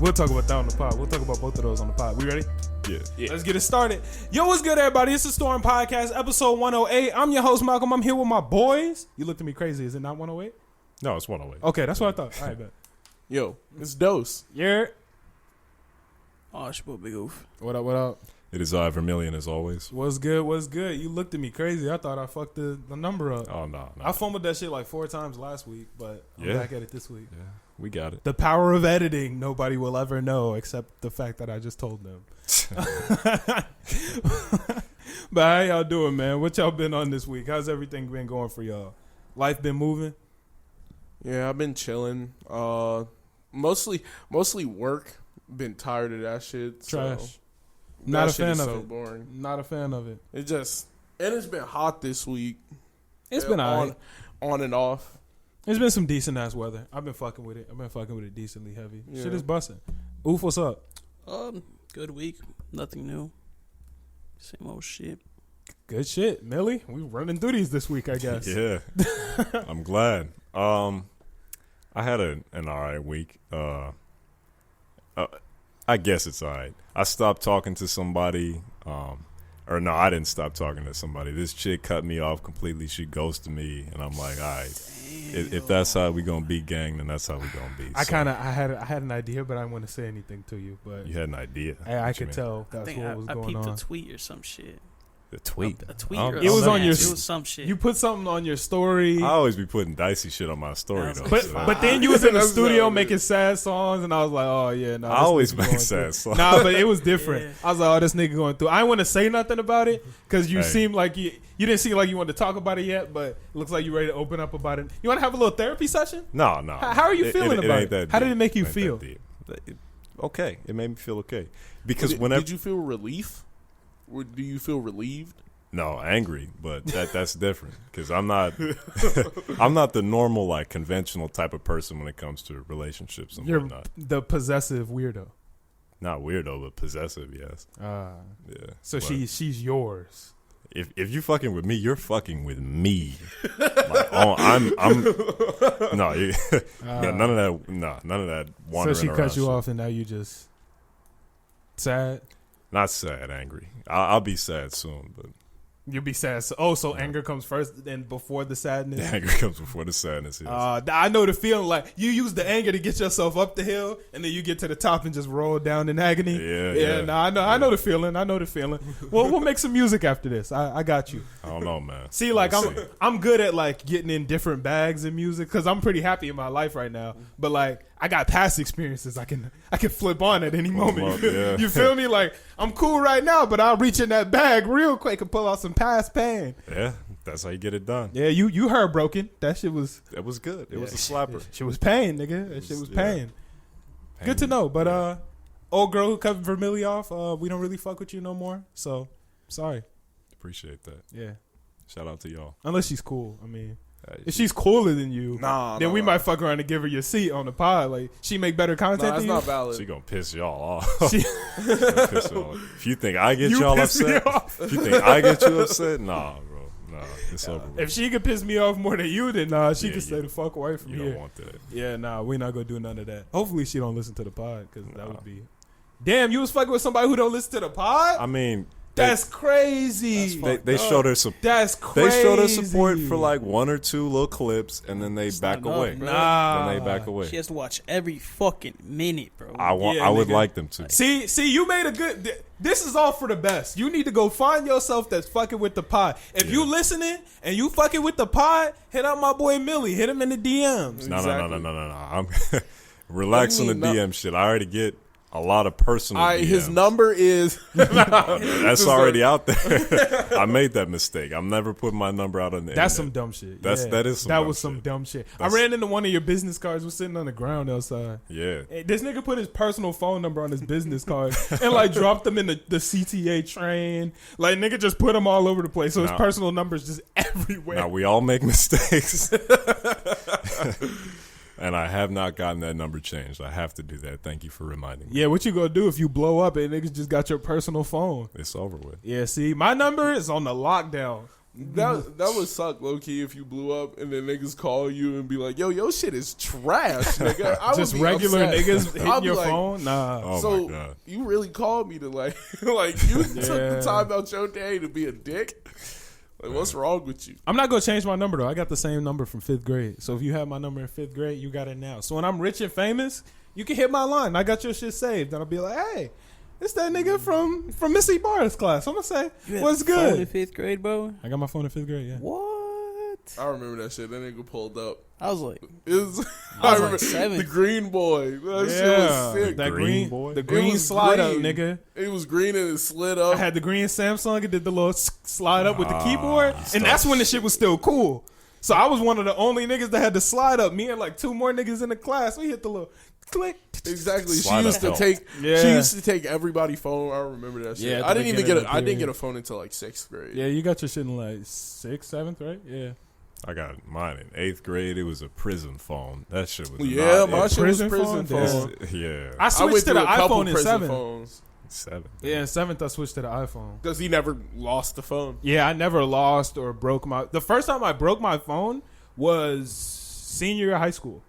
We'll talk about that on the pod. We'll talk about both of those on the pod. We ready? Yeah. Let's get it started. Yo, what's good, everybody? It's the Storm Podcast, episode 108. I'm your host, Malcolm. I'm here with my boys. You looked at me crazy. Is it not 108? No, it's 108. Okay, that's what I thought. All right, bet. Yo, it's Dose. Yeah. Oh, it's your boy Big Oof. What up, what up? It is Vermilion as always. What's good, what's good? You looked at me crazy. I thought I fucked the number up. Oh, no. I fumbled that shit like 4 times last week, but I'm back at it this week. Yeah, we got it. The power of editing, nobody will ever know except the fact that I just told them. But how y'all doing, man? What y'all been on this week? How's everything been going for y'all? Life been moving? Yeah, I've been chilling. Mostly work. Been tired of that shit. Trash. So Not that a shit fan is of so it. boring. Not a fan of it. And it's been hot this week. It's been on and off. It's been some decent ass weather. I've been fucking with it. I've been fucking with it decently heavy. Yeah. Shit is busting. Oof, what's up? Good week. Nothing new. Same old shit. Good shit, Millie. We running through these this week, I guess. Yeah. I'm glad. I had an alright week. I guess it's alright. I stopped talking to somebody. Or no, I didn't stop talking to somebody. This chick cut me off completely. She ghosted me, and I'm like, all right. If that's how we gonna be, gang, then that's how we gonna be. I had an idea, but I didn't want to say anything to you. But You had an idea. I could tell I that's think what was I going peeped on. a tweet or some shit. The tweet. A tweet. Oh, Or it was on your. It was some shit. You put something on your story. I always be putting dicey shit on my story, though. But then you was in the That's studio not making sad songs, and I was like, oh yeah, no. I always make sad songs. Nah, but it was different. Yeah. I was like, oh, this nigga going through. I didn't want to say nothing about it because you seemed like you didn't seem like you wanted to talk about it yet, but it looks like you ready to open up about it. You want to have a little therapy session? No. How are you feeling about ain't it? that How did deep. it make you It ain't feel? that deep. Okay, it made me feel okay because Did you feel relief? Or do you feel relieved? No, angry, but that's different because I'm not the normal like conventional type of person when it comes to relationships and You're whatnot. the possessive weirdo. Not weirdo, but possessive. Yes. Yeah. So but she's yours. If you fucking with me, you're fucking with me. Like, oh, I'm no, yeah, none of that. No, none of that. So she around cut you shit. off, and now you just sad. Not sad, angry. I'll be sad soon, but You'll be sad. So anger comes first, and before the sadness. the anger comes before the sadness. Yes. I know the feeling. Like you use the anger to get yourself up the hill, and then you get to the top and just roll down in agony. Yeah. Nah, I know the feeling. Well, we'll make some music after this. I got you. I don't know, man. See, like Let's see. I'm good at like getting in different bags in music because I'm pretty happy in my life right now. But like I got past experiences I can flip on at any moment. Yeah. You feel me? Like I'm cool right now, but I'll reach in that bag real quick and pull out some past pain. Yeah, that's how you get it done. Yeah, you heard broken. That shit was. It was good. It was a slapper. Shit was pain, nigga. That shit was Yeah. pain. Good to know. But old girl who cut Vermillion off, we don't really fuck with you no more. So sorry. Appreciate that. Yeah. Shout out to y'all. Unless she's cool. I mean, if she's cooler than you, then we might fuck around and give her your seat on the pod. Like she make better content That's than you. not valid. She gonna piss y'all off. She- Piss y'all off. If you think I get You y'all piss me upset, off. if you think I get you upset, nah, bro. Nah, it's over. With. If she could piss me off more than you, then she Yeah, could stay the fuck away from You here. don't want that. Yeah, we're not gonna do none of that. Hopefully she don't listen to the pod because that would be. Damn, you was fucking with somebody who don't listen to the pod? I mean, That's crazy. they show their support. That's crazy. They show their support for like 1 or 2 little clips, and then they back not away. enough, bro. Nah. Then they back away. She has to watch every fucking minute, bro. I Yeah, would nigga. like them to. See, you made a good. This is all for the best. You need to go find yourself that's fucking with the pod. If you listening and you fucking with the pod, hit up my boy Millie. Hit him in the DMs. No. Exactly. I'm relax on the No. DM shit. I already get a lot of personal. DMs. His number is That's already out there. I made that mistake. I'm never putting my number out on the That's some internet. dumb shit. That is some that dumb was some shit. dumb shit. That's- I ran into one of your business cards. Was sitting on the ground outside. Yeah. Hey, this nigga put his personal phone number on his business card and like dropped them in the CTA train. Like nigga just put them all over the place. So his Nah. personal number's just everywhere. Now we all make mistakes. And I have not gotten that number changed. I have to do that. Thank you for reminding me. Yeah, what you gonna do if you blow up and niggas just got your personal phone? It's over with. Yeah, see, my number is on the lockdown. That would suck, low key, if you blew up and then niggas call you and be like, "Yo, your shit is trash, nigga." I Just would be regular upset. niggas hitting I'd be your like, phone. Nah. Oh so my god. you really called me to like you took the time out your day to be a dick. Like, what's wrong with you? I'm not gonna change my number though. I got the same number from 5th grade. So if you have my number in 5th grade, you got it now. So when I'm rich and famous, you can hit my line. I got your shit saved, and I'll be like, "Hey, it's that nigga from Missy Barr's class." I'm gonna say, "What's Phone in good?" 5th grade, bro. I got my phone in 5th grade. Yeah. What? I remember that shit. That nigga pulled up. I was like, It was, I was remember like 7. the green boy. That shit was sick. That Green green boy? the It green was slide up, green. nigga. It was green and it slid I up. had the green Samsung and did the little slide up with the keyboard, and that's when the shit was still cool. So I was one of the only niggas that had to slide up. Me and like 2 more niggas in the class, we hit the little click. Exactly. Slide She used up to help. take. Yeah. She used to take everybody's phone. I remember that shit. Yeah, at the I didn't even beginning get. of the I didn't period. get a phone until like 6th grade. Yeah, you got your shit in like 6th, 7th, right? Yeah. I got mine in 8th grade. It was a prison phone. That shit was Yeah, not my it. shit was Prison prison phone? phone. Yeah. I I switched went to through the a couple iPhone in prison 7th. phones 7. Yeah, in 7th I switched to the iPhone. because he never lost the phone. Yeah, I never lost or broke my. The first time I broke my phone was senior year of high school.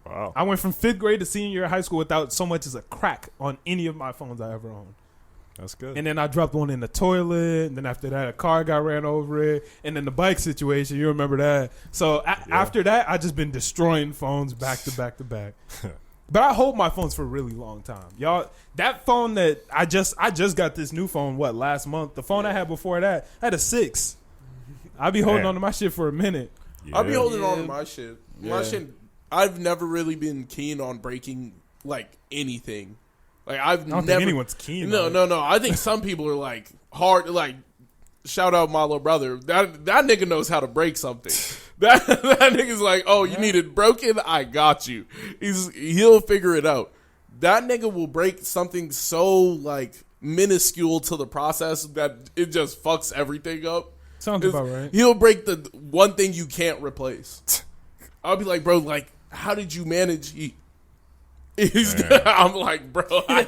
Wow. I went from 5th grade to senior year of high school without so much as a crack on any of my phones I ever owned. That's good. And then I dropped one in the toilet. And then after that, a car got ran over it. And then the bike situation, you remember that. So after that, I just been destroying phones back to back to back. But I hold my phones for a really long time. Y'all, that phone that I just got this new phone, last month? The phone I had before that, I had a 6. I be holding Damn. on to my shit for a minute. Yeah. I be holding on to Yeah. my shit. Yeah. My shit. I've never really been keen on breaking like anything. Like I've I don't never. think anyone's keen No, on it. no, no. I think some people are like hard. Like shout out my little brother. That nigga knows how to break something. That nigga's like, oh, you need it broken? I got you. He'll figure it out. That nigga will break something so like minuscule to the process that it just fucks everything up. Sounds about right. He'll break the one thing you can't replace. I'll be like, bro, like, how did you manage? I'm like, bro, I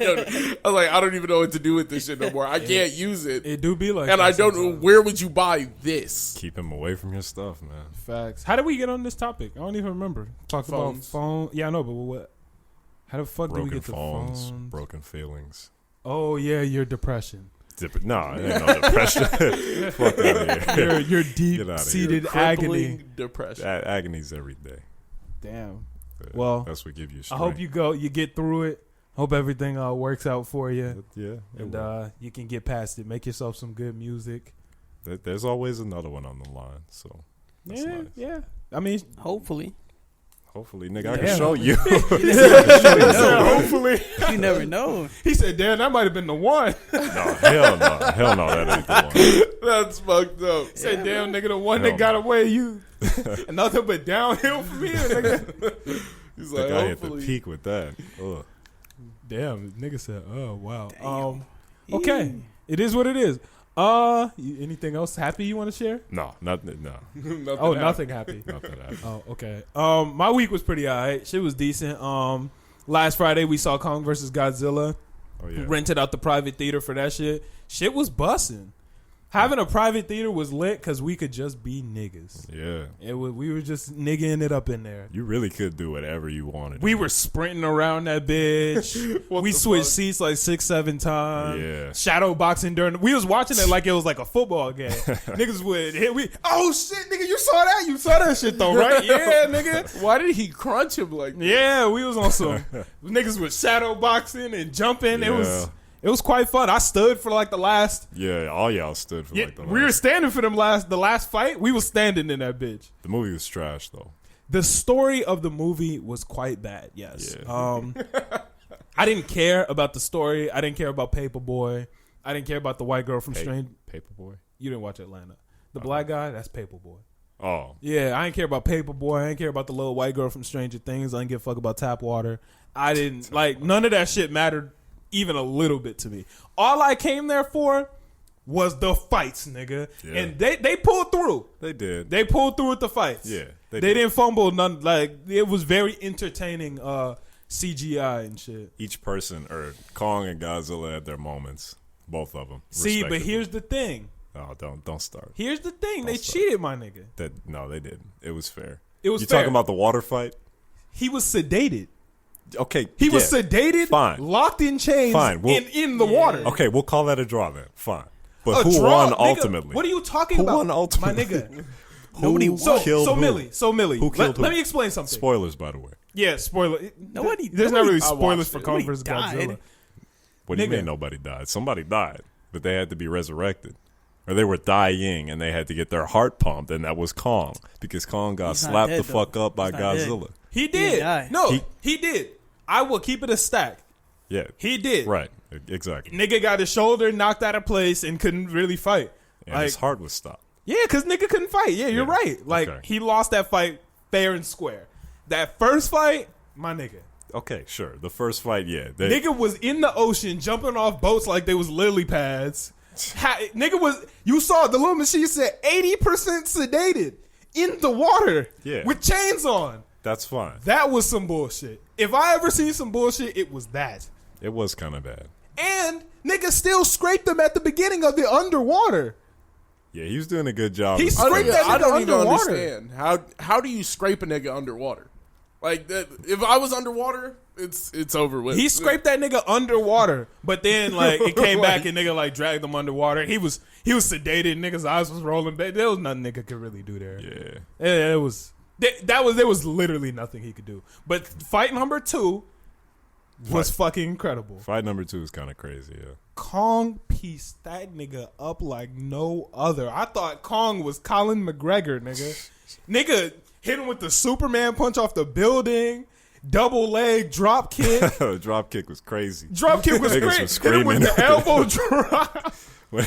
don't even know what to do with this shit no more. I can't use it, It do be like and that I don't know sometimes. where would you buy this. Keep him away from your stuff, man. Facts. How did we get on this topic? I don't even remember. Talked about Phones. phone. Yeah, I know, but what? How the fuck did we Broken get to phones, phones? broken feelings. Oh yeah, your depression. No, it ain't no depression. Fuck out of here. Your Get outta here. deep-seated agony. Crippling depression. Agony's every day. Damn. But Well, that's what gives you I strength. hope you get through it. Hope everything works out for you, Yeah, it and will. you can get past it. Make yourself some good music. There's always another one on the line, so that's yeah, nice. yeah. I mean, hopefully. Hopefully, nigga, I Yeah. can show you. hopefully. You never know. He said, "Damn, that might have been the one." No, hell no, that ain't the one. That's fucked up. He said, "Damn, nigga, the one Hell that got no. away, you nothing but downhill from here, nigga." He's The like, guy hit the hopefully. peak with that. Ugh. Damn, nigga said, "Oh wow." Damn. Okay, Yeah. it is what it is. Anything else happy you want to share? No, nothing. No, Nothing Oh, happened. nothing happy. nothing happened. Oh, okay. My week was pretty alright. Shit was decent. Last Friday we saw Kong versus Godzilla. Oh yeah. Rented out the private theater for that shit. Shit was bussin'. Having a private theater was lit because we could just be niggas. Yeah. We were just niggaing it up in there. You really could do whatever you wanted. We were sprinting around that bitch. We the switched fuck? seats like 6-7 times. Yeah. Shadow boxing during. We was watching it like it was like a football game. Niggas would hit. Oh shit, nigga, you saw that? You saw that shit though, right? Yeah, nigga. Why did he crunch him like that? Yeah, we was on some niggas with shadow boxing and jumping. Yeah. It was quite fun. I stood for like the last. Yeah, all y'all stood for Yeah, like the we were last. standing for the last fight. We was standing in that bitch. The movie was trash though. The story of the movie was quite bad. Yes. Yeah. I didn't care about the story. I didn't care about Paperboy. I didn't care about the white girl from Strange. Paperboy. You didn't watch Atlanta. The black guy, that's Paperboy. Oh, Yeah, I didn't care about Paperboy. I didn't care about the little white girl from Stranger Things. I didn't give a fuck about Tap Water. I didn't like none of that shit mattered even a little bit to me. All I came there for was the fights, nigga. Yeah. And they pulled through. they did. They pulled through with the fights. Yeah, They did. didn't fumble none. Like it was very entertaining CGI and shit. Each person, or Kong and Godzilla, had their moments. Both of them. See, but respectively. here's the thing. Oh, don't start. Here's the thing: Don't they start. cheated, my nigga. No, they didn't. It was fair. It was You fair. talking about the water fight? He was sedated. Okay, He was yeah. sedated, Fine. locked in chains, Fine. Well, in the water. Okay, we'll call that a draw then. Fine. But A who draw, won nigga, ultimately? What are you talking Who about, won ultimately? my nigga? Nobody Who won. killed who? Millie. Who killed who? Let me explain something. Spoilers, by the way. Yeah, spoiler. Nobody- There's not nobody- really I spoilers watched for it. Kong vs. Nobody Godzilla. died. What do you Nigga. mean nobody died? Somebody died, but they had to be resurrected. Or they were dying and they had to get their heart pumped, and that was Kong. Because Kong got He's not slapped dead, the fuck up by He's not dead. Godzilla. He didn't did. die. No, he did. I will keep it a stack. Yeah. He did. Right. Exactly. Nigga got his shoulder knocked out of place and couldn't really fight. And Like, his heart was stopped. yeah, because nigga couldn't fight. Yeah, you're Yeah. right. Like, Okay. he lost that fight fair and square. That first fight, my nigga. Okay, sure. The first fight, yeah. Nigga was in the ocean jumping off boats like they was lily pads. Nigga was, you saw the little machine said 80% sedated in the water Yeah. with chains on. That's fine. That was some bullshit. If I ever seen some bullshit, it was that. It was kind of bad. And nigga still scraped them at the beginning of the underwater. Yeah, he was doing a good job. He of scraped describing- that I nigga don't even underwater. understand how do you scrape a nigga underwater? Like that, if I was underwater, it's over with. He scraped that nigga underwater, but then like it came back and nigga like dragged him underwater. He was sedated. Nigga's eyes was rolling back. There was nothing nigga could really do there. Yeah. It was there was literally nothing he could do. But fight number 2 was fucking incredible. Fight number 2 is kind of crazy, yeah. Kong pieced that nigga up like no other. I thought Kong was Colin McGregor, nigga. Nigga hit him with the Superman punch off the building, double leg drop kick. Drop kick was crazy. Drop kick was Niggas great. was Hit him with screaming. the elbow drop. When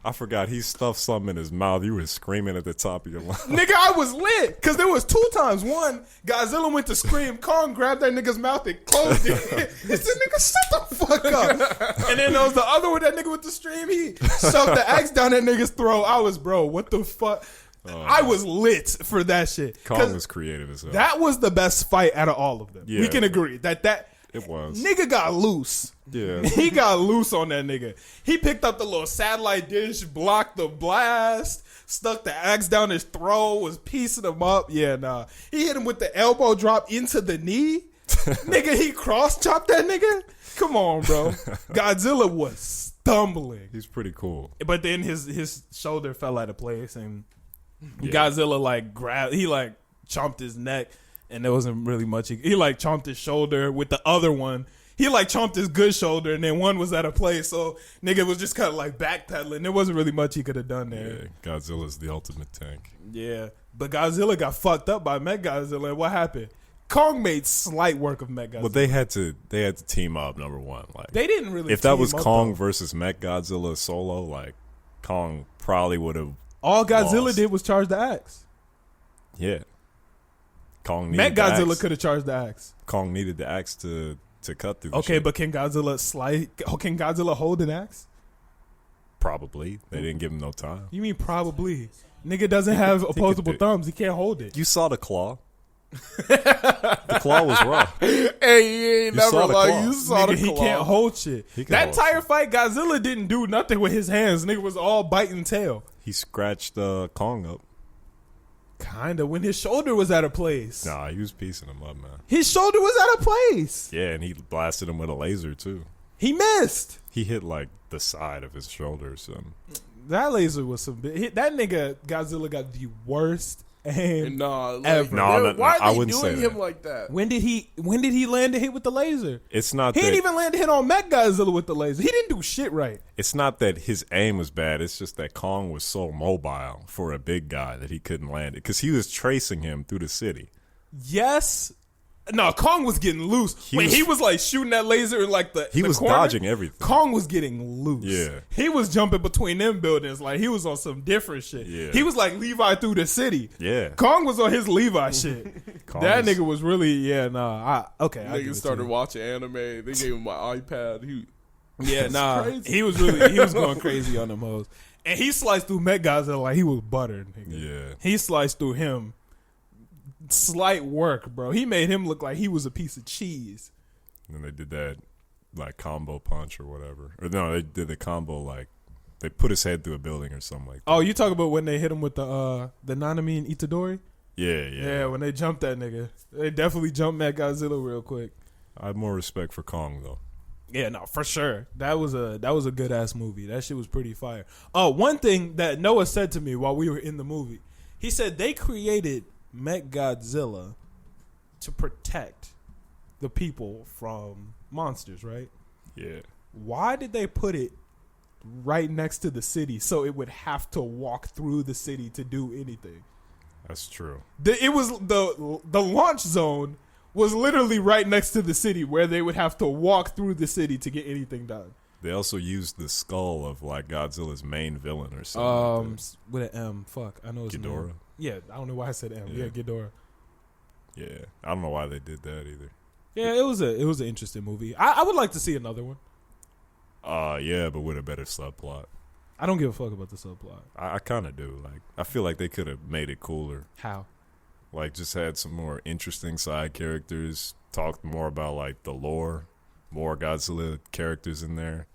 I forgot he stuffed something in his mouth. You were screaming at the top of your lungs. Nigga, I was lit. Because there was 2 times. One, Godzilla went to scream. Kong grabbed that nigga's mouth and closed it. He said, nigga, shut the fuck up. And then there was the other one, that nigga with the stream. He shoved the axe down that nigga's throat. I was, bro, what the fuck? I was lit for that shit. Kong 'Cause was creative as hell. that was the best fight out of all of them. Yeah. We can agree. That It was. nigga got loose. Yeah. He got loose on that nigga. He picked up the little satellite dish, blocked the blast, stuck the axe down his throat, was piecing him up. Yeah, nah. He hit him with the elbow drop into the knee. Nigga, he cross chopped that nigga. Come on, bro. Godzilla was stumbling. He's pretty cool. But then his shoulder fell out of place and Godzilla like grabbed, he like chomped his neck and there wasn't really much. He like chomped his shoulder with the other one. He like chomped his good shoulder and then one was out of place. So nigga was just kind of like backpedaling. There wasn't really much he could have done there. Yeah, Godzilla's the ultimate tank. Yeah. But Godzilla got fucked up by Mechagodzilla. And what happened? Kong made slight work of Mechagodzilla. Well, they had to team up. Number one, like They didn't really. if that team was up, Kong though. versus Mechagodzilla solo, like Kong probably would have. All Godzilla lost. did was charge the axe. Yeah. Kong needed the Mechagodzilla axe. could have charged the axe. Kong needed the axe to cut through. The Okay, shit. but can Godzilla hold an axe? Probably they didn't give him no time. You mean probably? Nigga doesn't have opposable do- thumbs. He can't hold it. You saw the claw. The claw was raw. Hey, you ain't You saw never the like claw. you saw Nigga, the he claw. can't hold shit. He can That hold entire shit. fight, Godzilla didn't do nothing with his hands. Nigga was all biting tail. He scratched Kong up. Kinda when his shoulder was out of place. Nah, he was piecing him up, man. His shoulder was out of place. Yeah, and he blasted him with a laser too. He missed. He hit like the side of his shoulder or something. That laser was some bit. That nigga Godzilla got the worst aim. Nah, like, Ever. No, why I are they wouldn't say doing him that. like that? When did he land a hit with the laser? It's not He that didn't even land a hit on Mechagodzilla with the laser. He didn't do shit right. it's not that his aim was bad. It's just that Kong was so mobile for a big guy that he couldn't land it because he was tracing him through the city. Yes. No, Kong was getting loose. When was- he was like shooting that laser in like the He the was corner, dodging everything. Kong was getting loose. Yeah. He was jumping between them buildings like he was on some different shit. Yeah. He was like Levi through the city. Yeah. Kong was on his Levi shit. Kong That was- nigga was really okay. I give it Niggas to started you. watching anime. They gave him my iPad. Yeah, nah. crazy. He was going crazy on them hoes. And he sliced through Mechagodzilla like he was buttered. Nigga. Yeah. He sliced through him. Slight work, bro. He made him look like he was a piece of cheese. And they did that like combo punch or whatever. Or no, they did the combo like they put his head through a building or something like that. Oh, you talk about when they hit him with the Nanami and Itadori? Yeah. When they jumped that nigga. They definitely jumped Mad Godzilla real quick. I have more respect for Kong though. Yeah, no, for sure. That was a good ass movie. That shit was pretty fire. Oh, one thing that Noah said to me while we were in the movie, he said they created Mech Godzilla to protect the people from monsters, right? Yeah. Why did they put it right next to the city so it would have to walk through the city to do anything? That's true. The launch zone was literally right next to the city where they would have to walk through the city to get anything done. They also used the skull of like Godzilla's main villain or something. Like with an M. Fuck, I know his Ghidorah. name. Yeah, I don't know why I said M. Yeah. Yeah, Ghidorah. Yeah, I don't know why they did that either. Yeah, it was an interesting movie. I would like to see another one. Yeah, but with a better subplot. I don't give a fuck about the subplot. I kind of do. Like, I feel like they could have made it cooler. How? Like, just had some more interesting side characters. Talked more about like the lore. More Godzilla characters in there.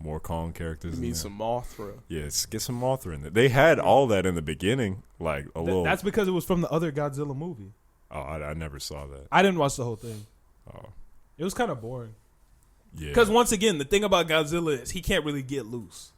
More Kong characters in there. Need some Mothra. Yeah, get some Mothra in there. They had all that in the beginning. Like a little. That's because it was from the other Godzilla movie. Oh, I never saw that. I didn't watch the whole thing. Oh, It was kind of boring. yeah. Because once again, the thing about Godzilla is he can't really get loose.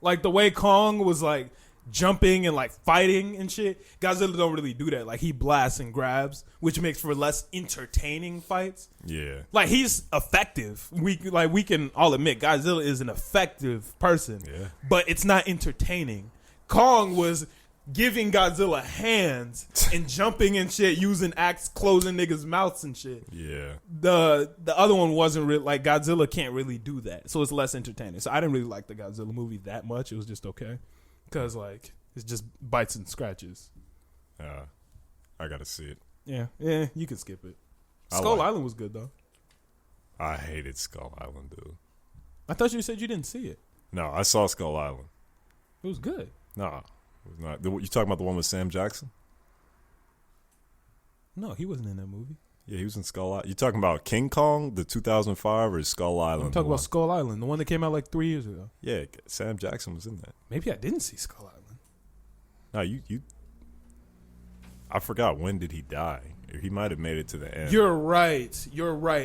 Like the way Kong was like jumping and like fighting and shit, Godzilla don't really do that. Like he blasts and grabs, which makes for less entertaining fights. Yeah. Like he's effective. We can all admit Godzilla is an effective person. Yeah. But it's not entertaining. Kong was giving Godzilla hands and jumping and shit, using axe, closing niggas' mouths and shit. Yeah. The other one wasn't really like Godzilla can't really do that, so it's less entertaining. So I didn't really like the Godzilla movie that much. It was just okay because like it's just bites and scratches. I gotta see it. Yeah, you can skip it. I Skull like- Island was good though. I hated Skull Island, dude. I thought you said you didn't see it. No, I saw Skull Island. It was good. Nah, it was not. You talking about the one with Sam Jackson? No, he wasn't in that movie. Yeah, he was in Skull Island. You talking about King Kong, the 2005, or Skull Island? I'm talking the about one? Skull Island, the one that came out like 3 years ago. Yeah, Sam Jackson was in that. Maybe I didn't see Skull Island. No, you. I forgot, when did he die? He might have made it to the end. You're right.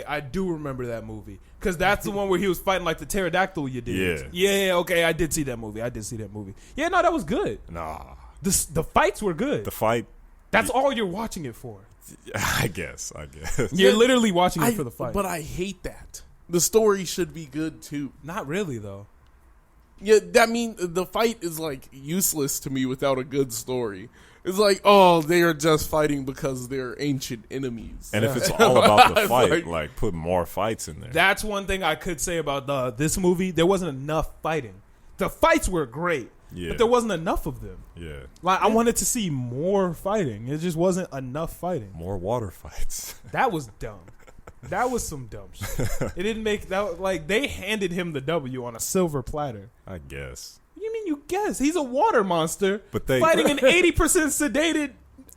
I do remember that movie because that's the one where he was fighting like the pterodactyl. You did. Yeah. Okay, I did see that movie. Yeah, no, that was good. Nah, The fights were good. the fight. That's all you're watching it for. I guess. You're literally watching it for the fight. But I hate that. The story should be good too. Not really though. Yeah, that mean the fight is like useless to me without a good story. It's like, oh, they are just fighting because they're ancient enemies. And if it's all about the It's fight, like- like put more fights in there. That's one thing I could say about this movie. There wasn't enough fighting. The fights were great, Yeah. but there wasn't enough of them. Yeah, Like I wanted to see more fighting. It just wasn't enough fighting. more water fights. That was dumb. That was some dumb shit. It didn't make that like they handed him the W on a silver platter. I guess. What do you mean you guess? He's a water monster But they- fighting an 80% sedated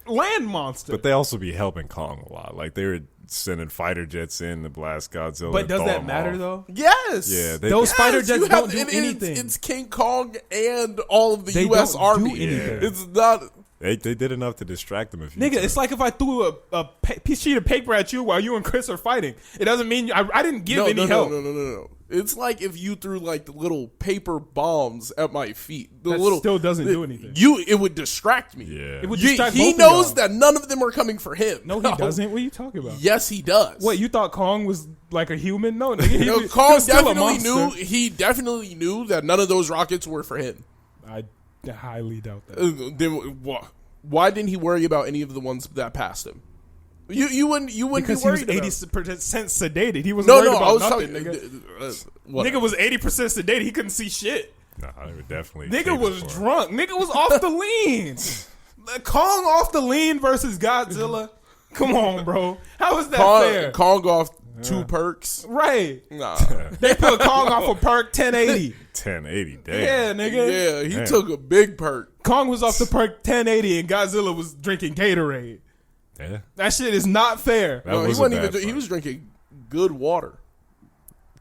land monster. But they also be helping Kong a lot. Like they were sending fighter jets in to blast Godzilla. But and does throw that him matter off. though? Yes. Yeah, Those fighter jets you don't do and anything. It's King Kong and all of the They U.S. don't Army. do anything. It's not. They did enough to distract them. If you Nigga, it's like if I threw a sheet of paper at you while you and Chris are fighting. It doesn't mean I didn't give any help. No. It's like if you threw like the little paper bombs at my feet. The That little still doesn't do anything. It would distract me. Yeah. It would He distract both of knows y'all. that none of them are coming for him. No, he doesn't. What are you talking about? Yes, he does. Wait, you thought Kong was like a human? No, nigga. No, he Kong was still a definitely monster. knew. He definitely knew that none of those rockets were for him. I highly doubt that. Then why didn't he worry about any of the ones that passed him? You wouldn't Because be he was worried about. 80% sedated. He was No, worried I about was nothing, talking. nigga. Whatever. Nigga was 80% sedated. He couldn't see shit. Nah, they were definitely. Nigga capable was for it. drunk. Nigga was off the lean. Kong off the lean versus Godzilla. Come on, bro. How is that fair? Kong off 2 perks. Right. Nah. They put Kong off a perk 1080. 1080. Damn. Yeah, nigga. Yeah, he Damn. took a big perk. Kong was off the perk 1080 and Godzilla was drinking Gatorade. Yeah. That shit is not fair. That No, he was a wasn't bad even. He fight. was drinking good water.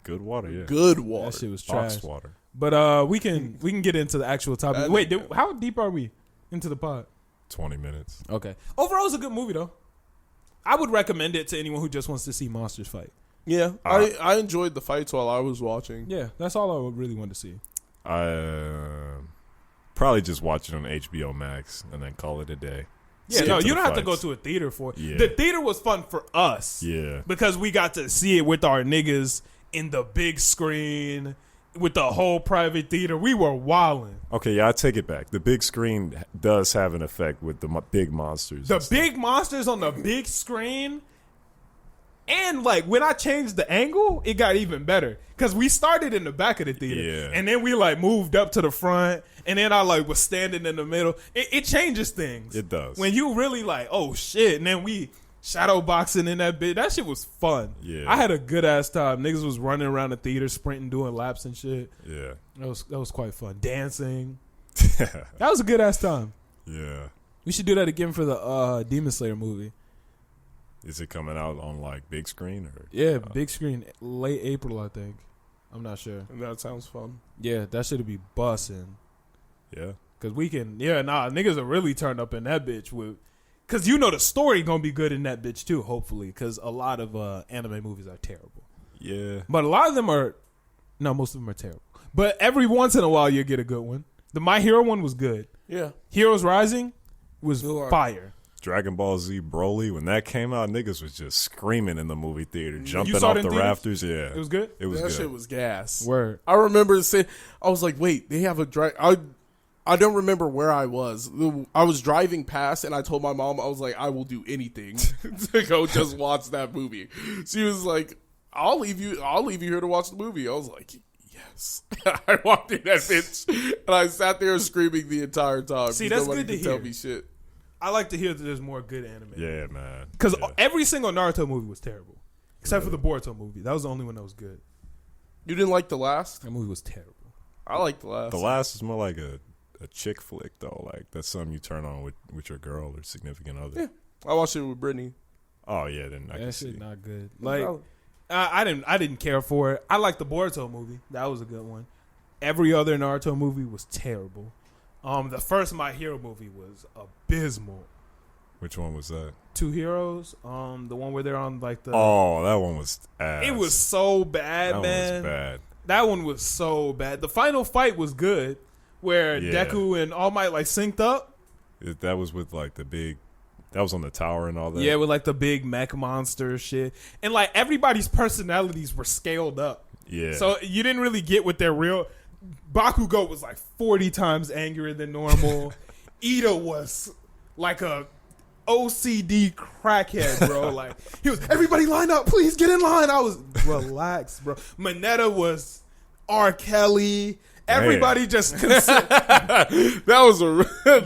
Good water. Yeah. Good water. That shit was Box trash. water. But we can get into the actual topic. Wait, how deep are we into the pod? 20 minutes. Okay. Overall, it's a good movie though. I would recommend it to anyone who just wants to see monsters fight. Yeah, I enjoyed the fights while I was watching. Yeah, that's all I would really want to see. I probably just watch it on HBO Max and then call it a day. Yeah, Skip no, to you the don't have to go fights. to a theater for it. Yeah. The theater was fun for us. Yeah. Because we got to see it with our niggas in the big screen with the whole private theater. We were wilding. Okay, yeah, I take it back. The big screen does have an effect with the big monsters. The big monsters on the big screen. And like when I changed the angle, it got even better. Cause we started in the back of the theater. Yeah. And then we like moved up to the front. And then I like was standing in the middle. It changes things. It does. When you really like, oh shit. And then we shadow boxing in that bit. That shit was fun. Yeah. I had a good ass time. Niggas was running around the theater, sprinting, doing laps and shit. Yeah. That was quite fun. Dancing. That was a good ass time. Yeah. We should do that again for the Demon Slayer movie. Is it coming out on like big screen or? Yeah, big screen, late April, I think. I'm not sure. That sounds fun. Yeah, that should be bussing. Yeah. Cause we can, niggas are really turned up in that bitch with, cause you know the story gonna be good in that bitch too, hopefully. Cause a lot of anime movies are terrible. Yeah. But a lot of them most of them are terrible. But every once in a while you get a good one. The My Hero one was good. Yeah. Heroes Rising was fire. Dragon Ball Z Broly, when that came out, niggas was just screaming in the movie theater, jumping saw off it in the theaters? rafters. Yeah. It was good? It was That good. shit was gas. Word. I remember saying, I was like, wait, they have a I don't remember where I was. I was driving past and I told my mom, I was like, I will do anything to go just watch that movie. She was like, I'll leave you here to watch the movie. I was like, yes. I walked in that bitch and I sat there screaming the entire time. See, that's Nobody good to could tell hear. me shit. I like to hear that there's more good anime. Yeah, man. Because Yeah. every single Naruto movie was terrible. Except for the Boruto movie. That was the only one that was good. You didn't like the last? That movie was terrible. I liked the last. The last is more like a chick flick though. Like that's something you turn on with your girl or significant other. Yeah. I watched it with Brittany. Oh yeah, then I can That see. shit not good. Like I didn't care for it. I liked the Boruto movie. That was a good one. Every other Naruto movie was terrible. The first My Hero movie was abysmal. Which one was that? Two Heroes. The one where they're on like the. Oh, that one was ass. It was so bad, that man. one was bad. That one was so bad. The final fight was good, where Yeah. Deku and All Might like synced up. That was with like the big. That was on the tower and all that. Yeah, with like the big mech monster shit, and like everybody's personalities were scaled up. Yeah. So you didn't really get what their real. Bakugo was like 40 times angrier than normal. Ida was like a OCD crackhead, bro. Like he was, everybody line up, please get in line. I was relaxed, bro. Mineta was R. Kelly. Everybody just That was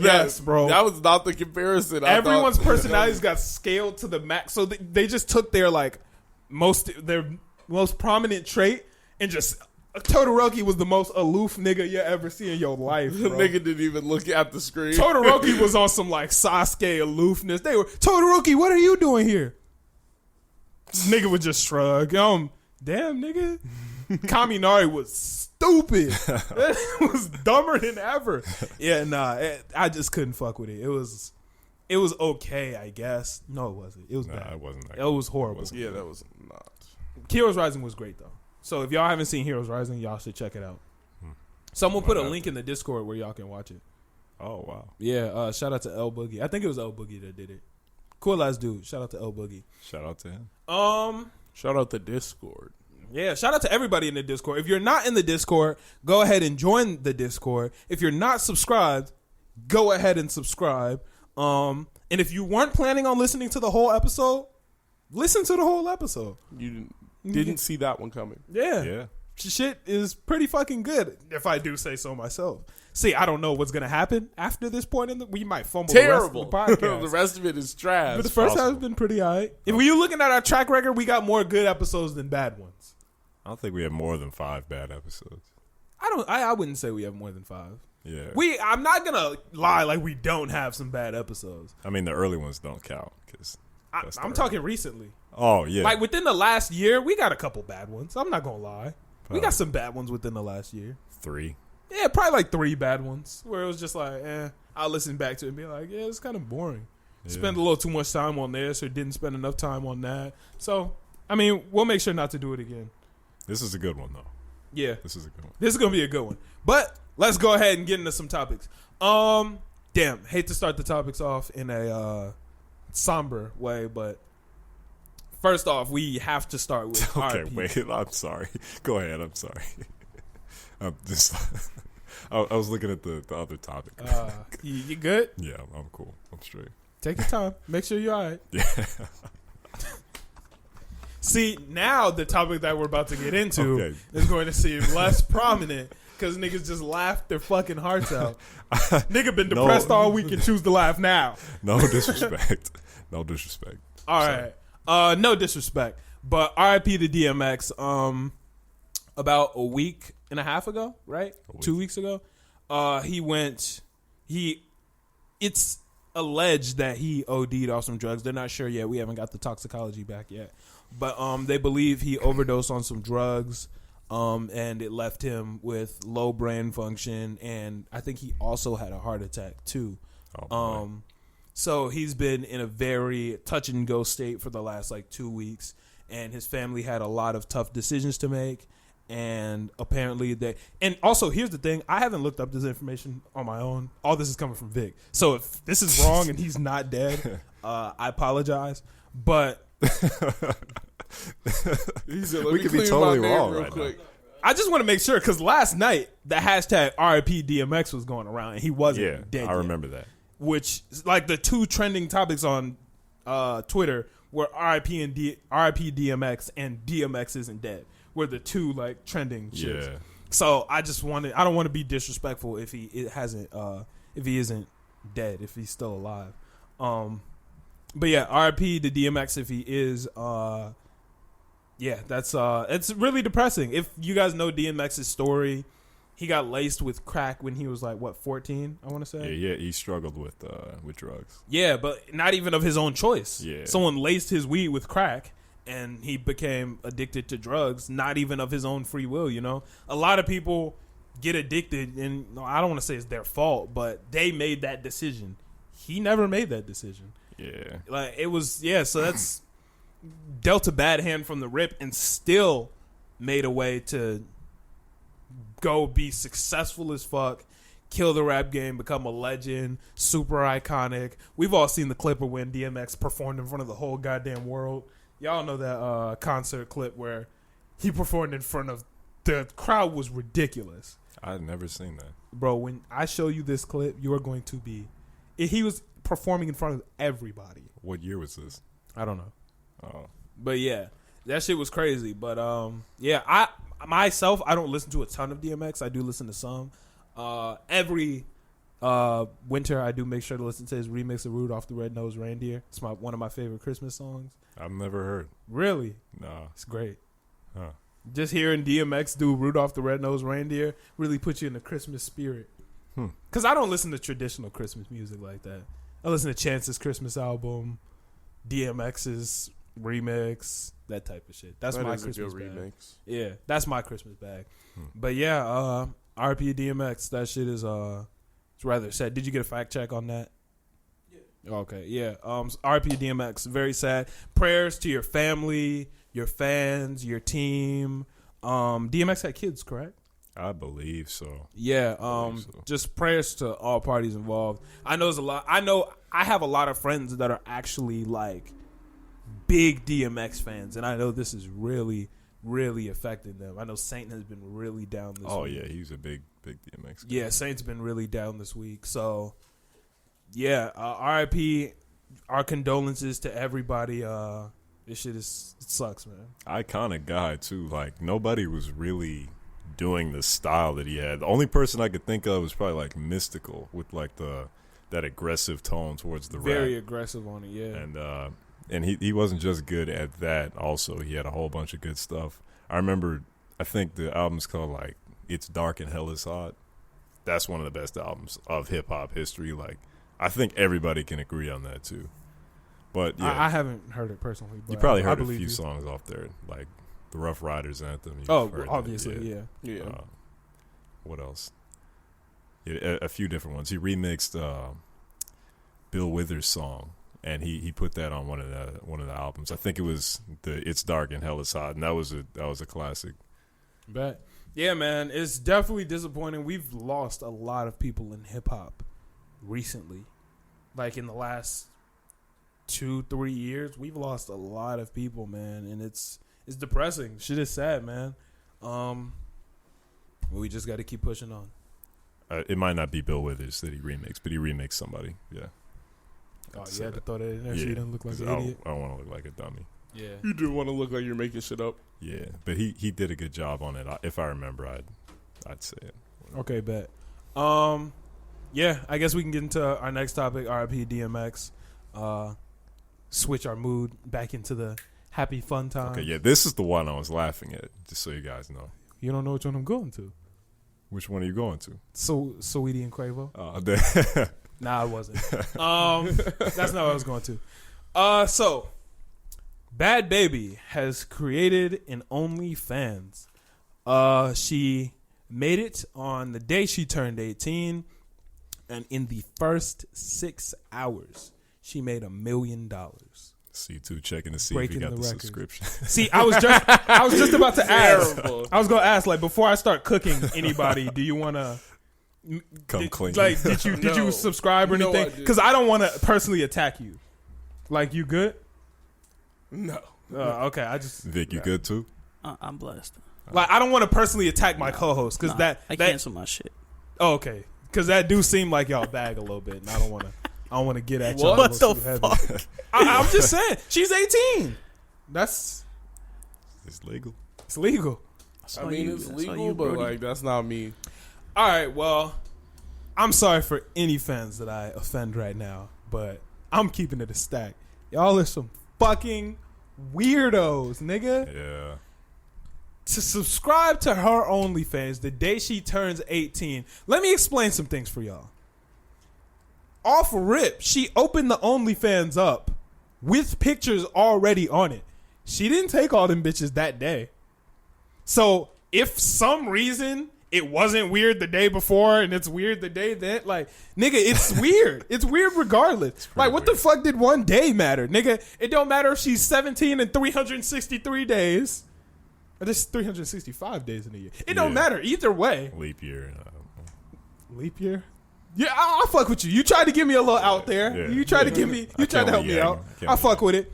yes, bro. That was not the comparison. Everyone's personalities got scaled to the max, so they just took their their most prominent trait and just Todoroki was the most aloof nigga you ever see in your life. The Bro. nigga didn't even look at the screen. Todoroki was on some like Sasuke aloofness. They were Todoroki, what are you doing here? Nigga would just shrug. Damn nigga. Kaminari was stupid. It was dumber than ever. Yeah, nah, I just couldn't fuck with it. It was okay, I guess. No, it wasn't. It was bad. It wasn't. It was horrible. Yeah, that was not. Heroes Rising was great though. So if y'all haven't seen Heroes Rising, y'all should check it out. Someone put a link in the Discord where y'all can watch it. Oh wow. Yeah, shout out to L Boogie. I think it was L Boogie that did it. Cool ass dude. Shout out to L Boogie. Shout out to him. Shout out to Discord. Yeah, shout out to everybody in the Discord. If you're not in the Discord, go ahead and join the Discord. If you're not subscribed, go ahead and subscribe. And if you weren't planning on listening to the whole episode, listen to the whole episode. You didn't see that one coming. Yeah. Yeah. Shit is pretty fucking good, if I do say so myself. See, I don't know what's gonna happen after this point. We might fumble Terrible. the rest of the podcast. The rest of it is trash. But the first possible. half's been pretty alright. If you're looking at our track record, we got more good episodes than bad ones. I don't think we have more than 5 bad episodes. I wouldn't say we have more than 5. Yeah. I'm not gonna lie, like we don't have some bad episodes. I mean, the early ones don't count because I'm talking recently. Oh yeah. Like within the last year, we got a couple bad ones. I'm not gonna lie. We got some bad ones within the last year. 3. Yeah, probably like 3 bad ones where it was just like, I'll listen back to it and be like, yeah, it's kind of boring. Yeah. Spend a little too much time on this or didn't spend enough time on that. So, I mean, we'll make sure not to do it again. This is a good one, though. Yeah. This is a good one. This is going to be a good one. But let's go ahead and get into some topics. Damn, hate to start the topics off in a somber way, but first off, we have to start with Okay, RIP. wait. I'm sorry. Go ahead. I'm sorry. I'm just. I was looking at the other topic. You good? Yeah, I'm cool. I'm straight. Take your time. Make sure you're all right. Yeah. See, now the topic that we're about to get into Okay. is going to seem less prominent because niggas just laughed their fucking hearts out. Nigga been depressed all week and choose to laugh now. No disrespect. No disrespect. All Sorry. right. No disrespect. But RIP to DMX. About a week and a half ago, right? 2 weeks ago. It's alleged that he OD'd off some drugs. They're not sure yet. We haven't got the toxicology back yet. But they believe he overdosed on some drugs, and it left him with low brain function, and I think he also had a heart attack too. Oh, So he's been in a very touch and go state for the last like 2 weeks, and his family had a lot of tough decisions to make. And apparently and also here's the thing, I haven't looked up this information on my own. All this is coming from Vic. So if this is wrong and he's not dead, I apologize. But we could be totally wrong right now. I just want to make sure, because last night the hashtag RIP DMX was going around and he wasn't dead. I remember that. Which, like, the 2 trending topics on Twitter were RIP DMX and DMX isn't dead. Were the 2 like trending shits. Yeah. So I don't want to be disrespectful if he isn't dead, if he's still alive. But yeah, RIP to DMX if he is. That's it's really depressing. If you guys know DMX's story, he got laced with crack when he was like 14, I want to say. Yeah, he struggled with drugs. Yeah, but not even of his own choice. Yeah. Someone Someone laced his weed with crack, and he became addicted to drugs, not even of his own free will, you know? A lot of people get addicted, and I don't want to say it's their fault, but they made that decision. He never made that decision. Yeah. Like, it was, so that's dealt a bad hand from the rip and still made a way to go be successful as fuck, kill the rap game, become a legend, super iconic. We've all seen the clip of when DMX performed in front of the whole goddamn world. Y'all know that concert clip where he performed in front of the crowd was ridiculous. I've never seen that. Bro, when I show you this clip, you are going to be... He was performing in front of everybody. What year was this? I don't know. Oh. But yeah, that shit was crazy. But I don't listen to a ton of DMX. I do listen to some. Every winter, I do make sure to listen to his remix of Rudolph the Red-Nosed Reindeer. It's one of my favorite Christmas songs. I've never heard. Really? No. It's great. Huh. Just hearing DMX do Rudolph the Red-Nosed Reindeer really puts you in the Christmas spirit. Because I don't listen to traditional Christmas music like that. I listen to Chance's Christmas album, DMX's remix, that type of shit. That's my Christmas bag. Remix. Yeah, that's my Christmas bag. But yeah, RP DMX, that shit is it's rather sad. Did you get a fact check on that? Yeah. Okay, yeah. RP DMX, very sad. Prayers to your family, your fans, your team. DMX had kids, correct? I believe so. Yeah, just prayers to all parties involved. I know I have a lot of friends that are actually like big DMX fans, and I know this is really, really affecting them. I know Saint has been really down this week. Oh, yeah, he's a big DMX guy. Yeah, Saint's been really down this week. So, yeah, RIP, our condolences to everybody. This shit it sucks, man. Iconic guy, too. Like, nobody was really doing the style that he had. The only person I could think of was probably like Mystical with like that aggressive tone towards the Very rap. aggressive on it, yeah. And he wasn't just good at that. Also, he had a whole bunch of good stuff. I remember, I think the album's called like It's Dark and Hell is Hot. That's one of the best albums of hip hop history. Like, I think everybody can agree on that too. But yeah, I haven't heard it personally. But you probably heard a believe few you. songs off there. Like, the Rough Riders anthem. You've Oh, heard that, obviously, yeah. What else? Yeah, a few different ones. He remixed Bill Withers' song, and he put that on one of the albums. I think it was the "It's Dark and Hell Is Hot," and that was a classic. But yeah, man, it's definitely disappointing. We've lost a lot of people in hip hop recently, like in the last 2-3 years. We've lost a lot of people, man, and it's depressing. Shit is sad, man. We just got to keep pushing on. It might not be Bill Withers that he remixed, but he remixed somebody. Yeah. Oh, you had to throw that in there so you didn't look like an idiot. I don't want to look like a dummy. Yeah. You do want to look like you're making shit up. Yeah, but he did a good job on it. If I remember, I'd say it. Okay, bet. Yeah, I guess we can get into our next topic, RIP DMX. Switch our mood back into the happy fun time. Okay, yeah, this is the one I was laughing at, just so you guys know. You don't know which one I'm going to. Which one are you going to? So Saweetie and Quavo? Nah, I wasn't. That's not what I was going to. So Bhad Bhabie has created an OnlyFans. She made it on the day she turned 18, and in the first 6 hours, she made $1 million. C2 checking to see Breaking if you got the records. subscription. See, I was just about to ask. I was going to ask, like, before I start cooking anybody, do you want to Come clean. Like, did you subscribe or No, anything? Because I don't want to personally attack you. Like, you good? No. Okay, I just Vic, you good too? I'm blessed. like I don't want to personally attack my co-host because I cancel my shit. Oh, okay, because that do seem like y'all bag a little bit, and I don't want to get at y'all. What the fuck? I'm just saying, she's 18. It's legal. It's legal. I mean, it's legal, but like that's not me. All right, well, I'm sorry for any fans that I offend right now, but I'm keeping it a stack. Y'all are some fucking weirdos, nigga. Yeah. To subscribe to her OnlyFans the day she turns 18, let me explain some things for y'all. Off rip, she opened the OnlyFans up with pictures already on it. She didn't take all them bitches that day. So if some reason it wasn't weird the day before and it's weird the day that, like, nigga, it's weird. It's weird regardless. Like, what the fuck did one day matter? Nigga, it don't matter if she's 17 and 363 days. Or there's 365 days in a year. It don't matter either way. Leap year. Leap year? Yeah, I'll fuck with you. You tried to give me a little out there. Yeah. You tried to give me, you tried to help me out. I'll fuck with it.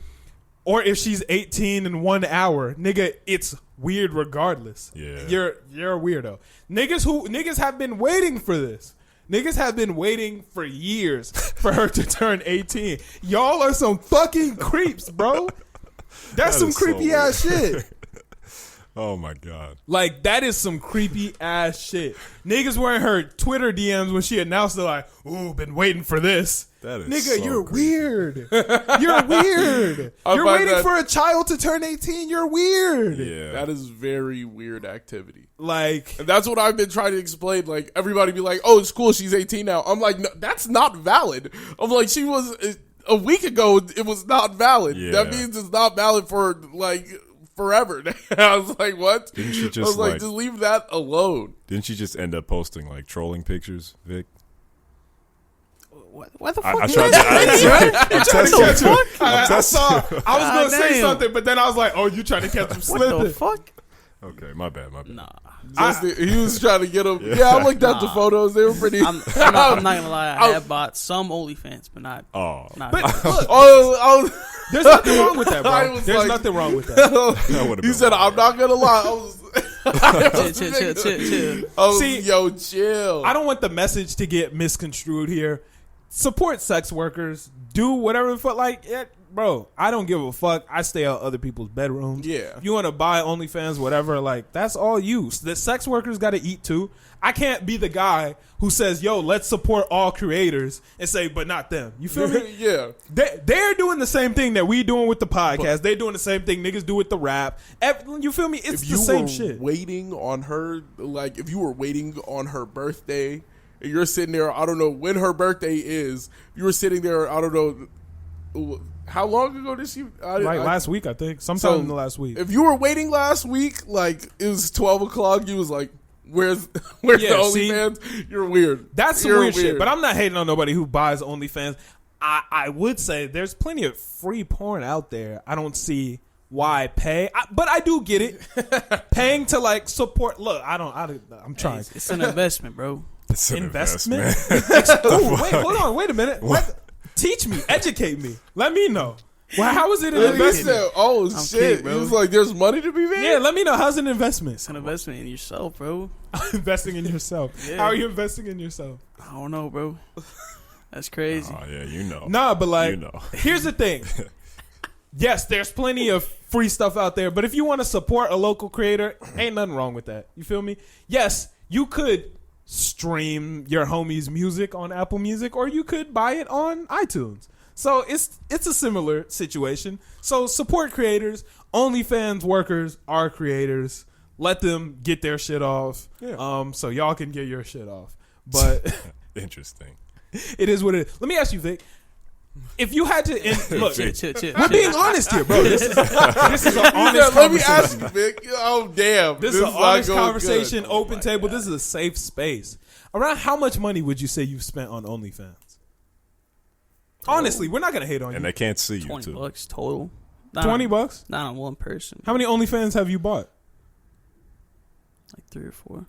Or if she's 18 in 1 hour, nigga, it's weird regardless. Yeah. You're a weirdo. Niggas have been waiting for this. Niggas have been waiting for years for her to turn 18. Y'all are some fucking creeps, bro. That's some creepy ass shit. Oh my God. Like, that is some creepy ass shit. Niggas were in her Twitter DMs when she announced it, like, ooh, been waiting for this. That is nigga, so you're creepy. weird. You're weird. You're waiting for a child to turn 18. You're weird. Yeah. That is very weird activity. Like, And that's what I've been trying to explain. Like, everybody be like, oh, it's cool, she's 18 now. I'm like, no, that's not valid. I'm like, she was, a week ago, it was not valid. Yeah. That means it's not valid for, like, forever. I was like, what? Didn't she I just was like, just leave that alone. Didn't she just end up posting like trolling pictures, Vic? What the fuck? I tried to. I'm testing you. I was going to say damn. something, but then I was like, oh, you trying to catch him What slipping. the fuck? Okay, my bad. Nah. He was trying to get him. Yeah, I looked at the photos. They were pretty. I'm not gonna lie. I have bought some OnlyFans, but not. Oh, Not But look, Oh, there's nothing wrong with that, I bro. was There's like- nothing wrong with that. that would've he been said, wild. I'm not going to lie. chill. See, yo, chill. I don't want the message to get misconstrued here. Support sex workers. Do whatever the fuck. Like, yeah, bro, I don't give a fuck. I stay out other people's bedrooms. Yeah. If you want to buy OnlyFans, whatever, like, that's all you. The sex workers got to eat too. I can't be the guy who says, yo, let's support all creators and say, but not them. You feel me? Yeah. They're doing the same thing that we doing with the podcast. They're doing the same thing niggas do with the rap. You feel me? It's If the you same were shit. waiting on her, like, if you were waiting on her birthday, and you're sitting there, I don't know when her birthday is, you were sitting there, I don't know, How long ago did she? Last week, I think. Sometime in the last week. If you were waiting last week, like it was 12 o'clock, you was like, "Where's the OnlyFans?" You're weird. That's some weird shit. But I'm not hating on nobody who buys OnlyFans. I would say there's plenty of free porn out there. I don't see why pay, but I do get it. Paying to like support. Look, I'm trying. It's an investment, bro. It's an investment. Ooh, wait, hold on. Wait a minute. What? Teach me. Educate me. Let me know. Well, how is it an investment? Said, oh, shit. He was like, there's money to be made? Yeah, let me know. How's an investment? It's an investment in yourself, bro. Investing in yourself. Yeah. How are you investing in yourself? I don't know, bro. That's crazy. Oh, yeah, you know. Nah, but like, you know. Here's the thing. Yes, there's plenty of free stuff out there, but if you want to support a local creator, ain't nothing wrong with that. You feel me? Yes, you could stream your homie's music on Apple Music, or you could buy it on iTunes. So it's a similar situation. So support creators. OnlyFans workers are creators. Let them get their shit off. Yeah. So y'all can get your shit off. But interesting. It is what it is. Let me ask you, Vic. If you had to look, chill. We're being honest here, bro. This is an honest conversation. Let me ask you, Vic. Oh, damn. This is an honest conversation, open table. God. This is a safe space. Around how much money would you say you've spent on OnlyFans? Honestly, we're not gonna hate on you. And they can't see you, $20 too. total. $20? Not on one person. How many OnlyFans have you bought? Like 3 or 4.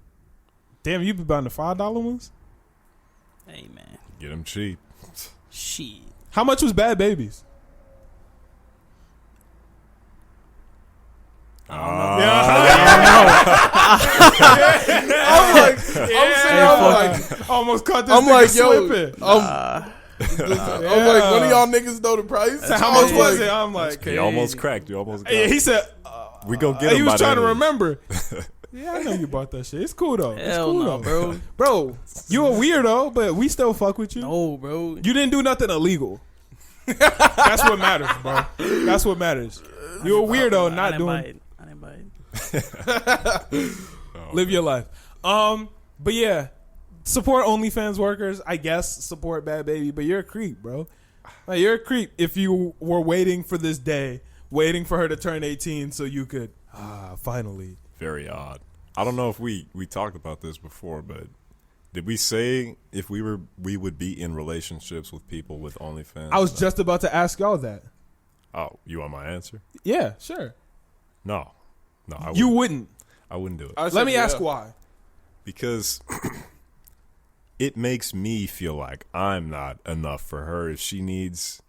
Damn, you been buying the $5 ones? Hey, man. Get them cheap. Shit. How much was Bad Babies? Almost caught this nigga slipping. I'm like, one of y'all niggas know the price? So how much was it? I'm like, you almost cracked. You almost got it. He said, we go get him. He was trying to remember. Yeah, I know you bought that shit. It's cool though. Hell no, bro. Bro, you a weirdo, but we still fuck with you. No, bro. You didn't do nothing illegal. That's what matters, bro. That's what matters. You a weirdo, not doing. I didn't buy it. Live your life. But yeah, support OnlyFans workers. I guess support Bad Baby, but you're a creep, bro. Like, you're a creep if you were waiting for this day, waiting for her to turn 18 so you could finally. Very odd. I don't know if we talked about this before, but did we say if we would be in relationships with people with OnlyFans? I was just about to ask y'all that. Oh, you want my answer? Yeah, sure. No, I wouldn't. You wouldn't. I wouldn't do it. Let me ask why. Because it makes me feel like I'm not enough for her if she needs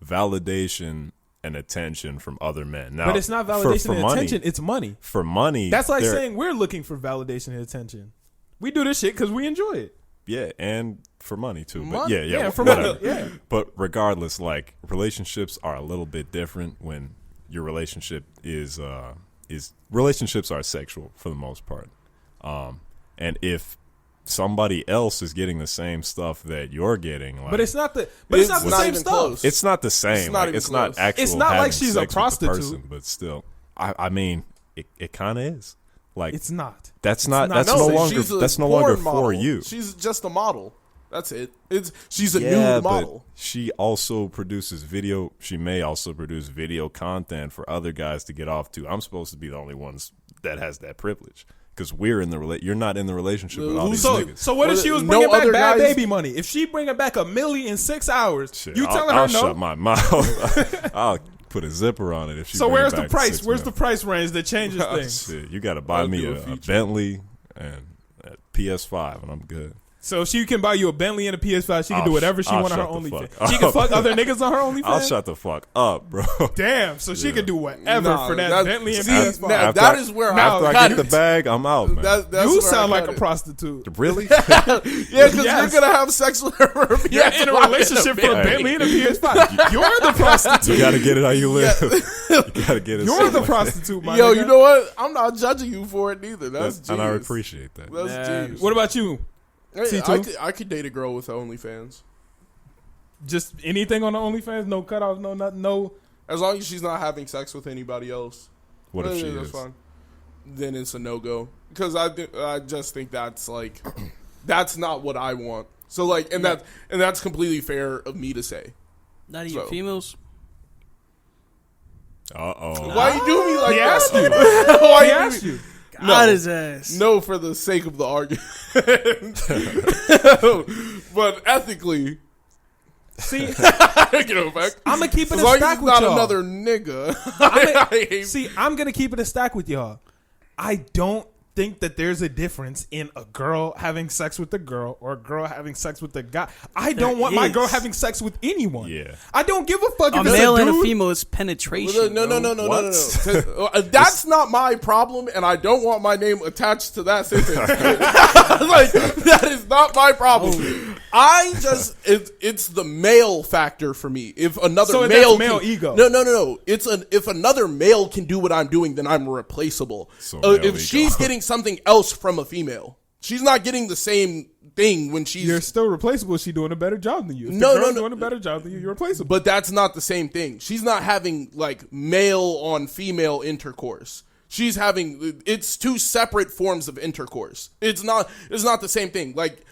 validation and attention from other men. Now, but it's not validation for and money, attention. It's money. For money. That's like saying we're looking for validation and attention. We do this shit because we enjoy it. Yeah, and for money too. But money? yeah, for whatever. money. Yeah. But regardless, like relationships are a little bit different when your relationship is relationships are sexual for the most part. And if somebody else is getting the same stuff that you're getting, like, but it's not the same stuff. Close. It's not the same. It's not actual. It's not like she's a sex with the prostitute. person, but still, I mean, it kind of is. Like it's not. That's no longer for you. She's just a model. That's it. She's a nude model. But she also produces video. She may also produce video content for other guys to get off to. I'm supposed to be the only ones that has that privilege. Because we're in the you're not in the relationship with all these niggas. So what if she was bringing back Bad Baby money? If she bringing back $1 million in 6 hours, shit, you telling I'll her no? Shut my mouth. I'll put a zipper on it if she. So where's the back price? Where's the price range that changes things? Shit, you got to buy me a Bentley and a PS5, and I'm good. So she can buy you a Bentley and a PS5. She can do whatever she want on her OnlyFans. She can fuck other niggas on her OnlyFans. I'll shut the fuck up, bro. Damn. So she can do whatever for that Bentley and PS5. That is where after I get the bag, I'm out, man. You sound like a prostitute. Really? Yeah, because you're gonna have sex with her. You're in a relationship for a Bentley and a PS5. You're the prostitute. You gotta get it how you live. You gotta get it. You're the prostitute, my Yo, nigga. you know what? I'm not judging you for it neither. That's and I appreciate that. That's genius. What about you? I could date a girl with OnlyFans. Just anything on the OnlyFans? No cutoffs, no nothing, no. As long as she's not having sex with anybody else. What if she that's is? Fine. Then it's a no-go. Because I just think that's like, that's not what I want. So like, and that's completely fair of me to say. Not even So. females. Why you do me like He that? asked you. Why He you do asked me- you. Got his ass. No, for the sake of the argument. But ethically, See, get it back. I'm gonna keep it As a long as stack it's with not y'all. another nigga. I'm gonna keep it a stack with y'all. I don't think that there's a difference in a girl having sex with a girl or a girl having sex with a guy. I don't want my is. girl having sex with anyone. Yeah. I don't give a fuck A if it's male a and dude. a female is penetration. No. That's not my problem, and I don't want my name attached to that sentence. Like, that is not my problem. I just it's the male factor for me. If another So male that's male ego. No. If another male can do what I'm doing, then I'm replaceable. So male If ego. she's getting something else from a female, she's not getting the same thing when she's. You're still replaceable. She's doing a better job than you. If No, the girl's no. doing a better job than you, you're replaceable. But that's not the same thing. She's not having like male on female intercourse. She's having it's two separate forms of intercourse. It's not the same thing. Like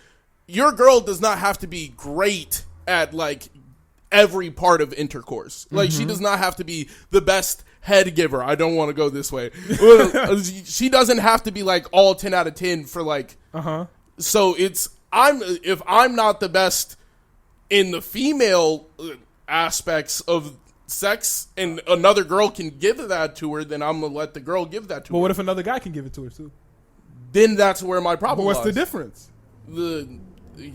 your girl does not have to be great at like every part of intercourse. Like she does not have to be the best head giver. I don't want to go this way. She doesn't have to be like all 10 out of 10 for like So if I'm not the best in the female aspects of sex and another girl can give that to her, then I'm going to let the girl give that to But her. what if another guy can give it to her too? Then that's where my But problem what's the lies. difference?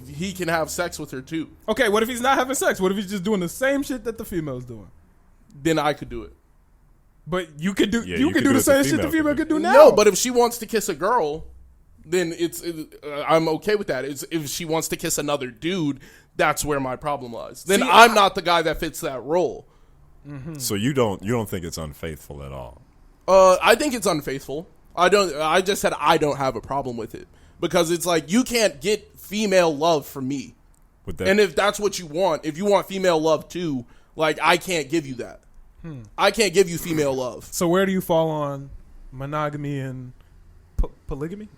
He can have sex with her too. Okay, what if he's not having sex? What if he's just doing the same shit that the female's doing? Then I could do it. But you could do Yeah, you you could could do do the what the same shit the female female could do now. No, but if she wants to kiss a girl, then I'm okay with that. If she wants to kiss another dude, that's where my problem lies. Then See, I'm not the guy that fits that role. So you don't think it's unfaithful at all? I think it's unfaithful. I just said I don't have a problem with it because it's like you can't get female love from me. With that, And if that's what you want, if you want female love too, like I can't give you that. I can't give you female love. So where do you fall on monogamy and polygamy?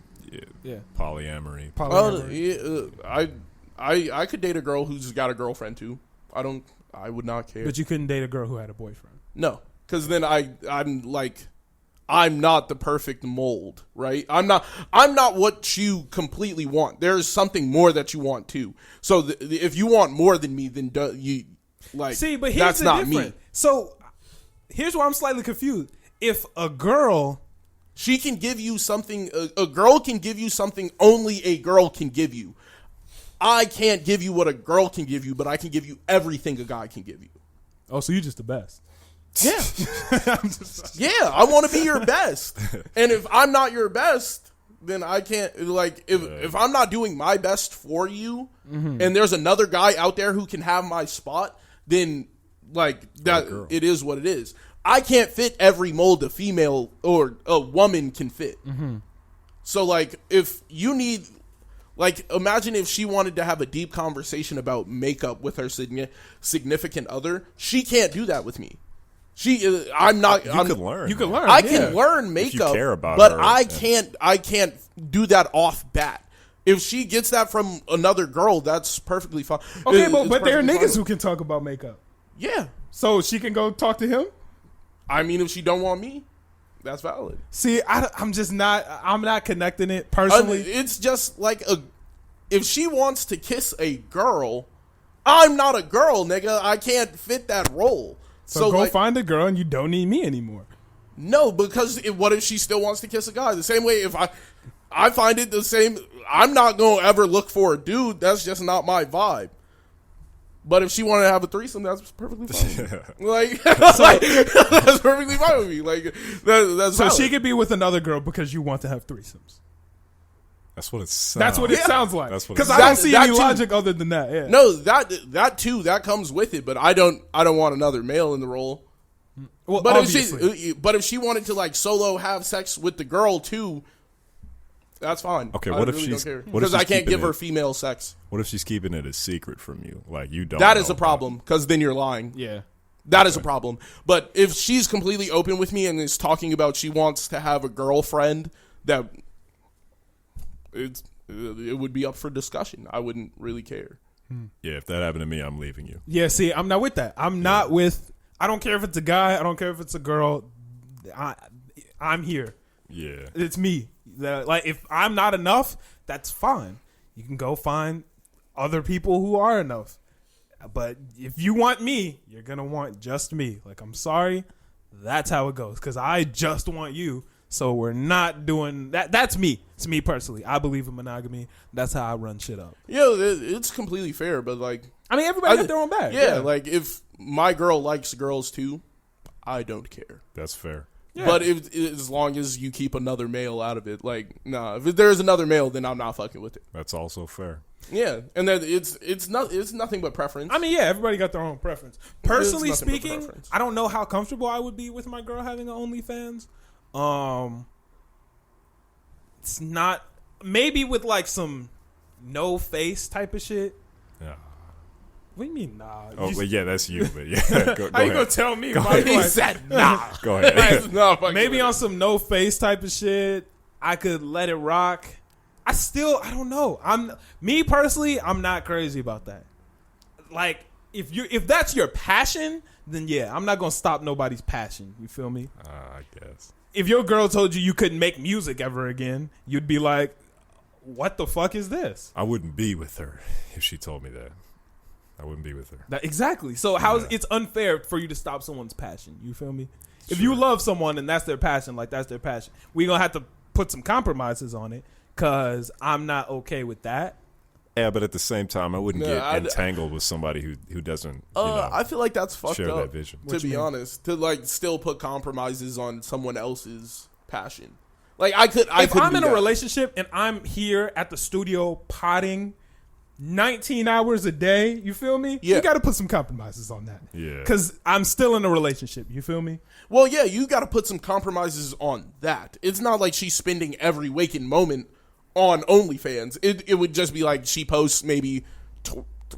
Yeah. polyamory. Polyamory. I could date a girl who's got a girlfriend too. I would not care. But you couldn't date a girl who had a boyfriend. No, because then I'm not the perfect mold, right? I'm not what you completely want. There's something more that you want too. So if you want more than me, then you like. See, but here's that's the not difference. me. So here's where I'm slightly confused. If a girl, She can give you something. A girl can give you something only a girl can give you. I can't give you what a girl can give you, but I can give you everything a guy can give you. oh, so you're just the best. Yeah. Yeah, I want to be your best. And if I'm not your best, then I can't, like, if I'm not doing my best for you, and there's another guy out there who can have my spot, then, like, that it is what it is. I can't fit every mold a female or a woman can fit. So, like, if you need, like, imagine if she wanted to have a deep conversation about makeup with her significant other, she can't do that with me. I'm not. You could learn. You can learn. I yeah. can learn makeup, care about but her, I yeah. can't do that off bat. If she gets that from another girl, that's perfectly fine. Okay, It's but there are perfectly niggas fine. who can talk about makeup. Yeah, So she can go talk to him? I mean, if she don't want me, that's valid. See, I'm just not. I'm not connecting it personally. It's just like if she wants to kiss a girl, I'm not a girl, nigga. I can't fit that role. so go like, find a girl, and you don't need me anymore. No, because what if she still wants to kiss a guy? The same way if I find it the same. I'm not going to ever look for a dude. That's just not my vibe. But if she wanted to have a threesome, that's perfectly fine. Like, that's perfectly fine with me. Like, that's So valid. she could be with another girl because you want to have threesomes. That's what it sounds. That's what it Yeah. sounds like. That's what Because it I don't sounds- see that any too. logic other than that. Yeah. No, that too, that comes with it. But I don't want another male in the role. Well, But obviously. if she wanted to like solo have sex with the girl too, that's fine. Okay, I what if really she's- don't care. what if because I she's can't keeping give her it- female sex? What if she's keeping it a secret from you? Like you don't. That is know a problem because then you're lying. yeah. That is a problem. But if she's completely open with me and is talking about she wants to have a girlfriend, it would be up for discussion. I wouldn't really care. Yeah, if that happened to me, I'm leaving you. Yeah, see, I'm not with that. I'm not with. I don't care if it's a guy. I don't care if it's a girl. I'm here. Yeah. It's me. Like, if I'm not enough, that's fine. You can go find other people who are enough. But if you want me, you're going to want just me. Like, I'm sorry. That's how it goes. Because I just want you. So we're not doing that. That's me. It's me personally. I believe in monogamy. That's how I run shit up. Yeah, it's completely fair. But, like, I mean, everybody got their own bag. Yeah, like, if my girl likes girls too, I don't care. That's fair. Yeah. But as long as you keep another male out of it, like, nah. If there's another male, then I'm not fucking with it. That's also fair. Yeah, and then it's nothing but preference. I mean, yeah, everybody got their own preference. Personally It's nothing but speaking, preference. I don't know how comfortable I would be with my girl having an OnlyFans. It's not, maybe with like some no face type of shit. Yeah. What do you mean, nah? Oh, well, yeah, that's you. But yeah, go How you ahead. gonna tell me? Go my ahead. He wife- said, nah. Go ahead. Maybe on some no face type of shit, I could let it rock. I don't know. Me personally, I'm not crazy about that. Like, if that's your passion, then yeah, I'm not gonna stop nobody's passion. You feel me? I guess. If your girl told you couldn't make music ever again, you'd be like, what the fuck is this? I wouldn't be with her if she told me that. I wouldn't be with her. Exactly. So it's unfair for you to stop someone's passion. You feel me? If Sure. you love someone and that's their passion, like that's their passion, we're going to have to put some compromises on it because I'm not okay with that. Yeah, but at the same time, I wouldn't No, get I'd- entangled with somebody who doesn't I feel like that's fucked share up. that vision. To be honest, to like still put compromises on someone else's passion. Like If I'm in a relationship, relationship and I'm here at the studio potting 19 hours a day, you feel me? Yeah. You got to put some compromises on that. Yeah. Because I'm still in a relationship. You feel me? well, yeah, you got to put some compromises on that. It's not like she's spending every waking moment on OnlyFans. It would just be like she posts maybe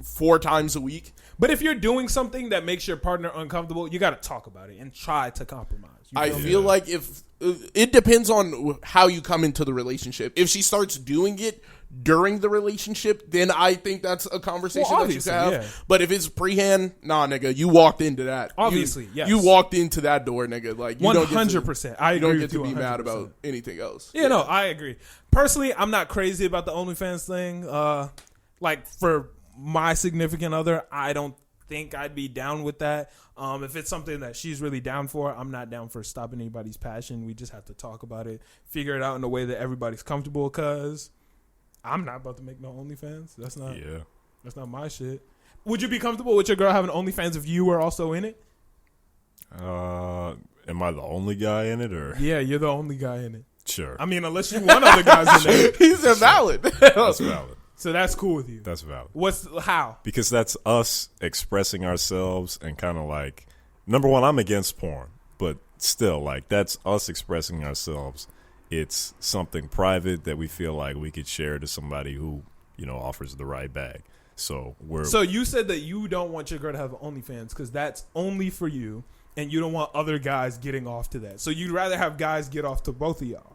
4 times a week. But if you're doing something that makes your partner uncomfortable, you got to talk about it and try to compromise. You I feel me? feel like if it depends on how you come into the relationship. If she starts doing it during the relationship, then I think that's a conversation Well, that you can obviously, have. yeah. But if it's pre-hand, nah, nigga, you walked into that. Obviously, yes. You walked into that door, nigga. Like, you don't get to- 100%. I You agree don't with get to you be mad 100%. about anything else. Yeah, no, I agree. Personally, I'm not crazy about the OnlyFans thing. Like, for my significant other, I don't think I'd be down with that. If it's something that she's really down for, I'm not down for stopping anybody's passion. We just have to talk about it, figure it out in a way that everybody's comfortable, because I'm not about to make no OnlyFans. That's not my shit. Would you be comfortable with your girl having OnlyFans if you were also in it? Am I the only guy in it, or Yeah, you're the only guy in it. sure? I mean, unless you want other guys in there. He's invalid. That's valid. So that's cool with you. That's valid. How? Because that's us expressing ourselves and kind of like, number one, I'm against porn, but still, like, that's us expressing ourselves. It's something private that we feel like we could share to somebody who, offers the right bag. So you said that you don't want your girl to have OnlyFans because that's only for you, and you don't want other guys getting off to that. So you'd rather have guys get off to both of y'all.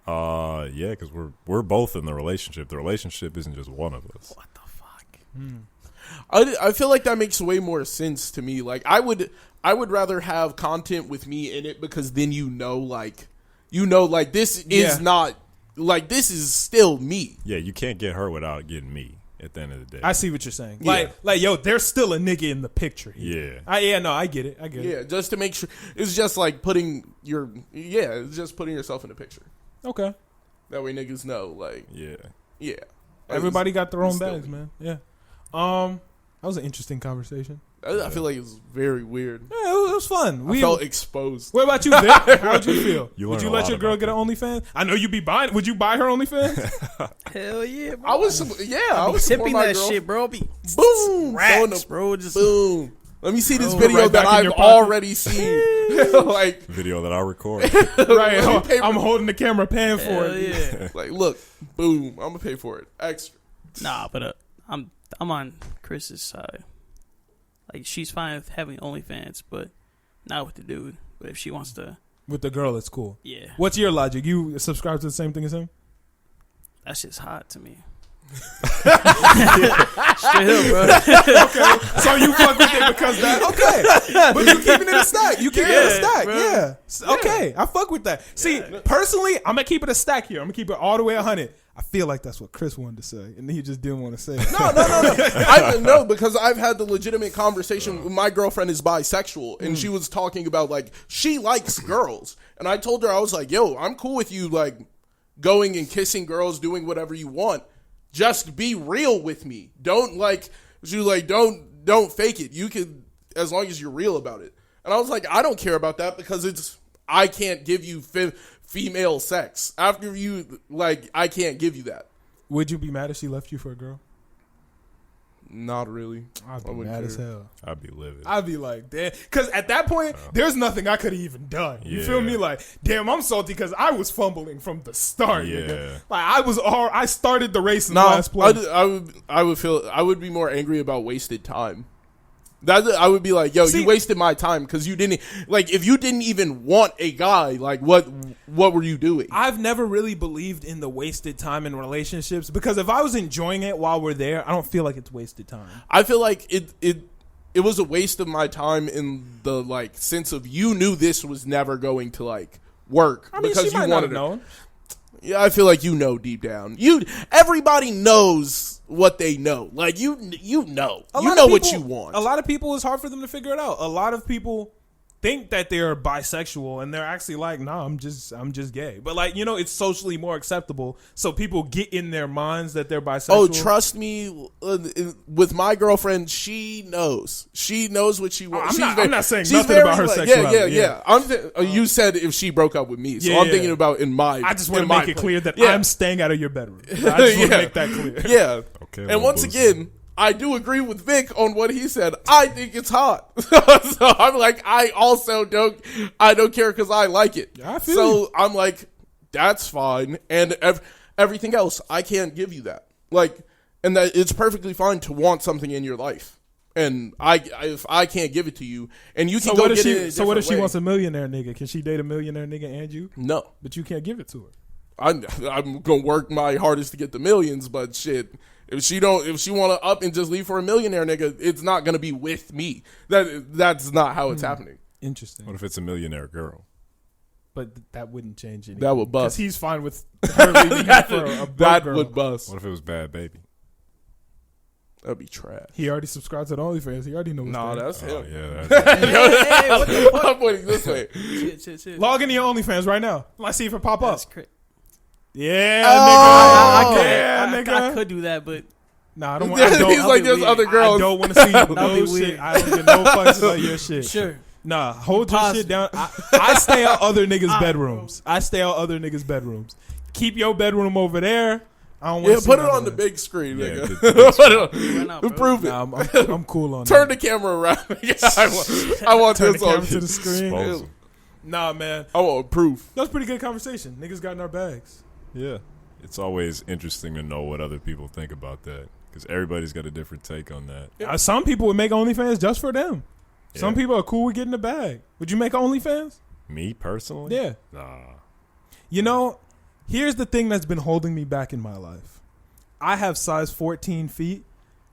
yeah, because we're both in the relationship. The relationship isn't just one of us. What the fuck? I feel like that makes way more sense to me. Like, I would rather have content with me in it because then like this is not, like, this is still me. Yeah, you can't get her without getting me at the end of the day. I see what you're saying. Yeah. Like, yo, there's still a nigga in the picture here. Yeah. I get it. Yeah, just to make sure. It's just like it's just putting yourself in the picture. Okay. That way niggas know, like, Yeah. yeah. Everybody got their own It's still bags, me. man. Yeah. That was an interesting conversation. I feel like it's very weird. Yeah, it was fun. I felt exposed. What about you, Vic? How'd you feel? You Would learn you a let lot your girl about get an OnlyFans? I know you'd be buying. Would you buy her OnlyFans? Hell yeah, bro. I was tipping my that girl. shit, bro. Be Boom, throwing racks, the- bro. Just boom. Let me see this Throw it video right that back in I've your pocket. already seen. Like, Video that I record. Right. pay for- I'm holding the camera, paying for hell it. yeah. like, look, boom. I'm gonna pay for it extra. Nah, but I'm on Chris's side. Like, she's fine with having OnlyFans, but not with the dude. But if she wants to, With the girl, it's cool. yeah, What's your logic? You subscribe to the same thing as him? that's just hot to me. Straight up, bro. Okay, so you fuck with it because that. Okay, but you keeping it a stack. You keeping it a stack. bro. Yeah. Okay, I fuck with that. See, personally, I'm gonna keep it a stack here. I'm gonna keep it all the way 100. I feel like that's what Chris wanted to say, and he just didn't want to say it. No. No, because I've had the legitimate conversation. My girlfriend is bisexual, and she was talking about, like, she likes girls. And I told her, I was like, yo, I'm cool with you, like, going and kissing girls, doing whatever you want. Just be real with me. Don't, like, she was like, don't fake it. You can, as long as you're real about it. And I was like, I don't care about that because I can't give you female sex. After you, like, I can't give you that. Would you be mad if she left you for a girl? Not really. I'd be mad as hell. I'd be livid. I'd be like, damn. Because at that point, there's nothing I could have even done. You feel me? Like, damn, I'm salty because I was fumbling from the start. Yeah. Nigga. Like, I started the race in last place. I would be more angry about wasted time. I would be like, yo, you wasted my time because you didn't, like, if you didn't even want a guy, like, what were you doing? I've never really believed in the wasted time in relationships because if I was enjoying it while we're there, I don't feel like it's wasted time. I feel like it was a waste of my time in the, like, sense of you knew this was never going to, like, work. I mean, because she might not have known. Yeah, I feel like you know deep down. Everybody knows what they know. Like, you know. You know what you want. A lot of people, it's hard for them to figure it out. A lot of people think that they're bisexual and they're actually like, nah, I'm just gay. But, like, you know, it's socially more acceptable. So people get in their minds that they're bisexual. Oh, trust me, with my girlfriend, she knows. She knows what she wants. I'm not saying nothing about her sexuality. Yeah. You said if she broke up with me, so I'm thinking about in my. I just want to make it clear that I'm staying out of your bedroom. I just want to make that clear. Yeah. Okay. And once again, I do agree with Vic on what he said. I think it's hot. So I'm like, I also don't care because I like it. I feel so you. I'm like, that's fine. And everything else, I can't give you that. Like, and that it's perfectly fine to want something in your life. And if I can't give it to you, and you can go get it. So what if she wants a millionaire nigga? Can she date a millionaire nigga and you? No, but you can't give it to her. I'm gonna work my hardest to get the millions, but shit. If she want to up and just leave for a millionaire nigga, it's not gonna be with me. That's not how it's happening. Interesting. What if it's a millionaire girl? But that wouldn't change anything. That would bust. Because he's fine with her leaving him for a broke that girl. would bust. What if it was Bad Baby? That'd be trash. He already subscribed to the OnlyFans. He already knows. Nah, that's Oh him. yeah. That's Hey, what the fuck? I'm pointing this way. Shit. Log into your OnlyFans right now. Let's see if it pop up. That's crazy. Yeah, Oh, nigga. I could do that, but Nah, I don't want. I don't, He's I'll like, be there's weird. other girls. I don't want to see That'd be no shit. weird. I don't get no fucks about your shit. sure. Nah, hold your Impossible. shit down. I stay out other niggas' bedrooms. I stay out other niggas' bedrooms. Keep your bedroom over there. I don't want Yeah, to see put it none on of the that. big screen, Yeah, nigga. the big Put it Why not, on. bro? Prove it. Nah, I'm cool on Turn that. the camera around. I want Turn the this camera on. to the screen. Expose 'em. Nah, man. I want proof. That was a pretty good conversation. Niggas got in our bags. Yeah. It's always interesting to know what other people think about that because everybody's got a different take on that. Some people would make OnlyFans just for them. Some Yeah. people are cool with getting the bag. Would you make OnlyFans? Me personally? Yeah. Nah. You know, here's the thing that's been holding me back in my life. I have size 14 feet,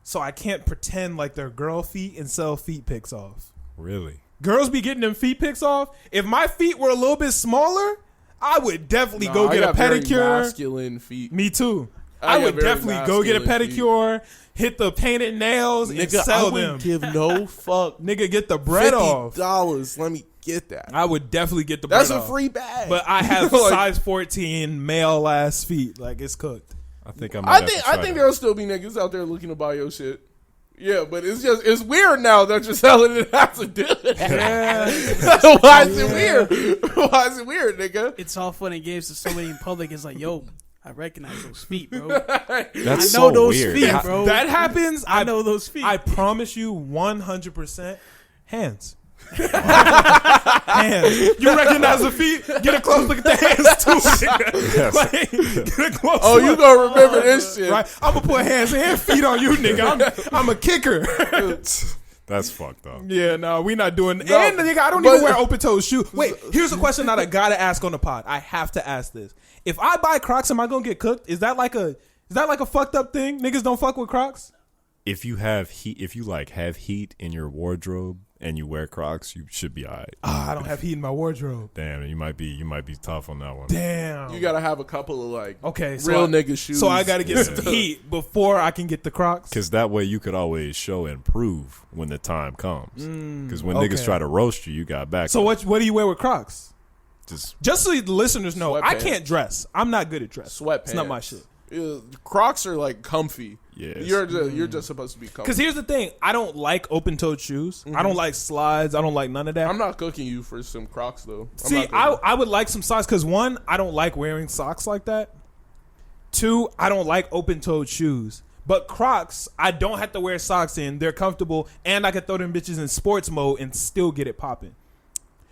so I can't pretend like they're girl feet and sell feet pics off. Really? Girls be getting them feet pics off. If my feet were a little bit smaller, I would definitely go I get a got very pedicure. masculine feet. Me too. I I got would very definitely go get a masculine feet. pedicure, hit the painted nails, and Nigga, I sell them. wouldn't give no fuck. Nigga, get the bread off. $50. Let me get that. I would definitely get the bread That's off. a free bag. But I have Like, size 14 male ass feet. Like, it's cooked. I think I'm. I think there'll still be niggas out there looking to buy your shit. Yeah, but it's weird now that you're selling it as a dude. Yeah. Why is it weird? Why is it weird, nigga? It's all fun and games to somebody in public. It's like, yo, I recognize those feet, bro. That's I know so those weird. feet, How- bro. That happens. I know those feet. I promise you 100% hands. Hands. You recognize the feet? Get a close look at the hands too. Nigga. Yes. Like, get a close Oh, look. you gonna remember this shit? Right? I'm gonna put hands and feet on you, nigga. I'm a kicker. That's fucked up. Yeah, no, we not doing. No, and nigga, I don't but- even wear open toed shoes. Wait, here's a question that I gotta ask on the pod. I have to ask this. If I buy Crocs, am I gonna get cooked? Is that like a Is that like a fucked up thing? Niggas don't fuck with Crocs? If you have heat, if you like have heat in your wardrobe and you wear Crocs, you should be alright. I don't have heat in my wardrobe. Damn, you might be tough on that one. Damn. You gotta have a couple of like real nigga shoes. So I gotta get some heat before I can get the Crocs. Because that way you could always show and prove when the time comes. Because when niggas try to roast you, you got back. So what do you wear with Crocs? Just so the listeners know, Sweatpants. I can't dress. I'm not good at dress. Sweatpants. It's not my shit. Crocs are like comfy. Yes. You're just supposed to be comfy. Because here's the thing, I don't like open-toed shoes. I don't like slides. I don't like none of that. I'm not cooking you for some Crocs though. See, I would like some socks because one, I don't like wearing socks like that. Two, I don't like open-toed shoes. But Crocs, I don't have to wear socks in. They're comfortable, and I can throw them bitches in sports mode and still get it popping.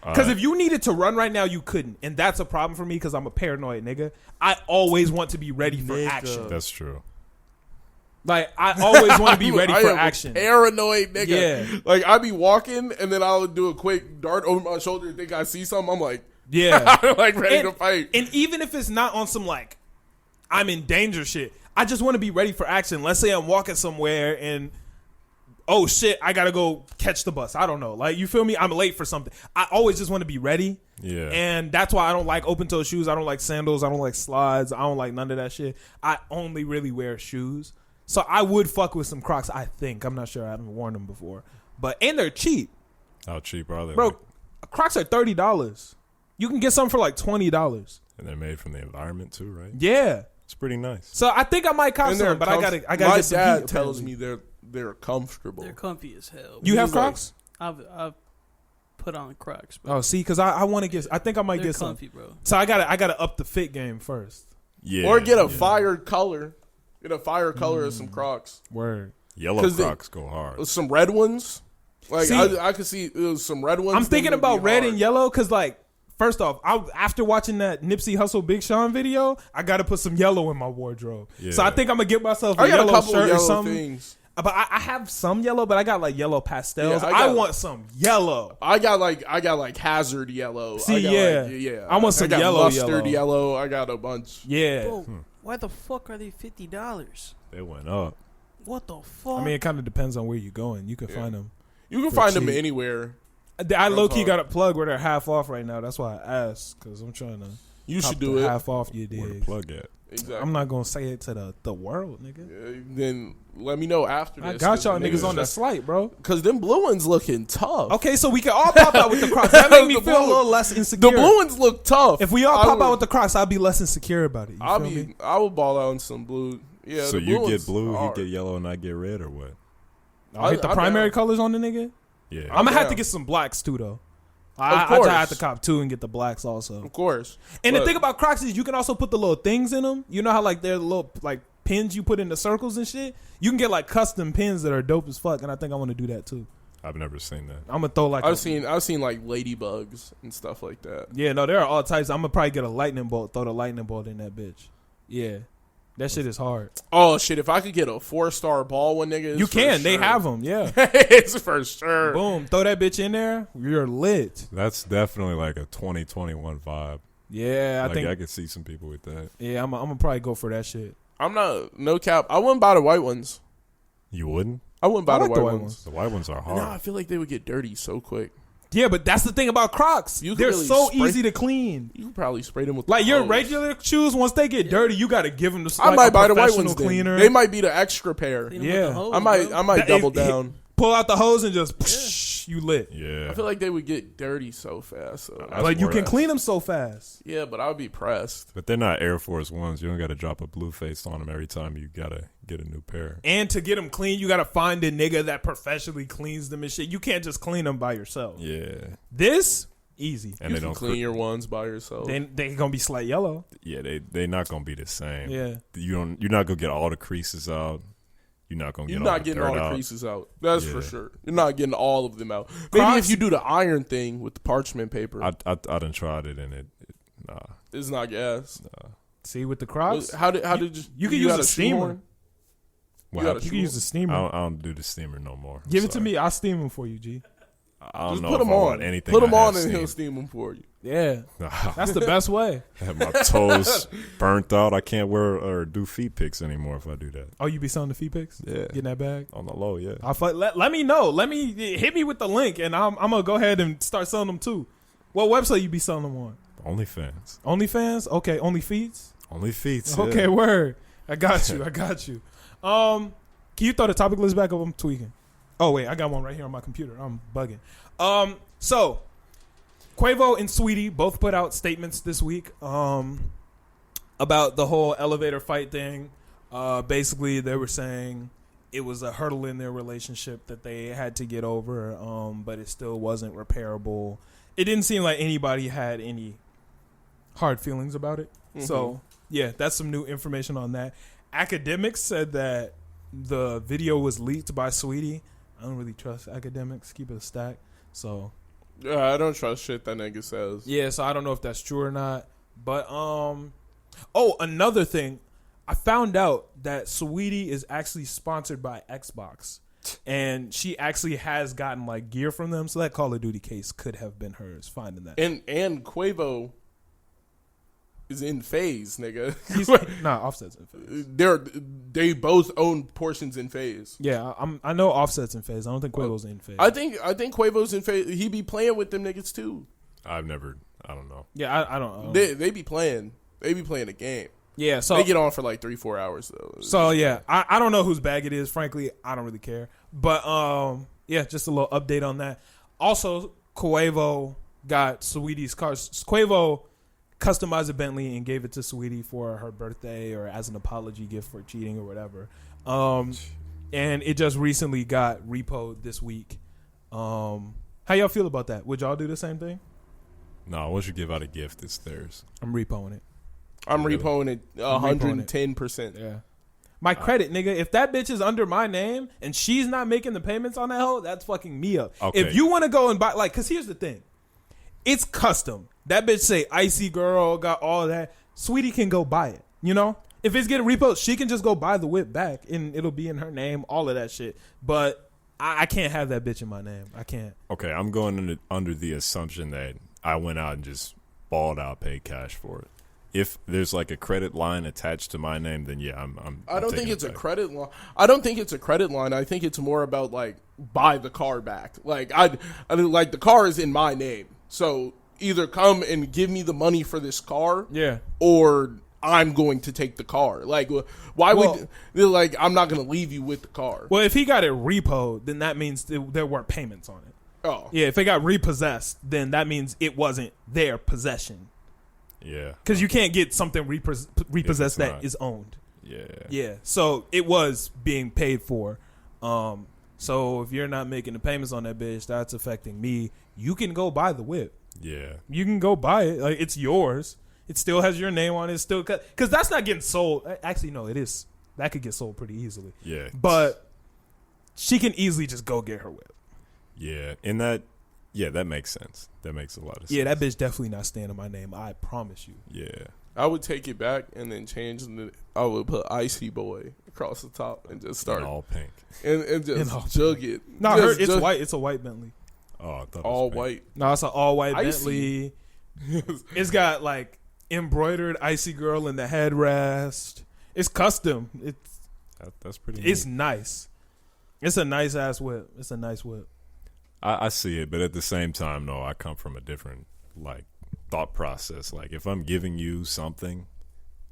Because if you needed to run right now, you couldn't. And that's a problem for me because I'm a paranoid nigga. I always want to be ready for action. That's true. Like, I always want to be ready for action. Paranoid nigga. Yeah. Like, I be walking, and then I'll do a quick dart over my shoulder and think I see something. I'm like, Yeah. I'm like ready to fight. And even if it's not on some, like, I'm in danger shit, I just want to be ready for action. Let's say I'm walking somewhere and, oh shit, I gotta go catch the bus. I don't know. Like, you feel me? I'm late for something. I always just want to be ready. Yeah. And that's why I don't like open toe shoes. I don't like sandals. I don't like slides. I don't like none of that shit. I only really wear shoes. So I would fuck with some Crocs, I think. I'm not sure. I haven't worn them before. And they're cheap. How cheap are they? Bro, Crocs are $30. You can get some for like $20. And they're made from the environment too, right? Yeah. It's pretty nice. So I think I might cop some, but I gotta my get some dad heat, tells apparently. me they're comfortable. They're comfy as hell. You have He's like- Crocs? I've put on Crocs, bro. Oh, see, because I want to get. I think I might They're get some. comfy, bro. So I gotta up the fit game first. Yeah. Or get a fire color. Get a fire color of some Crocs. Word. Yellow 'Cause Crocs go hard. Some red ones. Like, See, I could see some red ones. I'm that thinking would be about red hard. and yellow because, like, first off, after watching that Nipsey Hussle Big Sean video, I got to put some yellow in my wardrobe. Yeah. So I think I'm gonna get myself a I got a yellow couple shirt or yellow something. things. But I have some yellow, but I got like yellow pastels. Yeah, I want some yellow. I got like hazard yellow. See, I got yeah. I want some got yellow, mustard yellow. I got a bunch. Yeah. Bro, why the fuck are they $50? They went up. What the fuck? I mean, it kind of depends on where you're going. You can find them. You can For find them cheap. anywhere. I low key hard. got a plug where they're half off right now. That's why I asked because I'm trying to. You cop should the do it. half off. You Where the dig? plug at? Exactly. I'm not gonna say it to the world, nigga. Then let me know after this. I got y'all niggas on the slight, bro. Because them blue ones looking tough. Okay, so we can all pop out with the Crocs. That make me The feel a blue- little less insecure. The blue ones look tough. If we all I pop would- out with the Crocs, I'll be less insecure about it. You feel me? I will ball out in some blue. Yeah. So the you ones get blue, he hard. get yellow, and I get red, or what? I'll hit the I'm primary down. colors on the nigga. Yeah. I'm gonna have to down. get some blacks too, though. Of I course. have to cop two and get the blacks also. Of course. And the But- thing about Crocs is you can also put the little things in them. You know how like they're little like pins you put in the circles and shit. You can get like custom pins that are dope as fuck, and I think I want to do that too. I've never seen that. I'm gonna throw like I've seen like ladybugs and stuff like that. Yeah, no, there are all types. I'm gonna probably get a lightning bolt. Throw the lightning bolt in that bitch. Yeah, that shit is hard. Oh shit! If I could get a 4-star ball one nigga, You can. They have them. Yeah. It's for sure. Boom. Throw that bitch in there. You're lit. That's definitely like a 2021 vibe. Yeah, I Like think. I could see some people with that. Yeah, I'm gonna probably go for that shit. I'm not no cap. I wouldn't buy the white ones. You wouldn't? I wouldn't buy I the like white the white ones. ones. The white ones are hard. No, I feel like they would get dirty so quick. Yeah, but that's the thing about Crocs. You can They're really so spray- easy to clean. You could probably spray them with Like your hose. regular shoes, once they get dirty, you got to give them the. I like, might a buy the white professional ones. Then. Cleaner. They might be the extra pair. Clean 'em with Yeah. the hose, I might bro. double That- down. Pull out the hose and just you lit. Yeah. I feel like they would get dirty so fast. So. That's Like you more can ass. clean them so fast. Yeah, but I would be pressed. But they're not Air Force Ones. You don't got to drop a blue face on them every time you got to get a new pair. And to get them clean, you got to find a nigga that professionally cleans them and shit. You can't just clean them by yourself. Yeah. This easy. And You they can don't clean your ones by yourself. They gonna be slight yellow. Yeah, they not going to be the same. Yeah. You're not going to get all the creases out. You're not going to You're get all not the getting dirt all the out. creases out. That's for Yeah. sure. You're not getting all of them out. Maybe Crocs- if you do the iron thing with the parchment paper, I done tried it and it nah. it's not gas. See with the Crocs, How did you can use got a steamer. shoehorn? What You happened? You can use the steamer. I don't do the steamer no more. Give it to Sorry. me. I'll steam them for you, G. I don't Just know put if them I on. want anything. Put them I have on and he'll steamed. steam them for you. Yeah, Nah. that's the best way. I have my toes burnt out. I can't wear or do feet pics anymore if I do that. Oh, you be selling the feet pics? Yeah. Getting that bag? On the low, yeah. Let me know. Hit me with the link, and I'm gonna go ahead and start selling them too. What website you be selling them on? OnlyFans. OnlyFans? Okay, OnlyFeeds? OnlyFeeds, yeah. Okay, word. I got you. Can you throw the topic list back up? I'm tweaking. Oh wait, I got one right here on my computer. I'm bugging. So Quavo and Saweetie both put out statements this week about the whole elevator fight thing. Basically, they were saying it was a hurdle in their relationship that they had to get over, but it still wasn't repairable. It didn't seem like anybody had any hard feelings about it. Mm-hmm. So, yeah, that's some new information on that. Academics said that the video was leaked by Saweetie. I don't really trust academics. Keep it a stack. So... I don't trust shit that nigga says. Yeah, so I don't know if that's true or not. But another thing, I found out that Saweetie is actually sponsored by Xbox, and she actually has gotten like gear from them. So that Call of Duty case could have been hers. Finding that, and Quavo is in phase, nigga. Offset's in phase. They both own portions in phase. Yeah, I know Offset's in phase. I don't think Quavo's in phase. I think Quavo's in phase. He be playing with them niggas too. I don't know. Yeah, I don't. They be playing. They be playing a game. Yeah, so they get on for like 3-4 hours though. So yeah, I don't know whose bag it is. Frankly, I don't really care. But yeah, just a little update on that. Also, Quavo got Saweetie's car. Quavo customized a Bentley and gave it to Saweetie for her birthday or as an apology gift for cheating or whatever. And it just recently got repoed this week. How y'all feel about that? Would y'all do the same thing? No, once you give out a gift, it's theirs. I'm repoing it. I'm repoing it 110%. Yeah. My credit, nigga. If that bitch is under my name and she's not making the payments on that hoe, that's fucking me up. Okay. If you want to go and buy, like, because here's the thing. It's custom. That bitch say Icy Girl, got all that. Saweetie can go buy it. You know? If it's getting repoed, she can just go buy the whip back and it'll be in her name, all of that shit. But I can't have that bitch in my name. I can't. Okay, I'm going under the assumption that I went out and just balled out, paid cash for it. If there's like a credit line attached to my name, then yeah, I don't think it's a credit line. I don't think it's a credit line. I think it's more about like buy the car back. Like I like the car is in my name, so either come and give me the money for this car, or I'm going to take the car. Like why would like I'm not going to leave you with the car. Well, if he got it repoed, then that means there weren't payments on it. Oh yeah, if it got repossessed, then that means it wasn't their possession. Yeah. Because you can't get something repossessed that is owned. Yeah. Yeah. So it was being paid for. So if you're not making the payments on that bitch, that's affecting me. You can go buy the whip. Yeah. You can go buy it. Like, it's yours. It still has your name on it. It's still because that's not getting sold. Actually, no, it is. That could get sold pretty easily. Yeah. But she can easily just go get her whip. Yeah. And that makes sense. That makes a lot of sense. Yeah, that bitch definitely not staying in my name. I promise you. Yeah. I would take it back and then change I would put Icy Boy across the top and just start in all pink. And just jug it. No, it's white. It's a white Bentley. Oh, I thought all it was white. No, it's an all white Icy. Bentley. It's got like embroidered Icy Girl in the headrest. It's custom. That's pretty. It's neat. Nice. It's a nice ass whip. It's a nice whip. I see it, but at the same time, no, I come from a different like thought process. Like if I'm giving you something,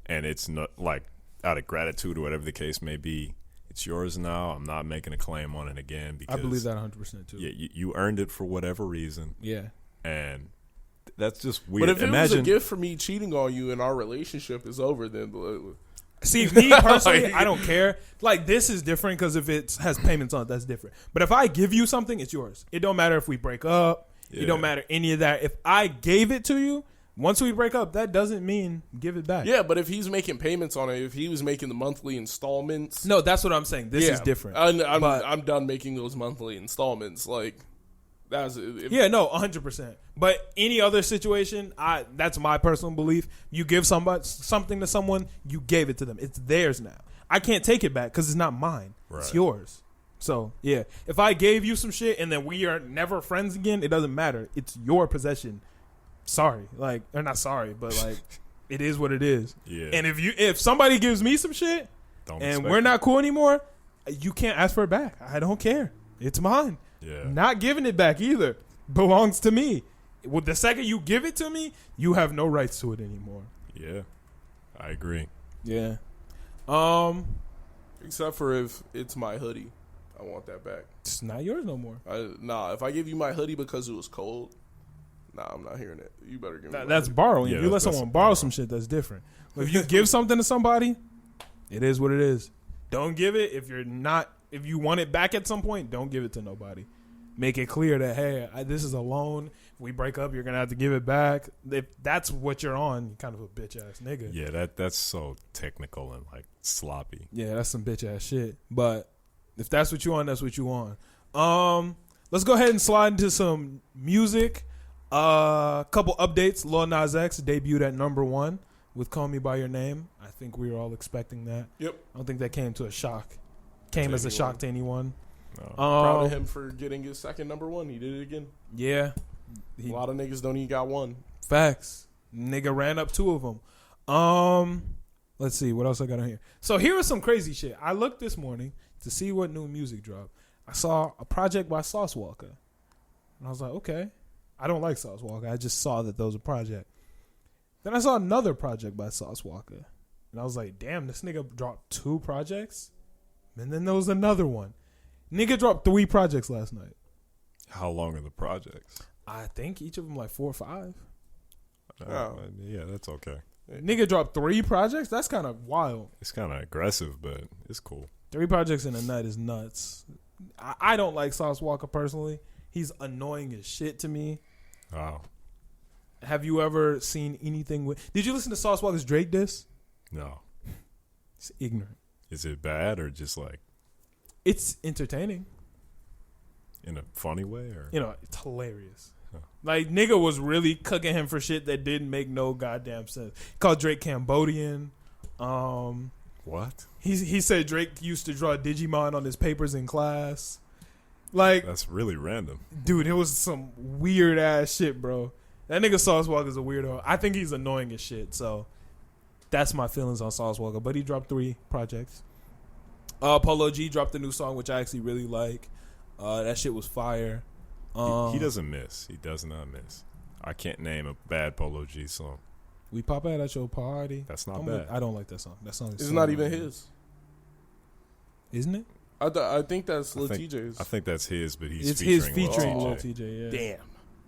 and it's not like out of gratitude or whatever the case may be, it's yours now. I'm not making a claim on it again because I believe that 100% too. Yeah, you earned it for whatever reason. Yeah, and that's just weird. But if it was a gift for me cheating on you and our relationship is over, then. See, me personally, I don't care. Like, this is different because if it has payments on it, that's different. But if I give you something, it's yours. It don't matter if we break up. Yeah. It don't matter any of that. If I gave it to you, once we break up, that doesn't mean give it back. Yeah, but if he's making payments on it, if he was making the monthly installments. No, that's what I'm saying. This is different. I'm done making those monthly installments. Like, that's it. Yeah, no, 100%. But any other situation, that's my personal belief. You give something to someone, you gave it to them. It's theirs now. I can't take it back because it's not mine. Right. It's yours. So, yeah. If I gave you some shit and then we are never friends again, it doesn't matter. It's your possession sorry. Like, or not sorry, but like, it is what it is. Yeah. And if somebody gives me some shit Don't and expect we're it. not cool anymore, you can't ask for it back. I don't care. It's mine. Yeah. Not giving it back either. Belongs to me. Well, the second you give it to me, you have no rights to it anymore. Yeah. I agree. Yeah. Except for if it's my hoodie, I want that back. It's not yours no more. Nah, if I give you my hoodie because it was cold, nah, I'm not hearing it. You better give me. That's hoodie. borrowing. Yeah, if you let that's someone a borrow borrow. some shit, that's different. But if you give something to somebody, it is what it is. Don't give it if you want it back at some point. Don't give it to nobody. Make it clear that hey, this is a loan. If we break up, you're gonna have to give it back. If that's what you're on, you're kind of a bitch ass nigga. Yeah, that's so technical and like sloppy. Yeah, that's some bitch ass shit. But if that's what you want, that's what you want. Let's go ahead and slide into some music. Couple updates. Lil Nas X debuted at #1 with "Call Me by Your Name." I think we were all expecting that. Yep. I don't think that came to a shock. Came as a shock to anyone. No. Proud of him for getting his second #1. He did it again. Yeah. A lot of niggas don't even got one. Facts. Nigga ran up 2 of them. Let's see what else I got on here. So here was some crazy shit. I looked this morning to see what new music dropped. I saw a project by Sauce Walker, and I was like, okay. I don't like Sauce Walker. I just saw that there was a project. Then I saw another project by Sauce Walker, and I was like, damn, this nigga dropped 2 projects, and then there was another one. Nigga dropped 3 projects last night. How long are the projects? I think each of them like 4 or 5. Oh. Yeah, that's okay. Nigga dropped 3 projects? That's kind of wild. It's kind of aggressive, but it's cool. 3 projects in a night is nuts. I don't like Sauce Walker personally. He's annoying as shit to me. Wow. Have you ever seen anything with... Did you listen to Sauce Walker's Drake diss? No. It's ignorant. Is it bad or just like It's entertaining. in a funny way or? You know, it's hilarious. Huh. Like, nigga was really cooking him for shit that didn't make no goddamn sense. Called Drake Cambodian. What? He said Drake used to draw Digimon on his papers in class. Like, That's really random. dude, it was some weird ass shit, bro. That nigga Sauce Walker's a weirdo. I think he's annoying as shit. So that's my feelings on Sauce Walker. But he dropped 3 projects. Polo G dropped a new song, which I actually really like. That shit was fire. He doesn't miss. He does not miss. I can't name a bad Polo G song. We pop out at your party. That's not bad. I don't like that song. That song is It's so not even annoying. his. Isn't it? I think that's Lil think- TJ's. I think that's his, but he's It's his featuring featuring Lil Lil TJ. TJ. Yeah. Damn.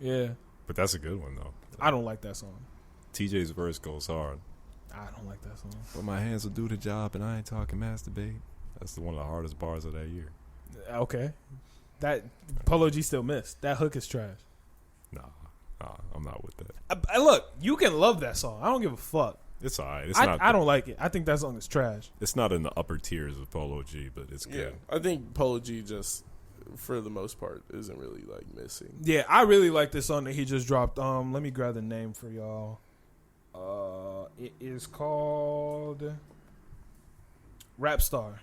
Yeah. But that's a good one though. I don't like that song. TJ's verse goes hard. I don't like that song. But my hands will do the job, and I ain't talking masturbate. That's one of the hardest bars of that year. Okay. That Polo G still missed. That hook is trash. Nah, I'm not with that. Look, you can love that song. I don't give a fuck. It's alright. It's I don't like it. I think that song is trash. It's not in the upper tiers of Polo G, but it's Yeah, good. I think Polo G just, for the most part, isn't really like missing. Yeah, I really like this song that he just dropped. Let me grab the name for y'all. It is called Rap Star.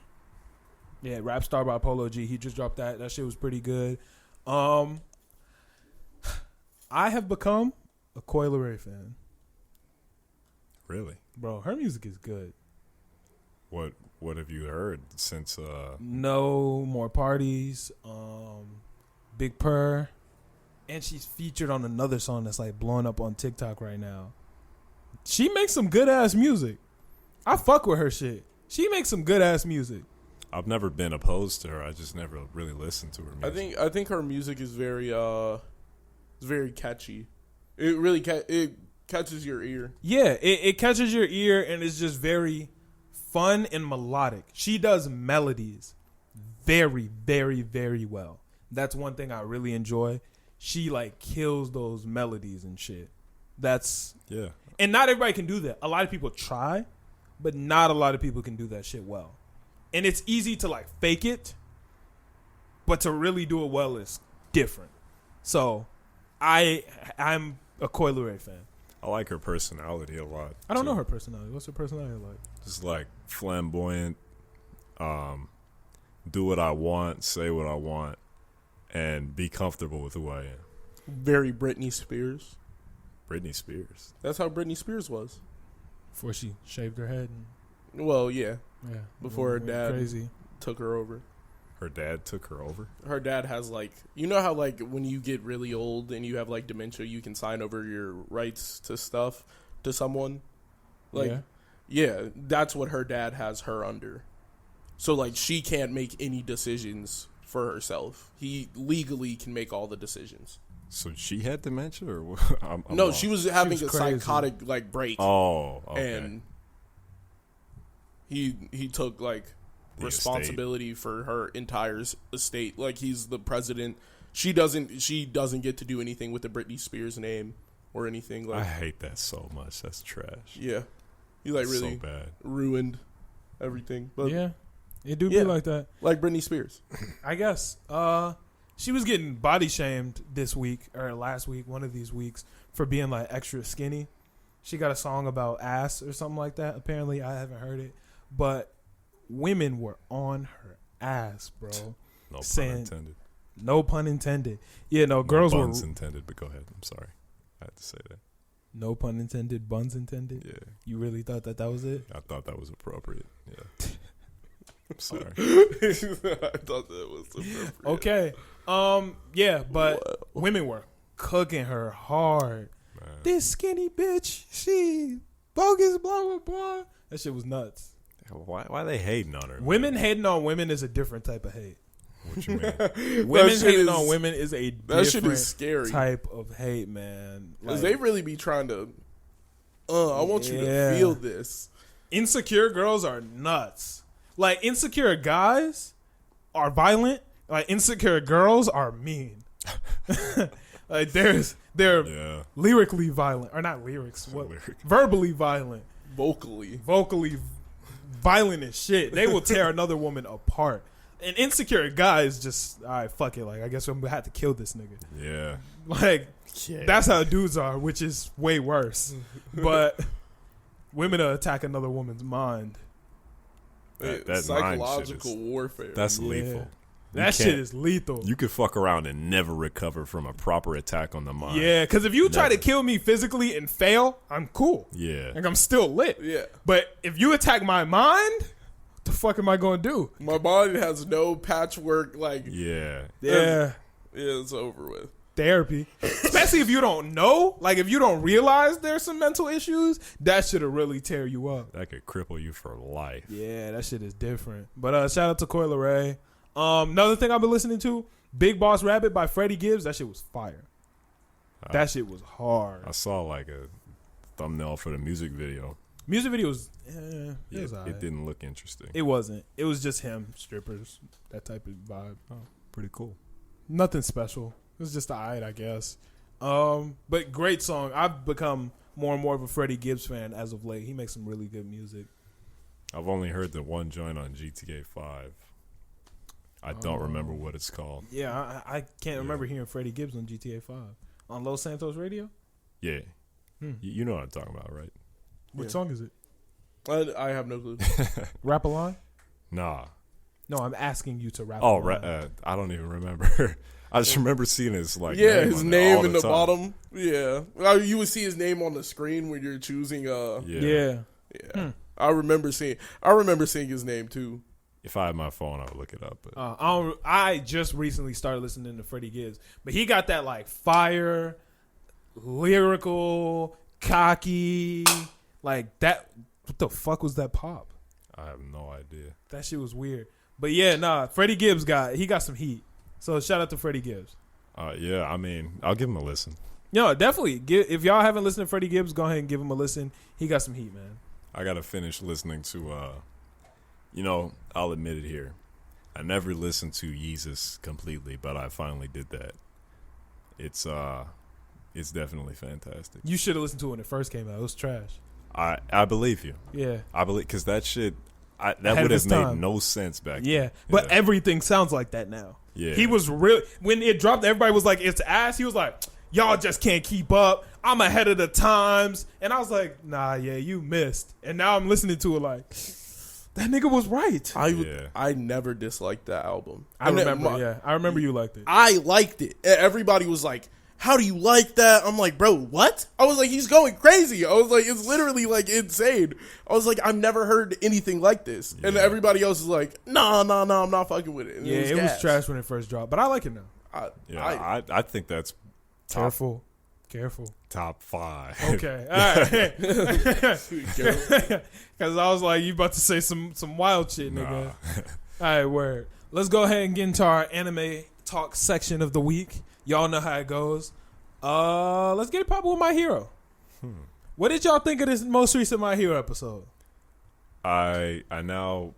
Yeah, Rap Star by Polo G. He just dropped that. That shit was pretty good. I have become a Coi Leray fan. Really? Bro, her music is good. What have you heard since? No More Parties, Big Purr, and she's featured on another song that's like blowing up on TikTok right now. She makes some good ass music. I fuck with her shit. She makes some good ass music. I've never been opposed to her. I just never really listened to her music. I think her music is very it's very catchy. It really it catches your ear. Yeah, it catches your ear and it's just very fun and melodic. She does melodies very, very, very well. That's one thing I really enjoy. She like kills those melodies and shit. Yeah. And not everybody can do that. A lot of people try, but not a lot of people can do that shit well. And it's easy to like fake it, but to really do it well is different. So I'm a Coi Leray fan. I like her personality a lot. I don't too. know her personality. What's her personality like? Just like flamboyant, do what I want, say what I want, and be comfortable with who I am. Very Britney Spears. Britney Spears. That's how Britney Spears was. Before she shaved her head. Well, yeah. Yeah. Before her Went dad crazy. took her over. Her dad took her over. Her dad has like, you know how like when you get really old and you have like dementia, you can sign over your rights to stuff to someone. Like, yeah, that's what her dad has her under. So like she can't make any decisions for herself. He legally can make all the decisions. So she had dementia, or what? I'm No, lost. she was having was a crazy. psychotic like break. Oh, okay. And he took like The responsibility for her entire estate. Like he's the president. She doesn't get to do anything with the Britney Spears name or anything. I Like hate that so much. That's trash. yeah, he like It's really so bad. ruined everything. But Yeah. It do Yeah. be like that. like Britney Spears. I guess. She was getting body shamed this week or last week, one of these weeks, for being like extra skinny. She got a song about ass or something like that. Apparently, I haven't heard it, but women were on her ass, bro. No pun Saying- intended. No pun intended. Yeah, no, girls no were. buns intended, but go ahead. I'm sorry. I had to say that. No pun intended. Buns intended. Yeah. You really thought that was it? I thought that was appropriate. Yeah. I'm sorry. I thought that was appropriate. Okay. Yeah, but women were cooking her hard. Man. This skinny bitch, she bogus, blah blah blah. That shit was nuts. Why they hating on her? Women man? hating on women is a different type of hate. What you mean? Women shit hating is- on women is a That shit different is scary. type of hate, man. Because Like, they really be trying to. I want you Yeah. to feel this. insecure girls are nuts. Like insecure guys are violent. Like insecure girls are mean. Like they're Yeah. lyrically violent, or not lyrics, what? Lyric. Verbally violent, Vocally. vocally violent as shit. They will tear another woman apart. An insecure guy is just, all right, fuck it. Like I guess I'm gonna have to kill this nigga. Yeah. Like Yeah. that's how dudes are, which is way worse. But women attack another woman's mind. That mind shit Psychological is- warfare. That's Yeah. lethal. That You shit can't- is lethal. You could fuck around and never recover from a proper attack on the mind. Yeah, because if you try to Never. kill me physically and fail, I'm cool. Yeah. Like I'm still lit. yeah. But if you attack my mind, what the fuck am I gonna do? My body has no patchwork. Like, Yeah. Yeah. it's over with. Therapy. Especially if you don't know, like if you don't realize there's some mental issues, that shit'll really tear you up. That could cripple you for life. Yeah, that shit is different. But shout out to Coi Leray. Another thing I've been listening to, Big Boss Rabbit by Freddie Gibbs. That shit was fire. That shit was hard. I saw like a thumbnail for the music video. Music video was, Yeah, it was alright. it didn't look interesting. It wasn't. It was just him, strippers, that type of vibe. Pretty cool. Nothing special. It was just alright, I guess. But great song. I've become more and more of a Freddie Gibbs fan as of late. He makes some really good music. I've only heard the one joint on GTA 5. I don't remember what it's called. Yeah, I can't remember hearing Freddie Gibbs on GTA 5. On Los Santos Radio? Yeah. You know what I'm talking about, right? What Yeah. song is it? I have no clue. Rap a line? Nah. No, I'm asking you to rap Oh, a line. I don't even remember. I just remember seeing his like Yeah, name his on there name all in the time. bottom. Yeah. You would see his name on the screen when you're choosing. Yeah. Yeah. I remember seeing his name too. If I had my phone, I would look it up. But I just recently started listening to Freddie Gibbs, but he got that like fire, lyrical, cocky, like that. What the fuck was that pop? I have no idea. That shit was weird. But yeah, nah, Freddie Gibbs got some heat. So shout out to Freddie Gibbs. Yeah, I mean, I'll give him a listen. No, definitely. If y'all haven't listened to Freddie Gibbs, go ahead and give him a listen. He got some heat, man. I gotta finish listening to. I'll admit it here. I never listened to Yeezus completely, but I finally did that. It's definitely fantastic. You should have listened to it when it first came out. It was trash. I believe you. Yeah. I believe because that shit that Ahead would of his have made time. no sense back then. Yeah. But Yeah. everything sounds like that now. Yeah. He was really, when it dropped, everybody was like, it's ass. He was like, y'all just can't keep up. I'm ahead of the times. And I was like, nah, yeah, you missed. And now I'm listening to it like, that nigga was right. I never disliked that album. I remember you liked it. I liked it. Everybody was like, how do you like that? I'm like, bro, what? I was like, he's going crazy. I was like, it's literally like insane. I was like, I've never heard anything like this. Yeah. And everybody else is like, nah, I'm not fucking with it. And yeah, it was trash when it first dropped, but I like it now. I think that's careful. Top 5. Okay, all right. Because I was like, you about to say some wild shit, nigga. All right, word. Let's go ahead and get into our anime talk section of the week. Y'all know how it goes. Let's get it popping with My Hero. What did y'all think of this most recent My Hero episode? I now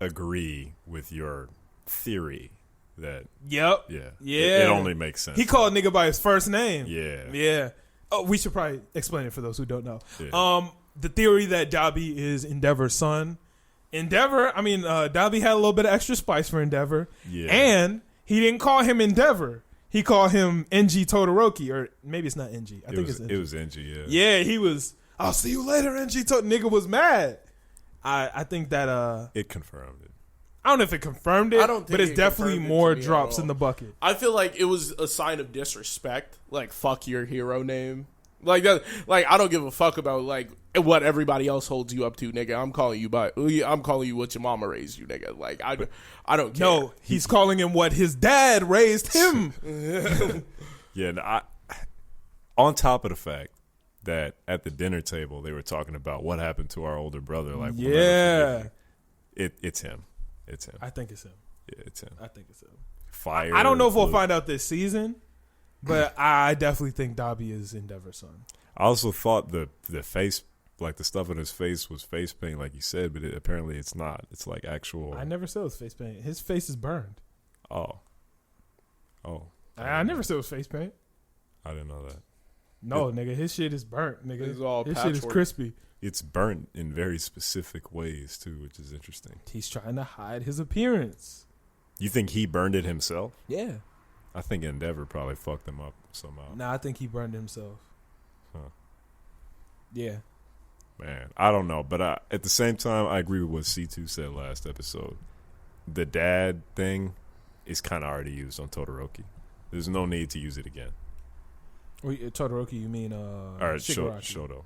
agree with your theory that. Yep. Yeah. Yeah. It only makes sense. He called nigga by his first name. Yeah. Yeah. Oh, we should probably explain it for those who don't know. Yeah. The theory that Bhabie is Endeavor's son. Bhabie had a little bit of extra spice for Endeavor. Yeah. And he didn't call him Endeavor. He called him NG Todoroki, or maybe it's not NG. I think it's NG. It was NG, yeah. Yeah, he was, I'll see you later, NG Nigga was mad. I think that it confirmed it. I don't know if it confirmed it, I don't think but it's definitely more drops in the bucket. I feel like it was a sign of disrespect. Like, fuck your hero name. Like that. Like, I don't give a fuck about like what everybody else holds you up to, nigga. I'm calling you what your mama raised you, nigga. Like, I don't care. No, he's calling him what his dad raised him. Yeah, on top of the fact that at the dinner table they were talking about what happened to our older brother. Like, yeah, it's him. It's him. I think it's him. Yeah, it's him. I think it's him. Fire. I don't know if we'll find out this season, but I definitely think Bhabie is Endeavor's son. I also thought the face, like the stuff on his face, was face paint, like you said, but apparently it's not. It's like actual. I never said it was face paint. His face is burned. Oh. I never said it was face paint. I didn't know that. No, nigga, his shit is burnt, nigga. It's all his shit is crispy. It's burnt in very specific ways too, which is interesting. He's trying to hide his appearance. You think he burned it himself? Yeah. I think Endeavor probably fucked him up somehow. Nah, I think he burned himself. Huh. Yeah. Man, I don't know, but at the same time, I agree with what C2 said last episode. The dad thing is kind of already used on Todoroki. There's no need to use it again. Wait, Todoroki, you mean Shoto.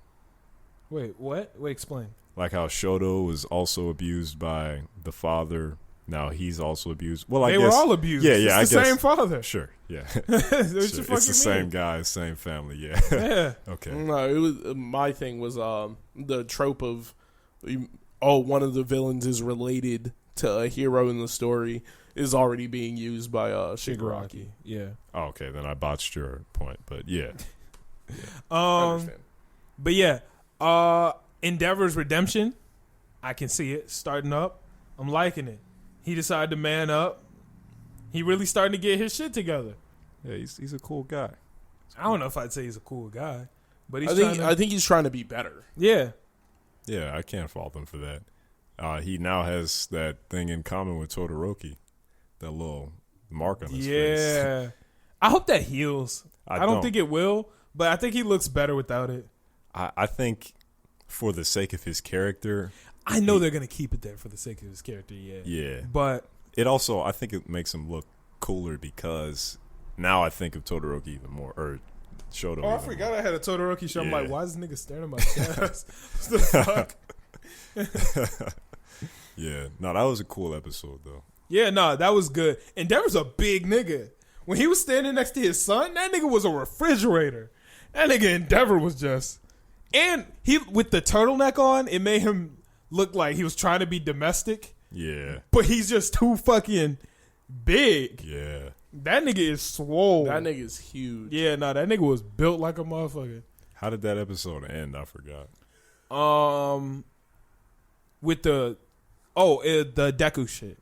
Wait, what? Wait, explain. Like how Shoto was also abused by the father. Now he's also abused. Well, I guess they were all abused. Yeah, it's the same father. Sure, yeah. It's the same guy, same family. Yeah. Yeah. Okay. No, it was my thing was the trope of one of the villains is related to a hero in the story is already being used by Shigaraki. Yeah. Oh, okay, then I botched your point, but yeah. I understand. But yeah, Endeavor's redemption, I can see it starting up. I'm liking it. He decided to man up. He really starting to get his shit together. Yeah, he's a cool guy. I don't know if I'd say he's a cool guy, but I think he's trying to be better. Yeah. Yeah, I can't fault him for that. He now has that thing in common with Todoroki, that little mark on his face. Yeah. I hope that heals. I don't think it will, but I think he looks better without it. I think for the sake of his character, I know they're going to keep it there for the sake of his character, yeah. But it also, I think it makes him look cooler because now I think of Todoroki even more, or Shoto. Oh, I forgot more. I had a Todoroki show. Yeah. I'm like, why is this nigga staring at my chest? What the fuck? Yeah. No, that was a cool episode, though. Yeah, no, that was good. Endeavor's a big nigga. When he was standing next to his son, that nigga was a refrigerator. That nigga Endeavor was just... And he with the turtleneck on, it made him look like he was trying to be domestic. Yeah. But he's just too fucking big. Yeah. That nigga is swole. That nigga is huge. Yeah, no, that nigga was built like a motherfucker. How did that episode end? I forgot. With the Deku shit.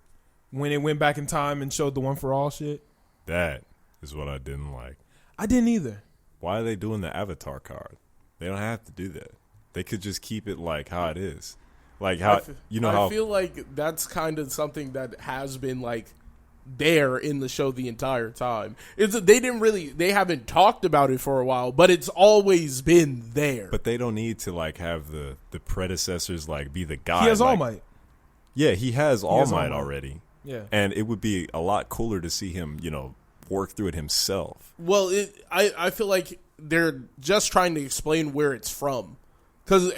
When it went back in time and showed the One for All shit. That is what I didn't like. I didn't either. Why are they doing the avatar card? They don't have to do that. They could just keep it like how it is. Like how I feel like that's kind of something that has been like there in the show the entire time. They haven't talked about it for a while, but it's always been there. But they don't need to like have the predecessors like be the guy. He has like, All Might. Yeah, he has All Might already. Yeah. And it would be a lot cooler to see him, work through it himself. Well, I feel like they're just trying to explain where it's from, because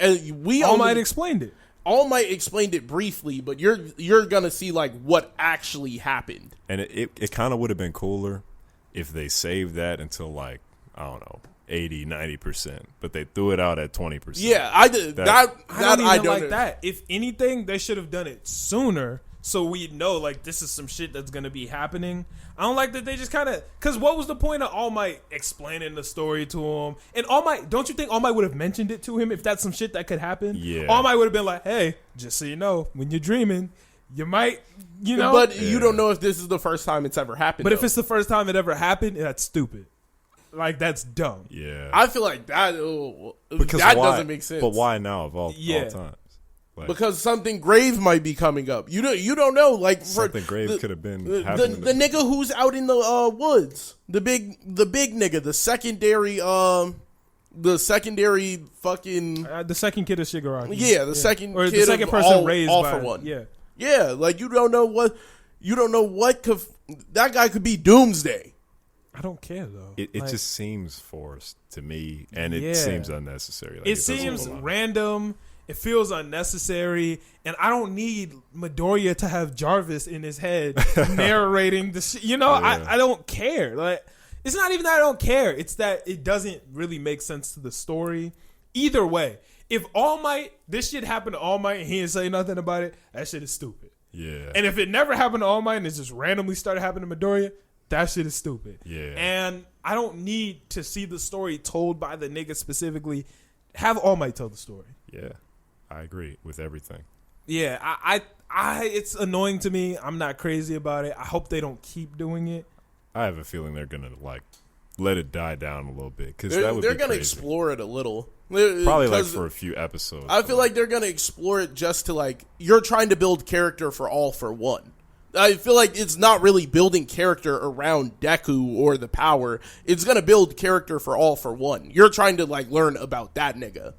All Might explained it. All Might explained it briefly, but you're gonna see like what actually happened. And it kind of would have been cooler if they saved that until like, I don't know, 80, 90%, but they threw it out at 20%. Yeah, I did that. I don't even like know. that. If anything, they should have done it sooner, so we know like this is some shit that's gonna be happening. I don't like that they just kind of, because what was the point of All Might explaining the story to him? And All Might, don't you think All Might would have mentioned it to him if that's some shit that could happen? Yeah. All Might would have been like, hey, just so you know, when you're dreaming, you might, you know. But you don't know if this is the first time it's ever happened. But if it's the first time it ever happened, that's stupid. Like, that's dumb. Yeah. I feel like that Because that why, doesn't make sense. But why now of all times? Like, because something grave might be coming up. You don't know. Like something grave could have been the happening. the nigga who's out in the woods, the big nigga, the secondary fucking The second kid of Shigaraki. yeah, the second or kid the second of person raised all by for one. Yeah, Like you don't know what that guy could be Doomsday. I don't care though. It Like, just seems forced to me, and it Yeah. seems unnecessary. Like, it doesn't seems belong. random. It feels unnecessary, and I don't need Midoriya to have Jarvis in his head narrating the shit. You know, Yeah. I don't care. Like, it's not even that I don't care. It's that it doesn't really make sense to the story. Either way, if All Might, this shit happened to All Might and he didn't say nothing about it, that shit is stupid. Yeah. And if it never happened to All Might and it just randomly started happening to Midoriya, that shit is stupid. Yeah. And I don't need to see the story told by the nigga specifically. Have All Might tell the story. Yeah. I agree with everything. Yeah, I it's annoying to me. I'm not crazy about it. I hope they don't keep doing it. I have a feeling they're gonna like let it die down a little bit because that They're would be gonna crazy. explore it a little. Probably like 'Cause for a few episodes. I feel like they're gonna explore it just to like you're trying to build character for All for One. I feel like it's not really building character around Deku or the power. It's gonna build character for All for One. You're trying to like learn about that nigga.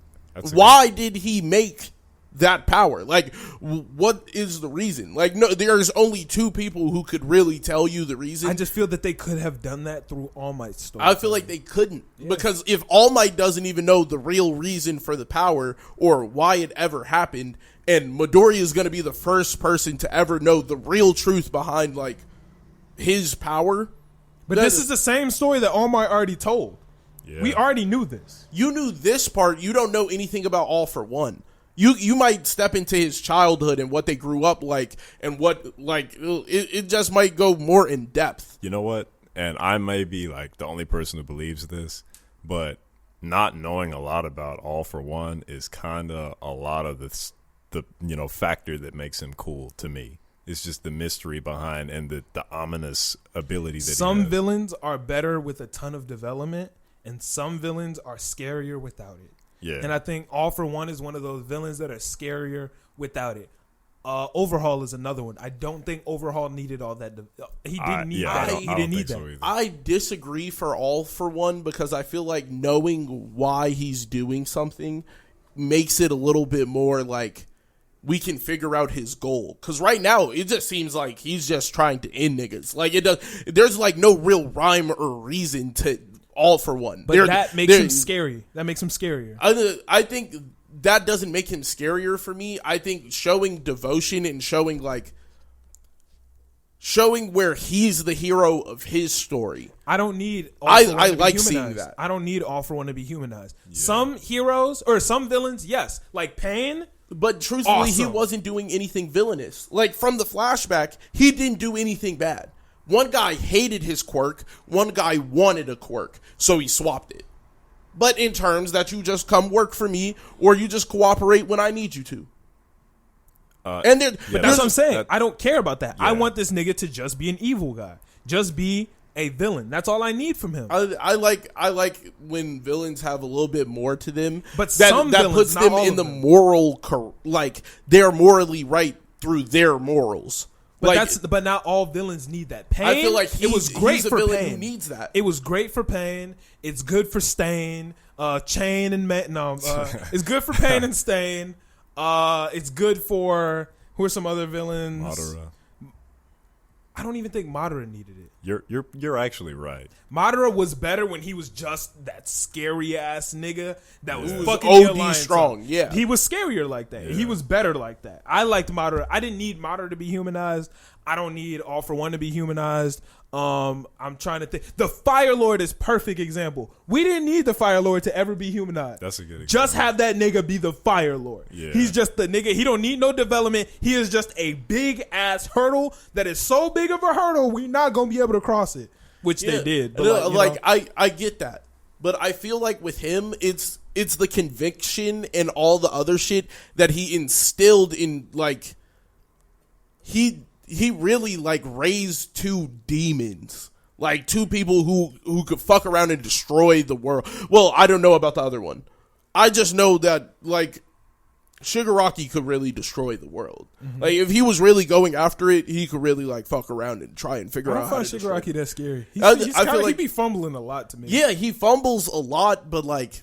Why did he make that power? Like, what is the reason? Like, no, there's only two people who could really tell you the reason. I just feel that they could have done that through All Might's story. I feel like they couldn't because if All Might doesn't even know the real reason for the power or why it ever happened, and Midoriya is going to be the first person to ever know the real truth behind like his power. But this is the same story that All Might already told. Yeah. We already knew this. You knew this part. You don't know anything about All for One. You might step into his childhood and what they grew up like, and what like it just might go more in depth. You know what? And I may be like the only person who believes this, but not knowing a lot about All for One is kind of a lot of the factor that makes him cool to me. It's just the mystery behind and the ominous ability that Some he has. villains are better with a ton of development, and some villains are scarier without it. Yeah. And I think All for One is one of those villains that are scarier without it. Overhaul is another one. I don't think Overhaul needed all that. He didn't need that. He didn't need that. I disagree for All for One because I feel like knowing why he's doing something makes it a little bit more like we can figure out his goal. Because right now it just seems like he's just trying to end niggas. Like it does. There's like no real rhyme or reason to All for One. But that makes him scary. That makes him scarier. I think that doesn't make him scarier for me. I think showing devotion and showing where he's the hero of his story. I don't need I to be like seeing humanized. that. I don't need All for One to be humanized. Yeah. Some heroes or some villains, yes. Like Pain. But truthfully, he awesome. wasn't doing anything villainous. Like from the flashback, he didn't do anything bad. One guy hated his quirk. One guy wanted a quirk. So he swapped it. But in terms that you just come work for me or you just cooperate when I need you to. But that's what I'm saying. I don't care about that. Yeah. I want this nigga to just be an evil guy. Just be a villain. That's all I need from him. I like when villains have a little bit more to them. But that puts them in the moral, like they're morally right through their morals. But but not all villains need that. Pain. I feel like it was great he's a for villain Pain. Who needs that? It was great for Pain. It's good for Stain, Chain, and it's good for Pain and Stain. It's good for who are some other villains? Madara. I don't even think Madara needed it. You're actually right. Madara was better when he was just that scary ass nigga that was He fucking was the OD alliance strong, up. yeah. He was scarier like that. Yeah. He was better like that. I liked Madara. I didn't need Madara to be humanized. I don't need All For One to be humanized. I'm trying to think. The Fire Lord is perfect example. We didn't need the Fire Lord to ever be humanized. That's a good example. Just have that nigga be the Fire Lord. Yeah. He's just the nigga. He don't need no development. He is just a big ass hurdle that is so big of a hurdle we're not gonna be able to cross it. Which they did. But I get that, but I feel like with him, it's the conviction and all the other shit that he instilled in, like, he really, like, raised two demons, like two people who could fuck around and destroy the world. Well, I don't know about the other one. I just know that, like, Shigaraki could really destroy the world. Mm-hmm. Like, if he was really going after it, he could really, like, fuck around and try and figure out how to destroy it. I don't find Shigaraki that scary. I feel like he be fumbling a lot to me. Yeah, he fumbles a lot, but, like,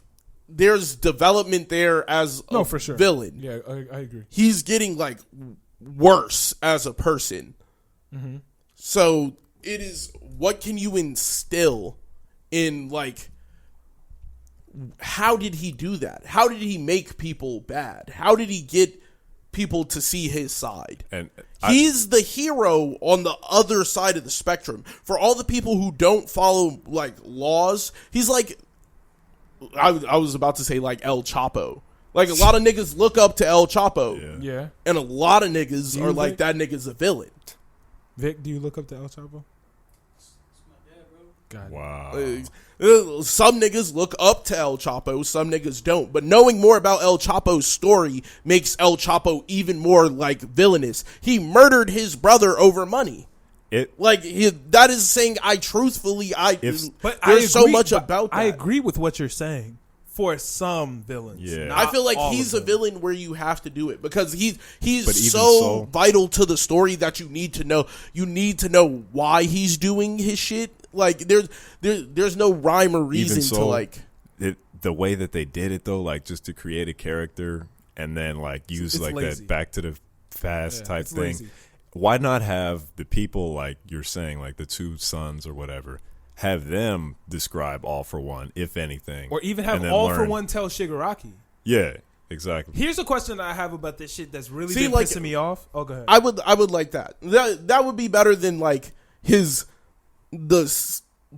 there's development there as a for sure. villain. Yeah, I agree. He's getting, like, worse as a person. Mm-hmm. So it is, what can you instill in, like, how did he do that? How did he make people bad? How did he get people to see his side? And he's the hero on the other side of the spectrum. For all the people who don't follow, like, laws, he's like, I was about to say, like, El Chapo. Like, a lot of niggas look up to El Chapo. Yeah. And a lot of niggas are like, Vic? that nigga's a villain. Vic, do you look up to El Chapo? Got it. wow. Some niggas look up to El Chapo, some niggas don't. But knowing more about El Chapo's story makes El Chapo even more, like, villainous. He murdered his brother over money. That is saying there's so much about that. I agree with what you're saying for some villains. Yeah. I feel like all he's of a them. villain where you have to do it because he's But even so vital to the story that you need to know. You need to know why he's doing his shit. Like, there's no rhyme or reason to, like, the way that they did it though, like, just to create a character and then, like, use it's like lazy. that back to the fast type it's thing. lazy. Why not have the people, like you're saying, like the two sons or whatever, have them describe All For One, if anything, Or even have and then All For learn. One tell Shigaraki. Yeah, exactly. Here's a question that I have about this shit that's really See, been like, pissing me off. Oh, go ahead. I would like that. That would be better than, like,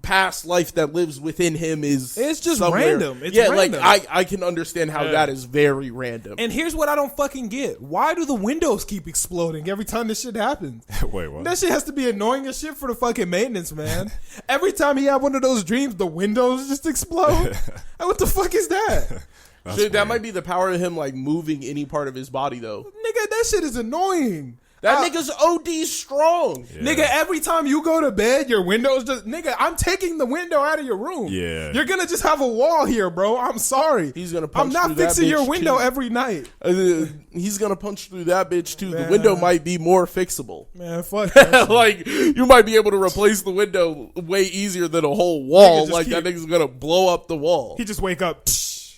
past life that lives within him is It's just somewhere. random. It's random. random. Like, I can understand how that is very random. And here's what I don't fucking get. Why do the windows keep exploding every time this shit happens? Wait, what? That shit has to be annoying as shit for the fucking maintenance, man. Every time he had one of those dreams, the windows just explode. Like, what the fuck is that? Shit, that might be the power of him, like, moving any part of his body, though. Nigga, that shit is annoying. That nigga's OD strong. Yeah. Nigga, every time you go to bed, your windows just... Nigga, I'm taking the window out of your room. Yeah. You're gonna just have a wall here, bro. I'm sorry. He's gonna punch I'm not through that fixing your bitch, window too. every night. He's gonna punch through that bitch, too. Man. The window might be more fixable. Man, fuck that shit. Like, you might be able to replace the window way easier than a whole wall. just Like, that keep- nigga's gonna blow up the wall. He just wake up.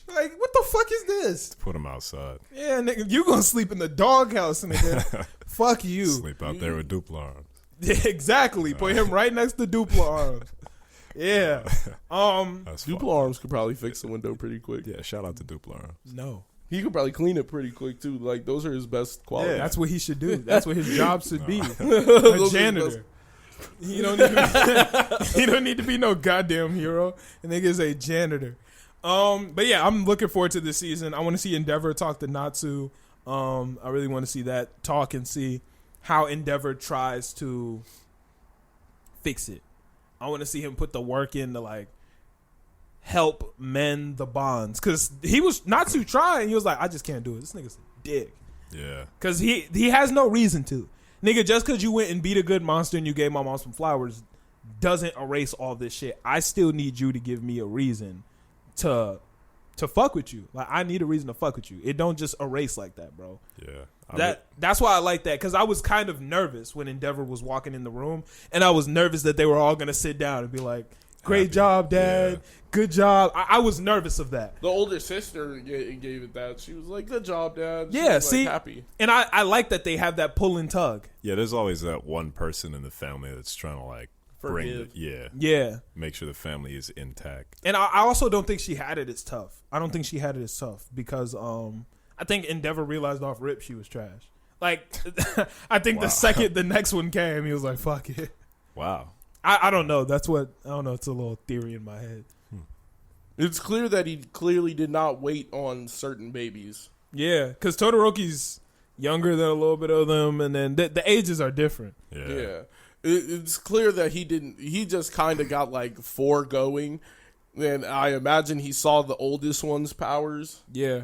Like, what the fuck is this? Put them outside. Yeah, nigga, you gonna sleep in the doghouse, nigga. Fuck you. Sleep out there with Duplo arms. Yeah, exactly. Put him right next to Duplo arms. Yeah. That's Duplo fine. arms could probably fix the window pretty quick. Yeah, shout out to Duplo arms. No. He could probably clean it pretty quick, too. Like, those are his best qualities. That's what he should do. That's what his job should be. Those A are his janitor. He don't need to be, he don't need to be no goddamn hero. And nigga's a janitor. But yeah, I'm looking forward to this season. I want to see Endeavor talk to Natsu. I really want to see that talk and see how Endeavor tries to fix it. I want to see him put the work in to, like, help mend the bonds. Because he was Natsu trying. He was like, I just can't do it. This nigga's a dick. Yeah. Because he has no reason to. Nigga, just because you went and beat a good monster and you gave my mom some flowers doesn't erase all this shit. I still need you to give me a reason to fuck with you. Like, I need a reason to fuck with you. It don't just erase like that, bro. Yeah. That's why I like that, because I was kind of nervous when Endeavor was walking in the room, and I was nervous that they were all gonna sit down and be like, Great Happy. job, Dad. Yeah. Good job. I was nervous of that. The older sister gave it that. She was like, "Good job, Dad." She Yeah, was, see, like, happy. and I like that they have that pull and tug. Yeah, there's always that one person in the family that's trying to like bring Forgive. Yeah. make sure the family is intact. And I also don't think she had it as tough. I don't think she had it as tough because I think Endeavor realized off rip she was trash. Like, I think the second the next one came, he was like, fuck it. Wow. I don't know. That's what, I don't know. It's a little theory in my head. It's clear that he clearly did not wait on certain babies. Yeah, because Todoroki's younger than a little bit of them, and then the ages are different. Yeah. It's clear that he didn't. He just kind of got like 4 going, and I imagine he saw the oldest one's powers, Yeah.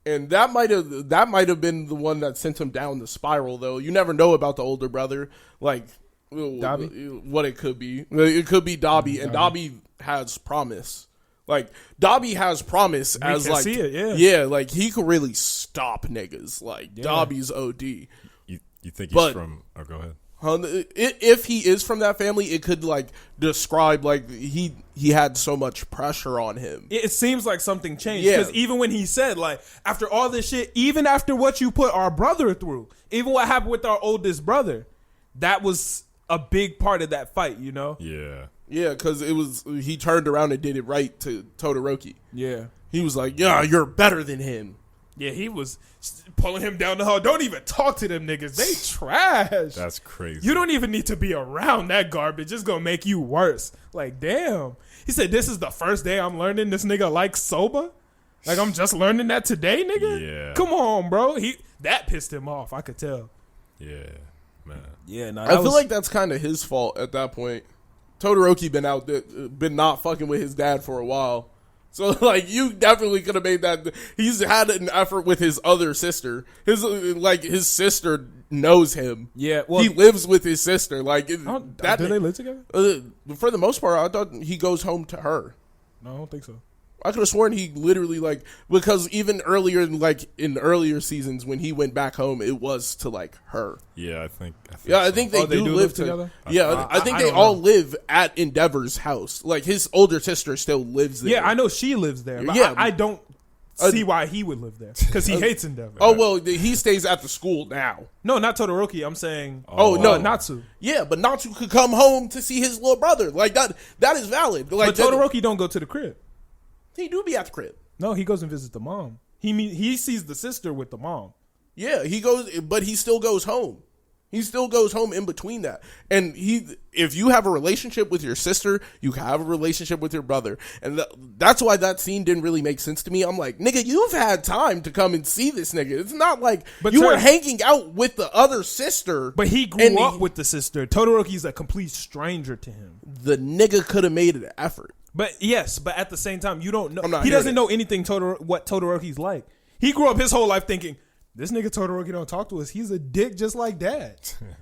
and that might have been the one that sent him down the spiral. Though you never know about the older brother, like Dobby? what it could be. It could be Dobby, and Dobby has promise. Like Dobby has promise We as can like see it, yeah, like he could really stop niggas. Like Dobby's OD. You think he's But- from? Oh, go ahead. If he is from that family, it could like describe like he had so much pressure on him. It seems like something changed. Yeah. Because even when he said, like, after all this shit, even after what you put our brother through, even what happened with our oldest brother, that was a big part of that fight, you know? Yeah. Yeah, because he turned around and did it right to Todoroki. Yeah. He was like, "Yeah, you're better than him." Yeah, he was pulling him down the hall. Don't even talk to them niggas. They trash. That's crazy. You don't even need to be around that garbage. It's going to make you worse. Like, damn. He said, this is the first day I'm learning this nigga likes soba? Like, I'm just learning that today, nigga? Yeah. Come on, bro. That pissed him off. I could tell. Yeah, man. Yeah, no, I feel like that's kind of his fault at that point. Todoroki been not fucking with his dad for a while. So, like, you definitely could have made that. He's had an effort with his other sister. His sister knows him. Yeah, well, he lives with his sister. Like, do they live together? For the most part, I thought he goes home to her. No, I don't think so. I could have sworn he literally because even earlier, in earlier seasons when he went back home, it was to like her. Yeah, I think Yeah, so. I think they do live together. Yeah, I think I they don't all know. live at Endeavor's house. Like his older sister still lives there. Yeah, I know she lives there, but Yeah. I don't see why he would live there because he hates Endeavor. Oh well, he stays at the school now. No, not Todoroki. I'm saying. Oh, no. Natsu. Yeah, but Natsu could come home to see his little brother. Like that is valid. Like But Todoroki don't go to the crib. he do be at the crib. No, he goes and visits the mom. He sees the sister with the mom. Yeah, he goes, but he still goes home. He still goes home in between that. And if you have a relationship with your sister, you have a relationship with your brother. And that's why that scene didn't really make sense to me. I'm like, nigga, you've had time to come and see this nigga. It's not like you were hanging out with the other sister. But he grew up with the sister. Todoroki's a complete stranger to him. The nigga could have made an effort. But yes, but at the same time, you don't know. I'm not He hearing doesn't it. know anything what Todoroki's like. He grew up his whole life thinking, this nigga Todoroki don't talk to us. He's a dick just like dad.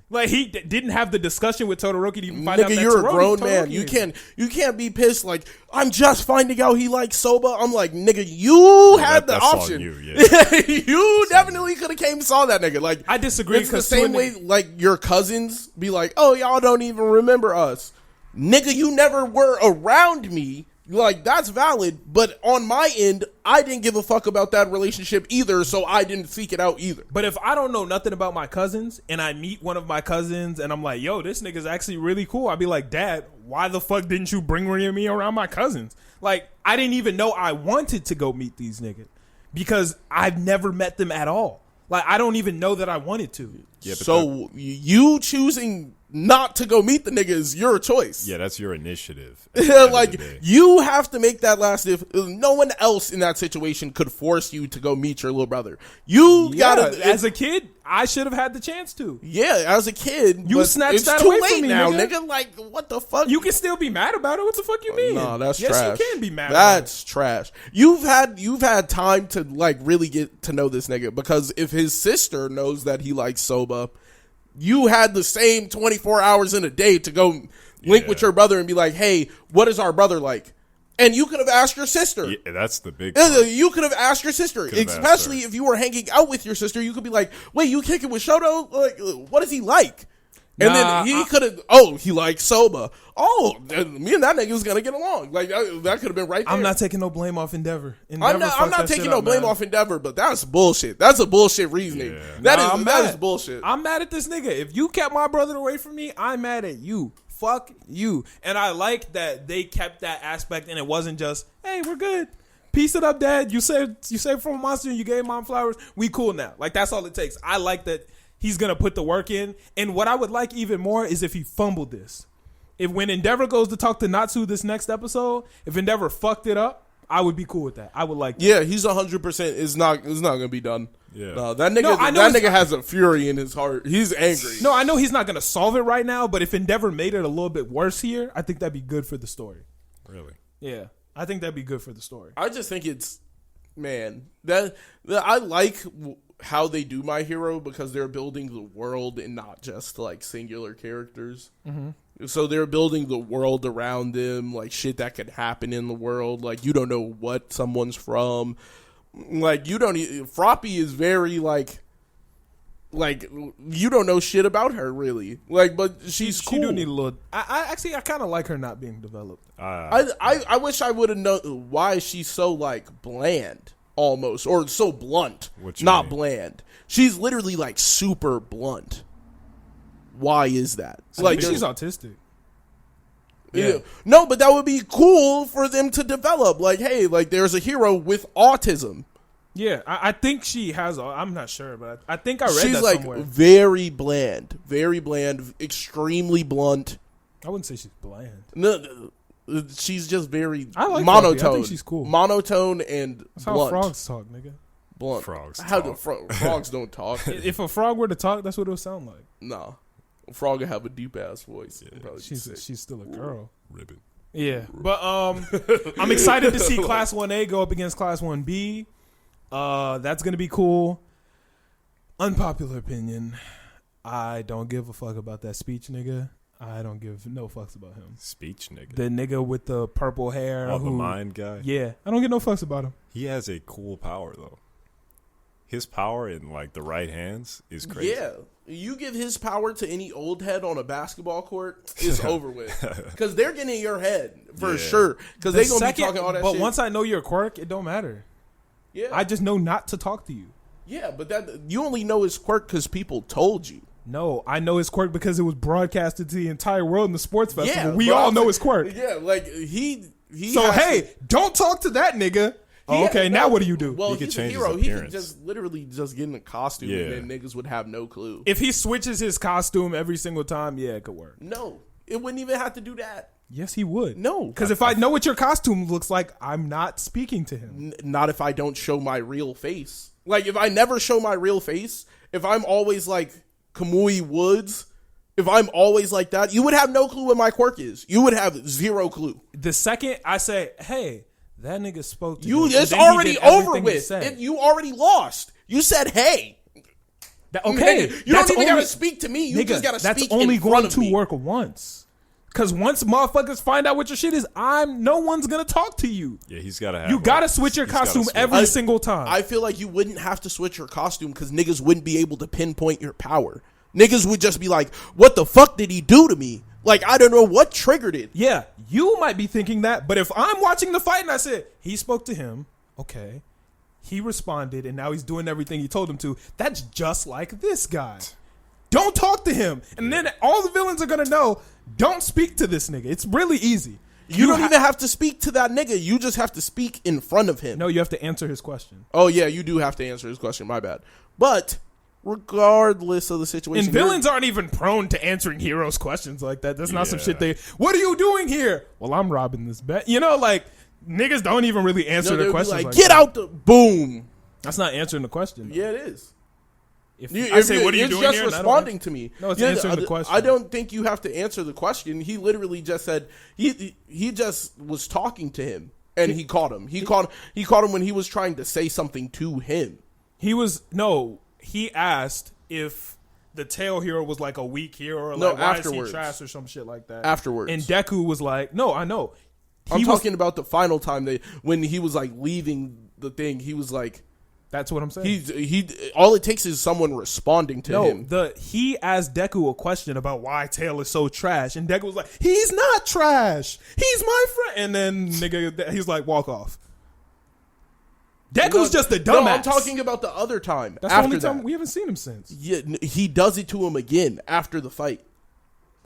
Like he didn't have the discussion with Todoroki to even find out Nigga, that you're a grown Todoroki man. is- You can't be pissed like I'm just finding out he likes soba. I'm like, nigga, you had the that's on option. you, yeah. You definitely could have came and saw that nigga. Like I disagree. It's the 'cause same to way like your cousins be like, oh, y'all don't even remember us. Nigga, you never were around me. Like, that's valid, but on my end, I didn't give a fuck about that relationship either, so I didn't seek it out either. But if I don't know nothing about my cousins and I meet one of my cousins and I'm like, yo, this nigga's actually really cool, I'd be like, Dad, why the fuck didn't you bring me around my cousins? Like, I didn't even know I wanted to go meet these niggas because I've never met them at all. Like, I don't even know that I wanted to. Yeah, but So you choosing not to go meet the nigga is your choice. yeah, that's your initiative. at the end of the Like, day. you have to make that last. If no one else in that situation could force you to go meet your little brother, you gotta. As a kid, I should have had the chance to. Yeah, as a kid, You but snatched it's that too away late from me, now, nigga. nigga. Like, what the fuck? You can still be mad about it. What the fuck you mean? No, that's yes, trash. you can be mad. That's trash. You've had time to like really get to know this nigga because if his sister knows that he likes soba, you had the same 24 hours in a day to go link with your brother and be like, hey, what is our brother like? And you could have asked your sister. Yeah, that's the big. You could have asked your sister, Could've asked especially her. if you were hanging out with your sister. You could be like, wait, you kicking with Shoto? Like, what is he like? And then he could have. Oh, he likes Soba. Oh, me and that nigga was gonna get along. Like that could have been right there. I'm not taking no blame off Endeavor. I'm not taking no blame off Endeavor, but that's bullshit. That's a bullshit reasoning. Yeah. That is bullshit. I'm mad at this nigga. If you kept my brother away from me, I'm mad at you. Fuck you. And I like that they kept that aspect, and it wasn't just, hey, we're good. Piece it up, Dad. You saved from a monster, and you gave Mom flowers. We cool now. Like that's all it takes. I like that. He's going to put the work in. And what I would like even more is if he fumbled this. If when Endeavor goes to talk to Natsu this next episode, if Endeavor fucked it up, I would be cool with that. I would like that. Yeah, he's 100%. It's not going to be done. Yeah. No, that nigga has a fury in his heart. He's angry. No, I know he's not going to solve it right now, but if Endeavor made it a little bit worse here, I think that'd be good for the story. Really? Yeah. I think that'd be good for the story. I just think it's, man, that I like how they do My Hero because they're building the world and not just like singular characters. Mm-hmm. So they're building the world around them, like shit that could happen in the world. Like you don't know what someone's from. Like you don't. Froppy is very like you don't know shit about her really. Like, but she's cool. She do need a little. I kind of like her not being developed. I wish I would have known why she's so like bland. Almost, or so blunt, not bland. She's literally like super blunt. Why is that? Like she's autistic. Yeah. No, but that would be cool for them to develop. Like, hey, like there's a hero with autism. Yeah, I think she has. I'm not sure, but I think I read she's that like somewhere. very bland, extremely blunt. I wouldn't say she's bland. No, she's just very monotone. Bhabie. I think she's cool. Monotone and That's blunt. how frogs talk, nigga. Blunt. Frogs How talk. frogs don't talk. If a frog were to talk, that's what it would sound like. No, a frog would have a deep ass voice. Yeah. She's still a girl. Ribbon. Yeah, but I'm excited to see Class 1A go up against Class 1B. That's gonna be cool. Unpopular opinion. I don't give a fuck about that speech nigga. I don't give no fucks about him. Speech nigga. The nigga with the purple hair. Oh, the mind guy? Yeah. I don't give no fucks about him. He has a cool power, though. His power in, like, the right hands is crazy. Yeah. You give his power to any old head on a basketball court, it's over with. Because they're getting in your head, for sure. Because they're going to be talking all that but shit. But once I know your quirk, it don't matter. Yeah. I just know not to talk to you. Yeah, but that you only know his quirk because people told you. No, I know his quirk because it was broadcasted to the entire world in the sports festival. Yeah, we all know his quirk. Yeah, like he. So hey, don't talk to that nigga. Oh, okay, now what do you do? Well, He could he's change a hero. his He could appearance. just literally just get in a costume and then niggas would have no clue. If he switches his costume every single time, yeah, it could work. No, it wouldn't even have to do that. Yes, he would. No. Because if I know what your costume looks like, I'm not speaking to him. Not if I don't show my real face. Like, if I never show my real face, if I'm always like Kamui Woods, if I'm always like that, you would have no clue what my quirk is. You would have zero clue. The second I say, hey, that nigga spoke to you, him, it's already over with. You already lost. You said, hey. Okay. Nigga, you don't even got to speak to me. You just got to speak That's only in front going of to me. work once. Because once motherfuckers find out what your shit is, no one's going to talk to you. Yeah, he's got to have. You got to switch your costume every single time. I feel like you wouldn't have to switch your costume because niggas wouldn't be able to pinpoint your power. Niggas would just be like, what the fuck did he do to me? Like, I don't know what triggered it. Yeah, you might be thinking that, but if I'm watching the fight and I said, he spoke to him, okay, he responded, and now he's doing everything he told him to, that's just like this guy. Don't talk to him. And then all the villains are going to know, don't speak to this nigga. It's really easy. You don't even have to speak to that nigga. You just have to speak in front of him. No, you have to answer his question. Oh, yeah, you do have to answer his question. My bad. But regardless of the situation. And villains aren't even prone to answering heroes' questions like that. That's not some shit what are you doing here? Well, I'm robbing this bank. You know, like, niggas don't even really answer the questions like get that. Out the boom. That's not answering the question. Though. Yeah, it is. If I say, what are you doing it's here? just responding to me. No, it's answering the question. I don't think you have to answer the question. He literally just said he just was talking to him, and he caught him. He caught him when he was trying to say something to him. He asked if the tail hero was like a weak hero or like why is he trash or some shit like that. Afterwards. And Deku was like, no, I know. I'm talking about the final time when he was like leaving the thing. He was like, That's what I'm saying. All it takes is someone responding to him. He asked Deku a question about why Tail is so trash, and Deku was like, "He's not trash. He's my friend." And then nigga, he's like, "Walk off." Deku's just a dumbass. No, I'm talking about the other time. That's after the only time that. we haven't seen him since. Yeah, he does it to him again after the fight.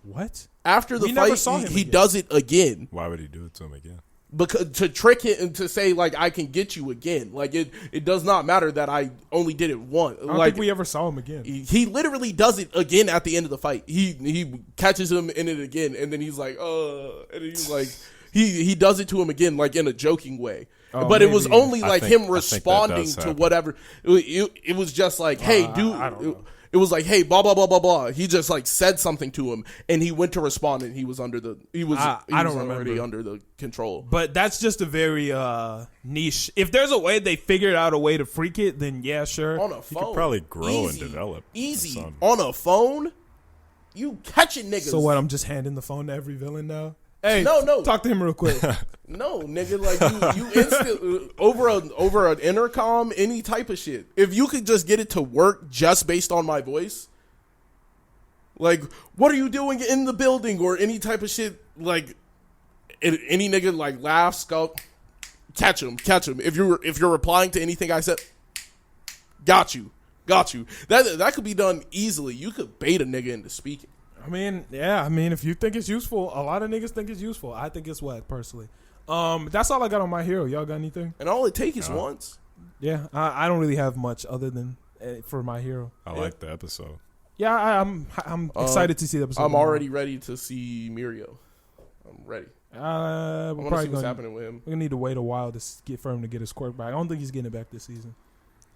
What? After the We never fight, saw him he again. does it again. Why would he do it to him again? Because to trick him and to say like I can get you again. Like it does not matter that I only did it once. I don't like think we ever saw him again. he literally does it again at the end of the fight. He catches him in it again, and then he's like, and he's like, he does it to him again, like in a joking way. Oh, but it was maybe. only like I think him that responding does to happen. whatever. It was just like, hey, dude. I don't know. It was like, hey, blah blah blah blah blah. He just like said something to him, and he went to respond, and he was under the. He was I don't already remember. under the control. But that's just a very niche. If there's a way they figured out a way to freak it, then yeah, sure. On a He phone, could probably grow Easy. and develop. Easy Son. on a phone. You catching niggas. So what? I'm just handing the phone to every villain now. Hey, No. talk to him real quick. No, nigga, like you instant over an intercom, any type of shit. If you could just get it to work just based on my voice, like what are you doing in the building or any type of shit, like any nigga like laughs, go catch him. If you're replying to anything I said, got you. That could be done easily. You could bait a nigga into speaking. I mean, yeah. I mean, if you think it's useful, a lot of niggas think it's useful. I think it's whack, personally. That's all I got on My Hero. Y'all got anything? And all it takes is once. Yeah, I don't really have much other than for My Hero. I like the episode. Yeah, I'm excited to see the episode. I'm already ready to see Mirio. I'm ready. We're I want to probably see what's gonna, happening with him. we're gonna need to wait a while for him to get his quirk back. I don't think he's getting it back this season.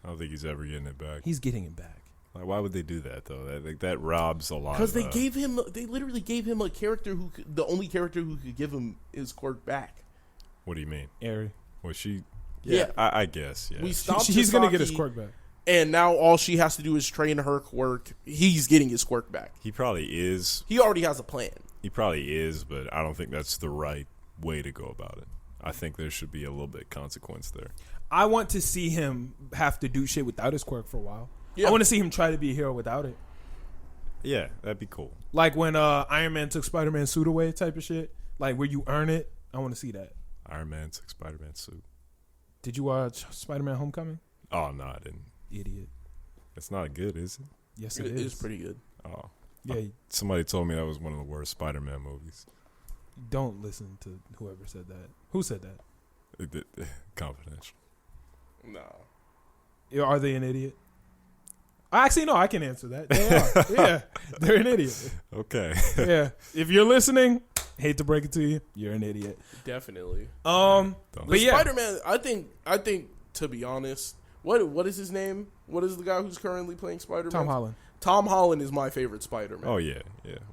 I don't think he's ever getting it back. He's getting it back. Like, why would they do that though? That robs a lot. Because of, they literally gave him a character the only character who could give him his quirk back. What do you mean? Airy. Was she? Yeah. I guess. Yeah. We stopped. He's gonna get Sasuke, his quirk back. and now all she has to do is train her quirk. He's getting his quirk back. He probably is. He already has a plan. He probably is, but I don't think that's the right way to go about it. I think there should be a little bit of consequence there. I want to see him have to do shit without his quirk for a while. Yeah. I want to see him try to be a hero without it. Yeah, that'd be cool. Like when Iron Man took Spider-Man's suit away type of shit. Like where you earn it. I want to see that. Iron Man took Spider-Man suit. Did you watch Spider-Man Homecoming? Oh no, I didn't. Idiot. It's not good, is it? Yes, It it is pretty good. Oh, Yeah, somebody told me that was one of the worst Spider-Man movies. don't listen to whoever said that. Who said that? Confidential. Nah. Yeah, are they an idiot? Actually, no, I can answer that. They are. Yeah, they're an idiot. Okay. Yeah. If you're listening, hate to break it to you, you're an idiot. Definitely. Don't- But yeah. Spider-Man, I think to be honest, what is his name? What is the guy who's currently playing Spider-Man? Tom Holland. Tom Holland is my favorite Spider-Man. Oh yeah,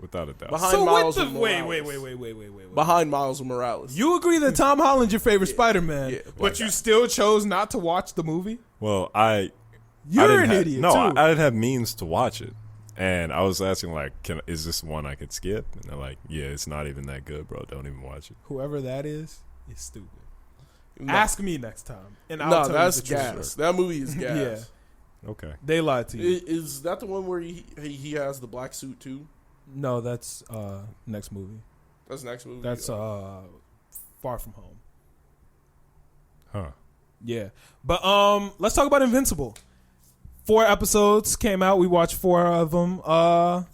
without a doubt. Behind So what Miles the Morales. wait. Behind Miles Morales. You agree that Tom Holland's your favorite Spider-Man, yeah. but you still chose not to watch the movie? Well, You're didn't an have- idiot, No, too. I didn't have means to watch it, and I was asking like, is this one I could skip? And they're like, yeah, it's not even that good, bro. Don't even watch it. Whoever that is stupid. No. Ask me next time, and I'll No, tell that's you the truth. gas. That movie is gas. Yeah. Okay. They lied to you. Is that the one where he has the black suit too? No, that's next movie. That's the next movie. That's Far From Home. Huh. Yeah. But let's talk about Invincible. 4 episodes came out. We watched 4 of them. 5.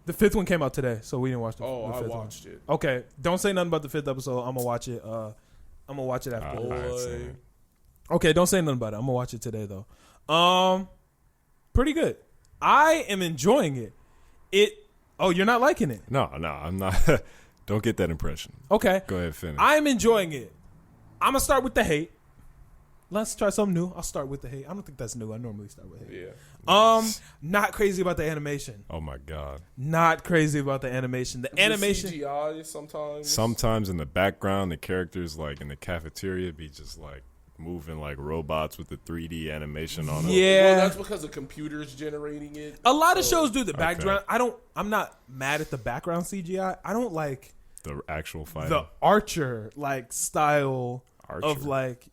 The 5th one came out today, so we didn't watch the Oh, the I 5th watched it. one. Okay. Don't say nothing about the 5th episode. I'm gonna watch it. I'm gonna watch it after. I ain't seen it. Okay, don't say nothing about it. I'm gonna watch it today though. Pretty good. I am enjoying it. Oh, you're not liking it? No, I'm not. Don't get that impression. Okay. Go ahead, finish. I'm enjoying it. I'm gonna start with the hate. Let's try something new. I'll start with the hate. I don't think that's new. I normally start with hate. Yeah. Not crazy about the animation. Oh my god. Not crazy about the animation. The animation. CGI sometimes. Sometimes in the background, the characters like in the cafeteria be just like moving like robots with the 3D animation on them. Yeah. Well, that's because the computer's generating it. A lot of So- shows do the background. I'm not mad at the background CGI. I don't like The actual fighting. the Archer like style Archer. of like.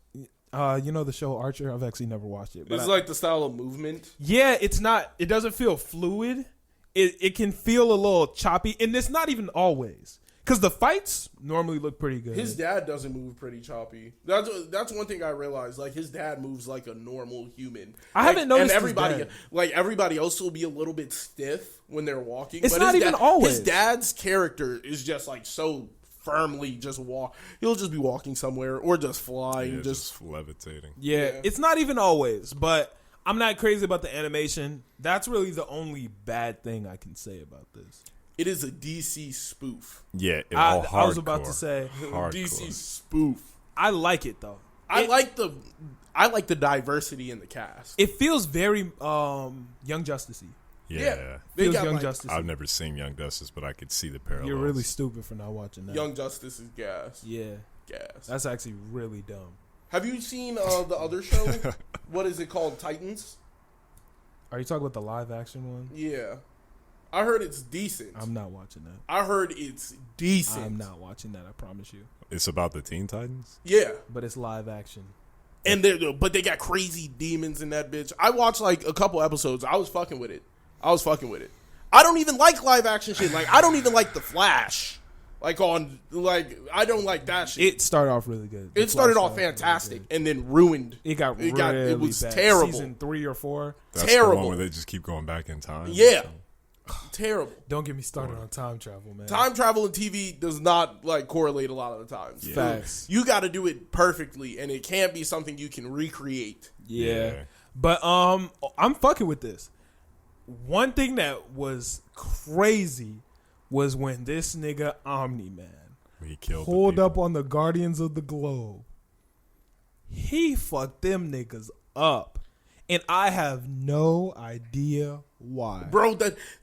You know the show Archer? I've actually never watched it. But It's like the style of movement. yeah, it's not. It doesn't feel fluid. It can feel a little choppy, and it's not even always. Because the fights normally look pretty good. His dad doesn't move pretty choppy. That's one thing I realized. Like his dad moves like a normal human. I haven't noticed And his everybody, dad. like everybody else, will be a little bit stiff when they're walking. It's but not his even always. His dad's character is just like so firmly just walk. He'll just be walking somewhere or just flying. Yeah, just levitating. Yeah, it's not even always, but I'm not crazy about the animation. That's really the only bad thing I can say about this. it is a DC spoof. Yeah, I was about to say DC spoof. I like it though. I like the diversity in the cast. It feels very Young Justice-y. Yeah. They Feels got Young like, Justice. I've never seen Young Justice, but I could see the parallels. You're really stupid for not watching that. Young Justice is gas. Yeah, Gas. that's actually really dumb. Have you seen the other show? What is it called? Titans? Are you talking about the live action one? Yeah. I heard it's decent. I'm not watching that. I heard it's decent. I'm not watching that. I promise you. It's about the Teen Titans? Yeah. But it's live action. And but they got crazy demons in that bitch. I watched like a couple episodes. I was fucking with it. I don't even like live action shit. Like I don't even like The Flash. I don't like that shit. It started off really good. It started off fantastic and then ruined. It was bad. terrible. Terrible. Season 3 or 4. That's Terrible. the one where they just keep going back in time? Yeah. Terrible. Don't get me started on time travel, man. Time travel in TV does not like correlate a lot of the times. Yeah. Facts. You got to do it perfectly, and it can't be something you can recreate. Yeah. But I'm fucking with this. One thing that was crazy was when this nigga Omni-Man He killed pulled the up on the Guardians of the Globe. He fucked them niggas up. And I have no idea why. Bro,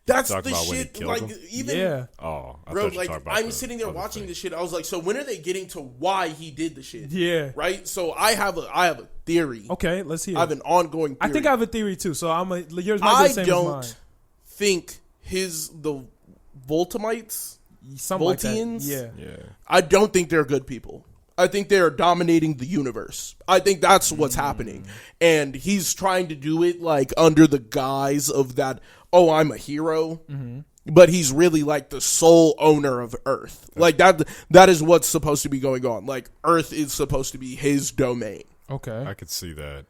that's Talk the about when he shit. killed Like, him? even. Yeah. Oh, I Bro, thought you like, talked about I'm the sitting there other watching thing. this shit. I was like, so when are they getting to why he did the shit? Yeah. Right? So I have a theory. Okay, let's hear I have it. an ongoing theory. I think I have a theory too, so yours might be the same I as don't mine. think the Voltamites, Something like that. Voltians? Yeah. Yeah. I don't think they're good people. I think they are dominating the universe. I think that's what's happening. And he's trying to do it like under the guise of that, oh, I'm a hero. Mm-hmm. But he's really like the sole owner of Earth. Like that is what's supposed to be going on. Like Earth is supposed to be his domain. Okay. I could see that.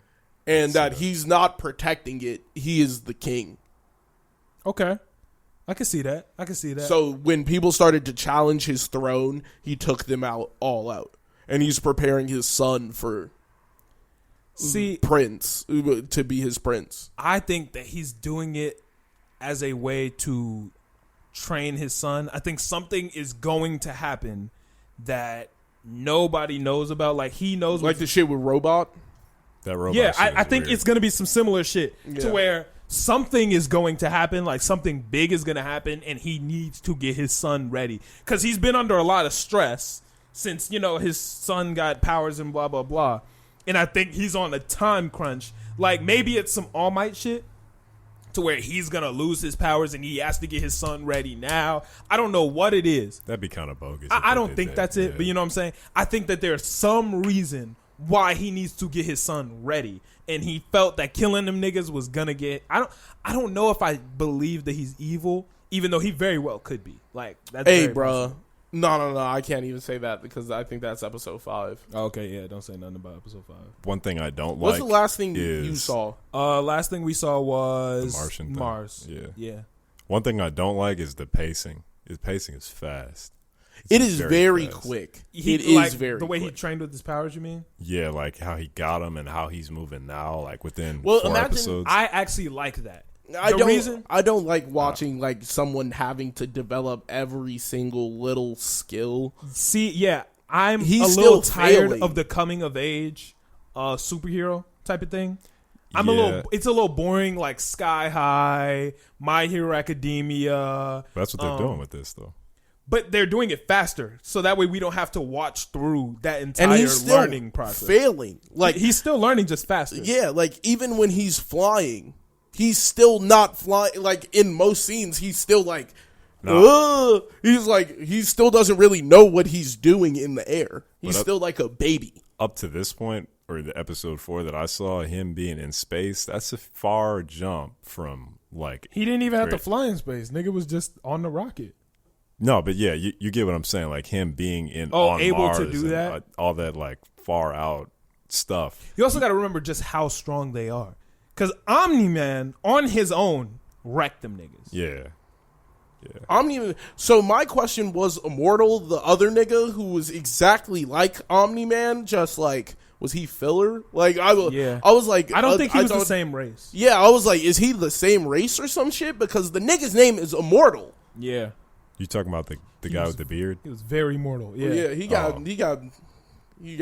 And that he's not protecting it. He is the king. Okay. I can see that. So when people started to challenge his throne, he took them all out. And he's preparing his son for prince, to be his prince. I think that he's doing it as a way to train his son. I think something is going to happen that nobody knows about. Like he knows, Like the shit with Robot. That robot. yeah. shit I is think weird. it's going to be some similar shit Yeah. to where something is going to happen. Like something big is going to happen, and he needs to get his son ready because he's been under a lot of stress since his son got powers and blah blah blah. And I think he's on a time crunch. Like maybe it's some All Might shit to where he's gonna lose his powers and he has to get his son ready now. I don't know what it is. That'd be kind of bogus. I don't think that's it, but you know what I'm saying? I think that there's some reason why he needs to get his son ready. And he felt that killing them niggas was gonna get I don't know if I believe that he's evil, even though he very well could be. Like that's Hey, very bro. possible. No. I can't even say that because I think that's episode 5. Okay, yeah, don't say nothing about episode 5. One thing I don't What's like. the last thing you is saw? Last thing we saw was The Martian thing. Mars. Yeah. One thing I don't like is the pacing. His pacing is fast. It is very fast. quick. He, It is like, very the way quick. he trained with his powers. You mean? Yeah, like how he got him and how he's moving now. Like within Well, 4 imagine- episodes. I actually like that. I don't like watching like someone having to develop every single little skill. See, yeah, I'm He's a little still tired failing. of the coming of age, superhero type of thing. Yeah. It's a little boring, like Sky High, My Hero Academia. That's what they're doing with this, though. But they're doing it faster, so that way we don't have to watch through that entire And he's still learning process. failing. Like He's still learning, just faster. yeah, like even when he's flying, he's still not flying. Like in most scenes, he's still like, he's like he still doesn't really know what he's doing in the air. He's But still like a baby. Up to this point, or the episode 4 that I saw, him being in space, that's a far jump from like. He didn't even have to great. fly in space. Nigga was just on the rocket. No, but yeah, you get what I'm saying. Like him being Oh, on able Mars to do and, that? all that like far out stuff. You also got to remember just how strong they are. Because Omni-Man, on his own, wrecked them niggas. Yeah. So my question was, Immortal, the other nigga who was exactly like Omni-Man, just like, was he filler? Like I was like, I don't think he was the thought- same race. Yeah, I was like, is he the same race or some shit? Because the nigga's name is Immortal. Yeah. You talking about the guy with the beard? He was very mortal. Yeah. Yeah, he got. Bro, He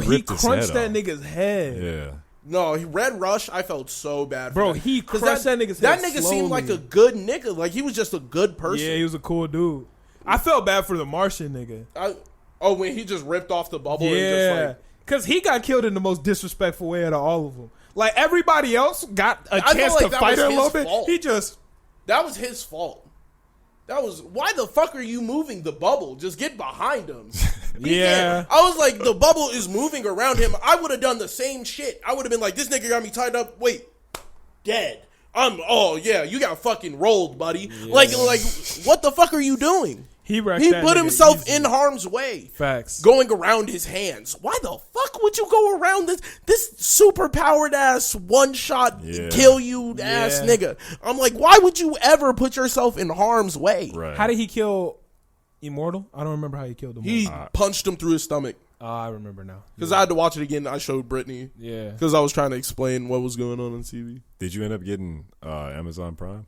he ripped his crunched head that off. nigga's head. Yeah. No, Red Rush, I felt so bad. Bro, for that. he 'Cause crushed that nigga's That head nigga seemed like a slowly. good nigga. Like he was just a good person. Yeah, he was a cool dude. I felt bad for the Martian nigga. When he just ripped off the bubble and Yeah. just like. Because he got killed in the most disrespectful way out of all of them. Like, everybody else got a I chance felt like to that fight was her a his little bit. fault. He just... That was his fault. That was, why the fuck are you moving the bubble? Just get behind him. Yeah. I was like, the bubble is moving around him. I would have done the same shit. I would have been like, this nigga got me tied up. Wait, dead. Oh yeah, you got fucking rolled, buddy. Yeah. Like, what the fuck are you doing? He wrecked He that put nigga himself easy. in harm's way. Facts. Going around his hands. Why the fuck would you go around this super powered ass one shot kill you ass Yeah. nigga? I'm like, why would you ever put yourself in harm's way? Right. How did he kill Immortal? I don't remember how he killed Immortal. He punched him through his stomach. I remember now. Because I had to watch it again. I showed Brittany. Yeah. Because I was trying to explain what was going on TV. Did you end up getting Amazon Prime?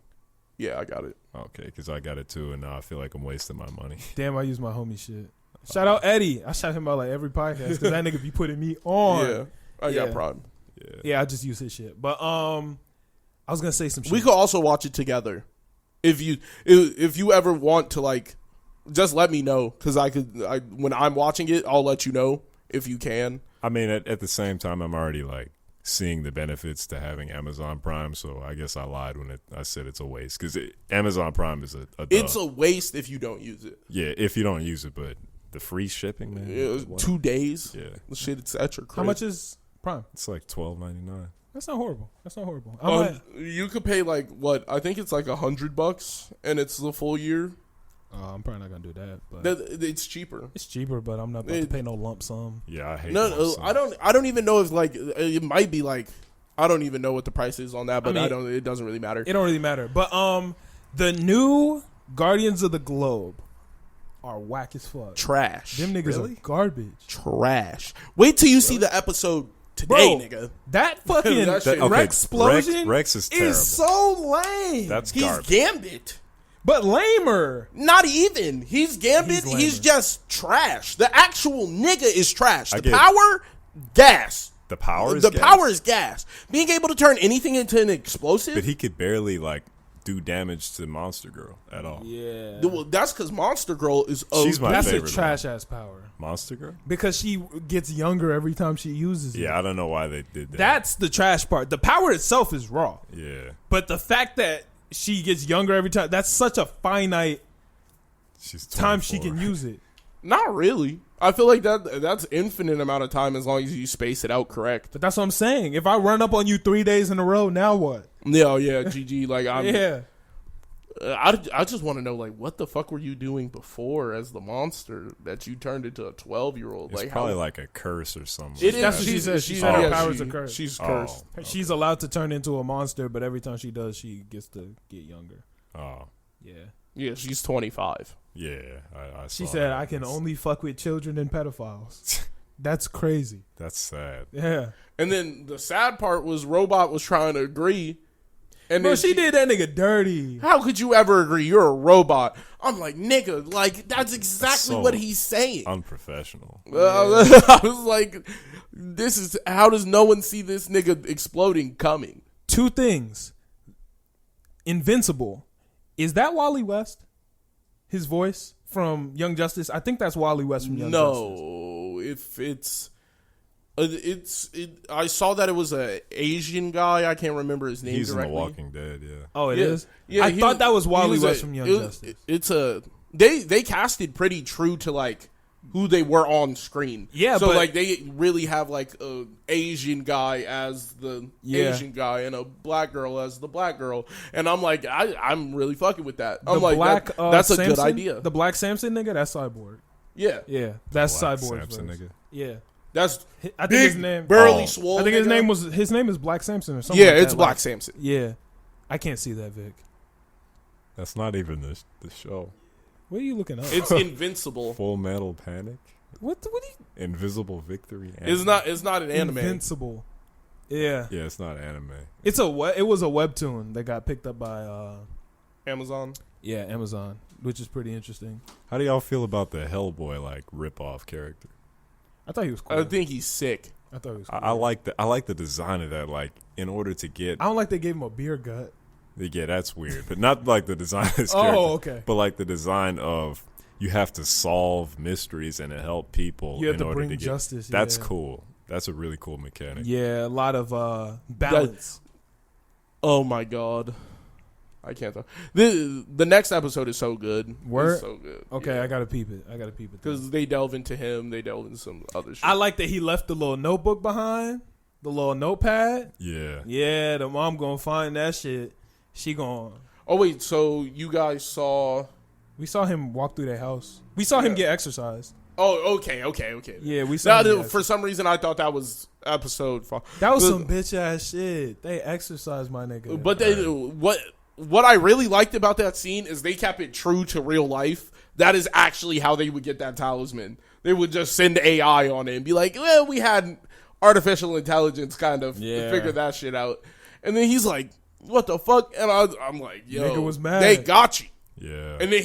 Yeah, I got it. Okay, because I got it too, and now I feel like I'm wasting my money. Damn, I use my homie shit. Shout out Eddie. I shout him out like every podcast because that nigga be putting me on. Yeah, I got Prime. Yeah, I just use his shit. But I was gonna say some shit. We could also watch it together. If you ever want to, like, just let me know, because when I'm watching it, I'll let you know if you can. I mean, at the same time, I'm already like seeing the benefits to having Amazon Prime, so I guess I lied when I said it's a waste, because Amazon Prime is a It's a waste if you don't use it. yeah, if you don't use it, but the free shipping, man. What? 2 days. Yeah, The shit, it's at your crib. How much is Prime? it's like $12.99. That's not horrible. That's not horrible. You could pay like what? I think it's like $100, and it's the full year. I'm probably not gonna do that, but It's cheaper. it's cheaper. But I'm not about to pay no lump sum. Yeah, I hate. No, those I don't even know if like it might be like I don't even know what the price is on that, but I mean, it doesn't really matter. It don't really matter. But the new Guardians of the Globe are whack as fuck. Trash. Them niggas Really? are garbage. Trash. Wait till you see the episode today, nigga. That fucking That shit- Rex explosion Rex is terrible. so lame. That's He's garbage. Gambit. but lamer. Not even. He's Gambit. He's He's lamer. just trash. The actual nigga is trash. I The get it. power, gas. The power is The gas, power is gas. Being able to turn anything into an explosive. but he could barely like do damage to Monster Girl at all. Yeah. Well, that's because Monster Girl is. She's my That's favorite a trash ass power. Monster Girl. Because she gets younger every time she uses it. Yeah, I don't know why they did that. That's the trash part. The power itself is raw. Yeah, But the fact that she gets younger every time, that's such a finite she's 24. time she can use it. Not really. I feel like that's infinite amount of time as long as you space it out correct. But that's what I'm saying. If I run up on you 3 days in a row, now what? Yeah, GG. Like I'm. Yeah. I just want to know, like, what the fuck were you doing before as the monster that you turned into a 12-year-old? It's Like, probably like a curse or something. it is. That's what she said. She said her powers are cursed. She's cursed. She's allowed to turn into a monster, but every time she does, she gets to get younger. Oh, Yeah. Yeah, she's 25. yeah. I She saw said, that. I can only fuck with children and pedophiles. That's crazy. That's sad. Yeah. And then the sad part was Robot was trying to agree. And Bro, then she did that nigga dirty. How could you ever agree? You're a robot. I'm like, nigga, like, that's exactly So what he's saying. Unprofessional. I was like, this is, how does no one see this nigga exploding coming? 2 things. Invincible. Is that Wally West? His voice from Young Justice? I think that's Wally West from Young Justice. No, if I saw that it was a Asian guy. I can't remember his name He's directly. in The Walking Dead. Yeah. Oh, it is. Yeah, I he thought that was he Wally was West from Young Justice. It's a they casted pretty true to like who they were on screen. Yeah, so but- like they really have like a Asian guy as the Asian guy and a black girl as the black girl, and I'm like, I'm really fucking with that. I'm like, that's a good idea. The Black Samson nigga, that's Cyborg. Yeah, that's Black Cyborg's Samson verse. nigga. Yeah, that's I think big, his name. burly, swole. I think his nigga. name is Black Samson or something. Yeah, like it's that. Black Like, Samson. Yeah, I can't see that, Vic. That's not even the show. What are you looking up? It's Invincible. Full Metal Panic. What are you? Invisible Victory. It's not an anime. Invincible. Yeah, Yeah, it's not anime. it was a webtoon that got picked up by Amazon. Amazon, which is pretty interesting. How do y'all feel about the Hellboy like rip-off character? I thought he was cool. I think he's sick. I thought he was cool. I like the design of that. Like, in order to get, I don't like they gave him a beer gut. yeah, that's weird. But not like the design of his Oh, character. okay. But like the design of you have to solve mysteries and to help people You have in to order bring to get justice. That's yeah. cool. That's a really cool mechanic. Yeah, a lot of balance. Oh my god, I can't talk. The next episode is so good. Word? It's so good. Okay, I gotta peep it. because they delve into him. They delve into some other shit. I like that he left the little notebook behind, the little notepad. Yeah. Yeah, the mom gonna find that shit. She gonna. Oh wait, so you guys saw? We saw him walk through their house. We saw him get exercised. Oh, okay. Yeah, we saw. him get For some reason, I thought that was episode 5. that was some bitch ass shit. They exercised my nigga. But what I really liked about that scene is they kept it true to real life. That is actually how they would get that talisman. They would just send AI on it and be like, well, we had artificial intelligence kind of figure that shit out. And then he's like, what the fuck? And I'm like, yo, Nigga was mad. they got you. Yeah. And then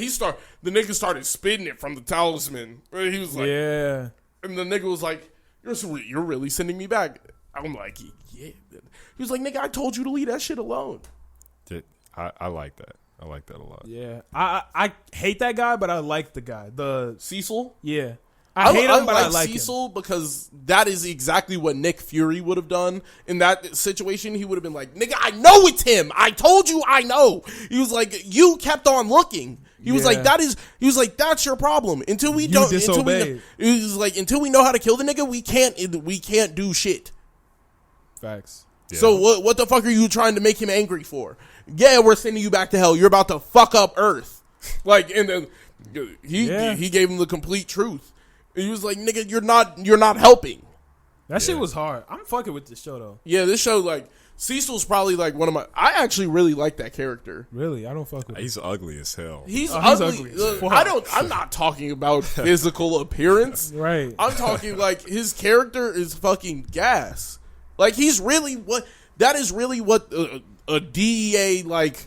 the nigga started spitting it from the talisman. And he was like, yeah. and the nigga was like, you're really sending me back. I'm like, yeah. He was like, nigga, I told you to leave that shit alone. I like that. I like that a lot. Yeah. I hate that guy, but I like the guy. The Cecil? yeah. I hate him, but I like Cecil him. because that is exactly what Nick Fury would have done in that situation. He would have been like, nigga, I know it's him. I told you I know. He was like, you kept on looking. He was like, that's your problem. Until we You disobeyed. He was like, until we know how to kill the nigga, we can't do shit. Facts. Yeah. So what the fuck are you trying to make him angry for? Yeah, we're sending you back to hell. You're about to fuck up Earth. Like, and then he gave him the complete truth. He was like, nigga, you're not helping. That shit was hard. I'm fucking with this show though. Yeah, this show, like, Cecil's probably like one of my. I actually really like that character. Really, I don't fuck with him. He's ugly as hell. He's he's ugly. ugly as fuck. I'm not talking about physical appearance. Right. I'm talking like his character is fucking gas. Like he's really what. That is really what a DEA, like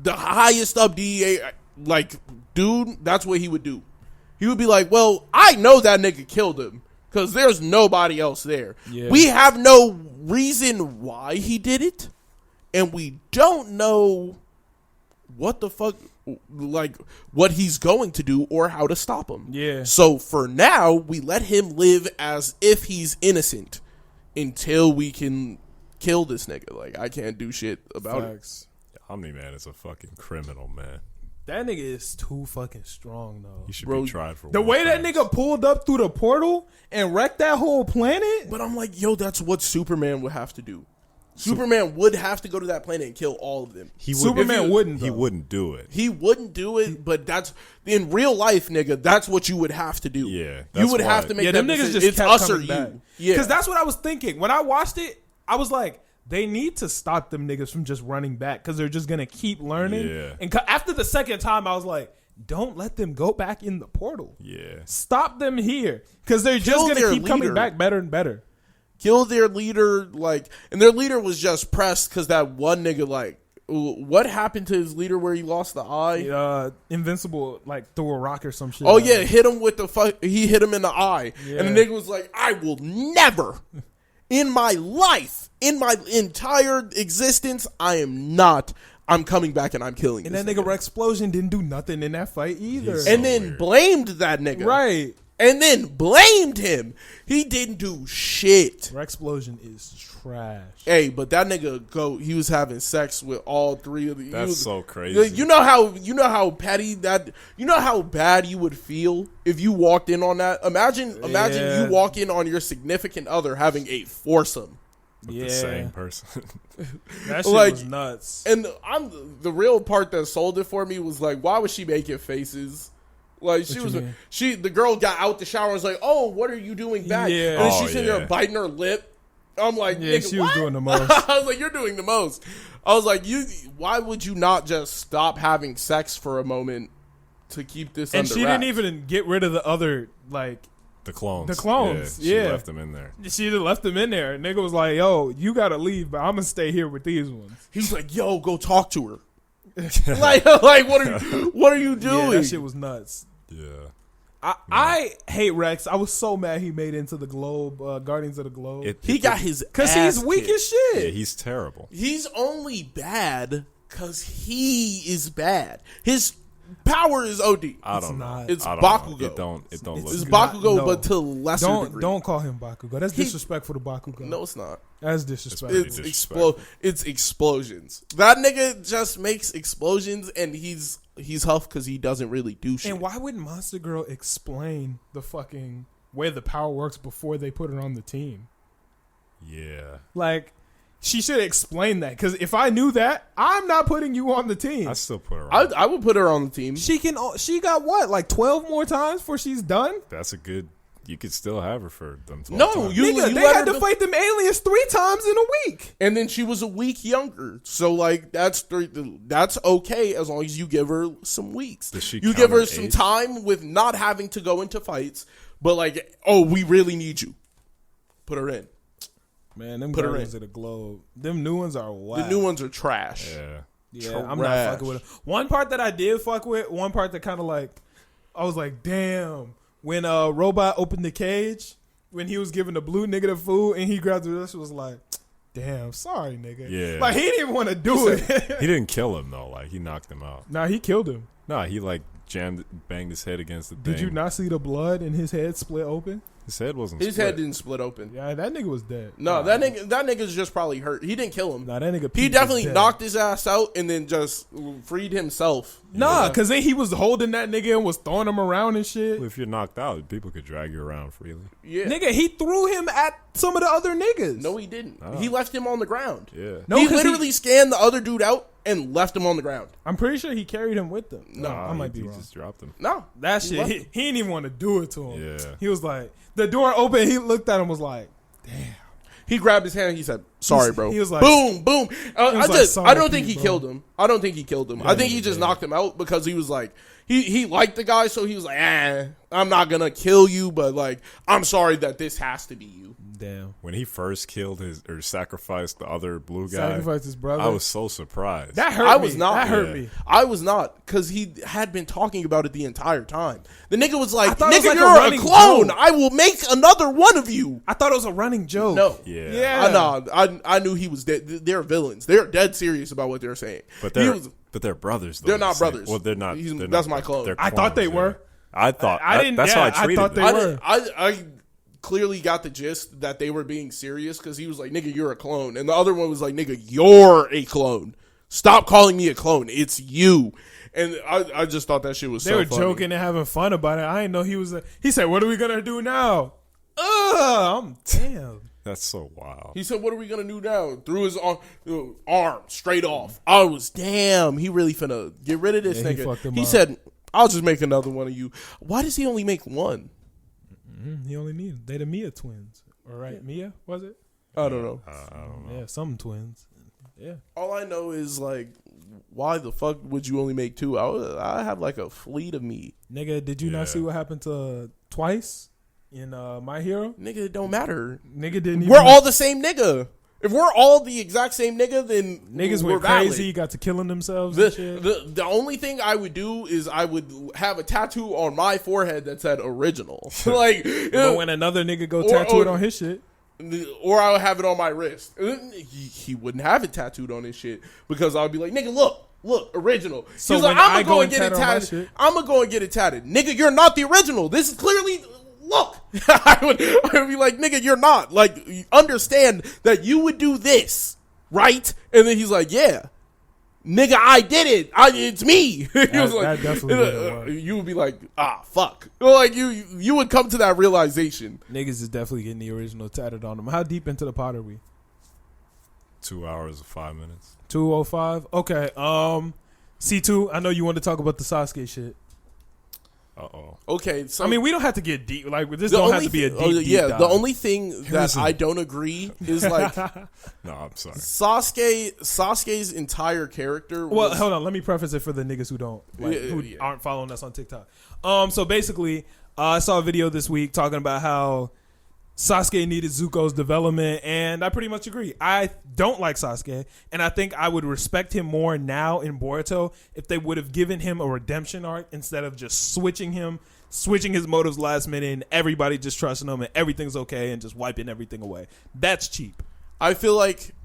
the highest up DEA, like dude. That's what he would do. He would be like, well, I know that nigga killed him because there's nobody else there. Yeah. We have no reason why he did it, and we don't know what the fuck, like, what he's going to do or how to stop him. Yeah. So for now, we let him live as if he's innocent until we can kill this nigga. Like, I can't do shit about Facts. Omni-Man is a fucking criminal, man. That nigga is too fucking strong though. He should Bro, be tried for The war way that crimes. nigga pulled up through the portal and wrecked that whole planet. it. But I'm like, yo, that's what Superman would have to do. Superman would have to go to that planet and kill all of them. Superman wouldn't. He though. wouldn't do it. He wouldn't do it, but that's in real life, nigga. That's what you would have to do. Yeah, you that's would have why- to make Yeah, that them niggas decision. just It's kept us or coming back. you. Yeah, Because that's what I was thinking when I watched it. I was like, they need to stop them niggas from just running back because they're just gonna keep learning. Yeah. And after the second time, I was like, don't let them go back in the portal. Yeah. Stop them here because they're Kill just their gonna keep coming leader. back better and better. kill their leader, like, and their leader was just pressed because that one nigga, like, what happened to his leader where he lost the eye? Invincible like threw a rock or some shit. Oh yeah, hit him with the fuck. He hit him in the eye, Yeah. and the nigga was like, "I will never, in my life, in my entire existence, I'm coming back and I'm killing." And this that nigga Explosion didn't do nothing in that fight either. He's and so then weird. blamed that nigga. right. and then blamed him. He didn't do shit. Rexplosion is trash. Hey, but that nigga he was having sex with all three of the. That's so crazy. You know how petty that. You know how bad you would feel if you walked in on that. Imagine you walk in on your significant other having a foursome. With the same person. That shit was nuts. And the real part that sold it for me was like, why was she making faces? Like the girl got out the shower and was like, "Oh, what are you doing back?" Yeah. And then she's sitting there biting her lip. I'm like, yeah, nigga, she what? was doing the most. I was like, you're doing the most. I was like, why would you not just stop having sex for a moment to keep this And under she wraps? didn't even get rid of the other, like, The clones. Yeah, She left them in there. She just left them in there. Nigga was like, yo, you gotta leave, but I'm gonna stay here with these ones. He was like, yo, go talk to her. like what are you doing? Yeah, that shit was nuts. Yeah. I hate Rex. I was so mad he made it into the Globe, Guardians of the Globe. He got his Because he's weak kicked. as shit. Yeah, he's terrible. He's only bad because he is bad. His power is OD. I don't know. It's I don't know. Bakugo. It don't look It's good. Bakugo, No. but to a lesser degree. Don't call him Bakugo. That's disrespectful to Bakugo. No, it's not. That's disrespectful. It's disrespectful. It's explosions. That nigga just makes explosions, and he's huff because he doesn't really do shit. And why wouldn't Monster Girl explain the fucking way the power works before they put her on the team? Yeah. Like, she should explain that. Because if I knew that, I'm not putting you on the team. I still put her on. I would put her on the team. She got what, like 12 more times before she's done? That's a good. You could still have her for them 12 No, times. Nigga, they let had her to fight them aliens 3 times in a week. And then she was a week younger, so like that's okay as long as you give her some weeks. Does she you give her count some age? time with not having to go into fights, but like, oh, we really need you. Put her in. Man, them Put her Guardians in. of the Globe, them new ones are wild. The new ones are trash. Yeah. Yeah, I'm not Trash. fucking with them. One part that I did fuck with, one part that kind of like, I was like, damn. When Robot opened the cage, when he was giving the blue nigga the food and he grabbed the rest, was like, damn, sorry, nigga. Yeah. Like, he didn't even want to do it. He didn't kill him though. Like he knocked him out. Nah, he killed him. No, he like banged his head against the thing. Did you not see the blood in his head split open? His head wasn't. His split. head didn't split open. Yeah, that nigga was dead. No, that nigga's just probably hurt. He didn't kill him. Nah, that nigga He Pete was definitely dead. knocked his ass out and then just freed himself. Nah, because then he was holding that nigga and was throwing him around and shit. Well, if you're knocked out, people could drag you around freely. Yeah. Nigga, he threw him at some of the other niggas. No, he didn't. Oh. He left him on the ground. Yeah. No, He 'cause literally scanned the other dude out and left him on the ground. I'm pretty sure he carried him with him. No, Nah, I might he be wrong. just dropped him. No. That He shit, left he him. didn't even want to do it to him. Yeah. He was like, the door opened, he looked at him and was like, He grabbed his hand and he said, sorry, bro. he was like- boom, boom. was like, I "Sorry, don't think he Pete, killed bro." him. I don't think he killed him. I think he just knocked him out because he was like, he liked the guy, so he was like, I'm not going to kill you, but like, I'm sorry that this has to be you. damn. When he first killed or sacrificed the other blue guy, Sacrificed his brother. I was so surprised. That hurt I me. was not. That hurt Yeah. me. I was not, because he had been talking about it the entire time. The nigga was like, thought it was nigga, like a you're a running clone. joke. I will make another one of you. I thought it was a running joke. No. Yeah. Yeah. I knew he was dead. They're villains. They're dead serious about what they're saying. But He they're was- but they're brothers. Though, They're not the same- brothers. Well, they're not. He's- they're that's not- my clone. they're I thought they clones, were. yeah. I thought. I didn't- That's yeah, how I I treated thought they them. were. I clearly got the gist that they were being serious because he was like, nigga, you're a clone. And the other one was like, nigga, you're a clone. Stop calling me a clone. It's you. And I just thought that shit was They so were funny. joking and having fun about it. I didn't know he was. He said, "What are we gonna do now?" Damn. That's so wild. He said, what are we going to do now? Threw his arm straight off. I was, damn, he really finna get rid of this Yeah, he fucked nigga. him He up. said, I'll just make another one of you. Why does he only make one? He only needed. They the Mia twins, all right? Mia was it? I don't know. I don't know. Yeah, some twins. Yeah. All I know is, like, why the fuck would you only make two? I have, like, a fleet of me. Nigga, did you Yeah. not see what happened to Twice in My Hero? Nigga, it don't matter. Nigga didn't even. We're all the same nigga. If we're all the exact same nigga, then niggas we're went crazy, valid. got to killing themselves and shit. The only thing I would do is I would have a tattoo on my forehead that said original. Like, But when another nigga go Or- tattoo it or- on his shit, or I would have it on my wrist. He wouldn't have it tattooed on his shit because I would be like, nigga, look, original. So He's like, when I I'm go gonna and get it tattoo on my tatted. shit- I'm gonna go and get it tatted. Nigga, you're not the original. This is clearly look. I would be like, nigga, you're not. Like, you understand that you would do this, right? And then he's like, yeah. Nigga, I did it. It's me. He was like, that definitely wouldn't work. you would be like, fuck. Like, you would come to that realization. Niggas is definitely getting the original tatted on them. How deep into the pot are we? 2 hours and 5 minutes. 2:05. Okay. C2. I know you want to talk about the Sasuke shit. Okay, so I mean, we don't have to get deep. Like, this don't have to be a deep dive. The only thing that I don't agree is like No, I'm sorry. Sasuke's entire character. Well, hold on. Let me preface it for the niggas who don't, aren't following us on TikTok. So basically, I saw a video this week talking about how Sasuke needed Zuko's development, and I pretty much agree. I don't like Sasuke, and I think I would respect him more now in Boruto if they would have given him a redemption arc instead of just switching his motives last minute, and everybody just trusting him, and everything's okay, and just wiping everything away. That's cheap. I feel like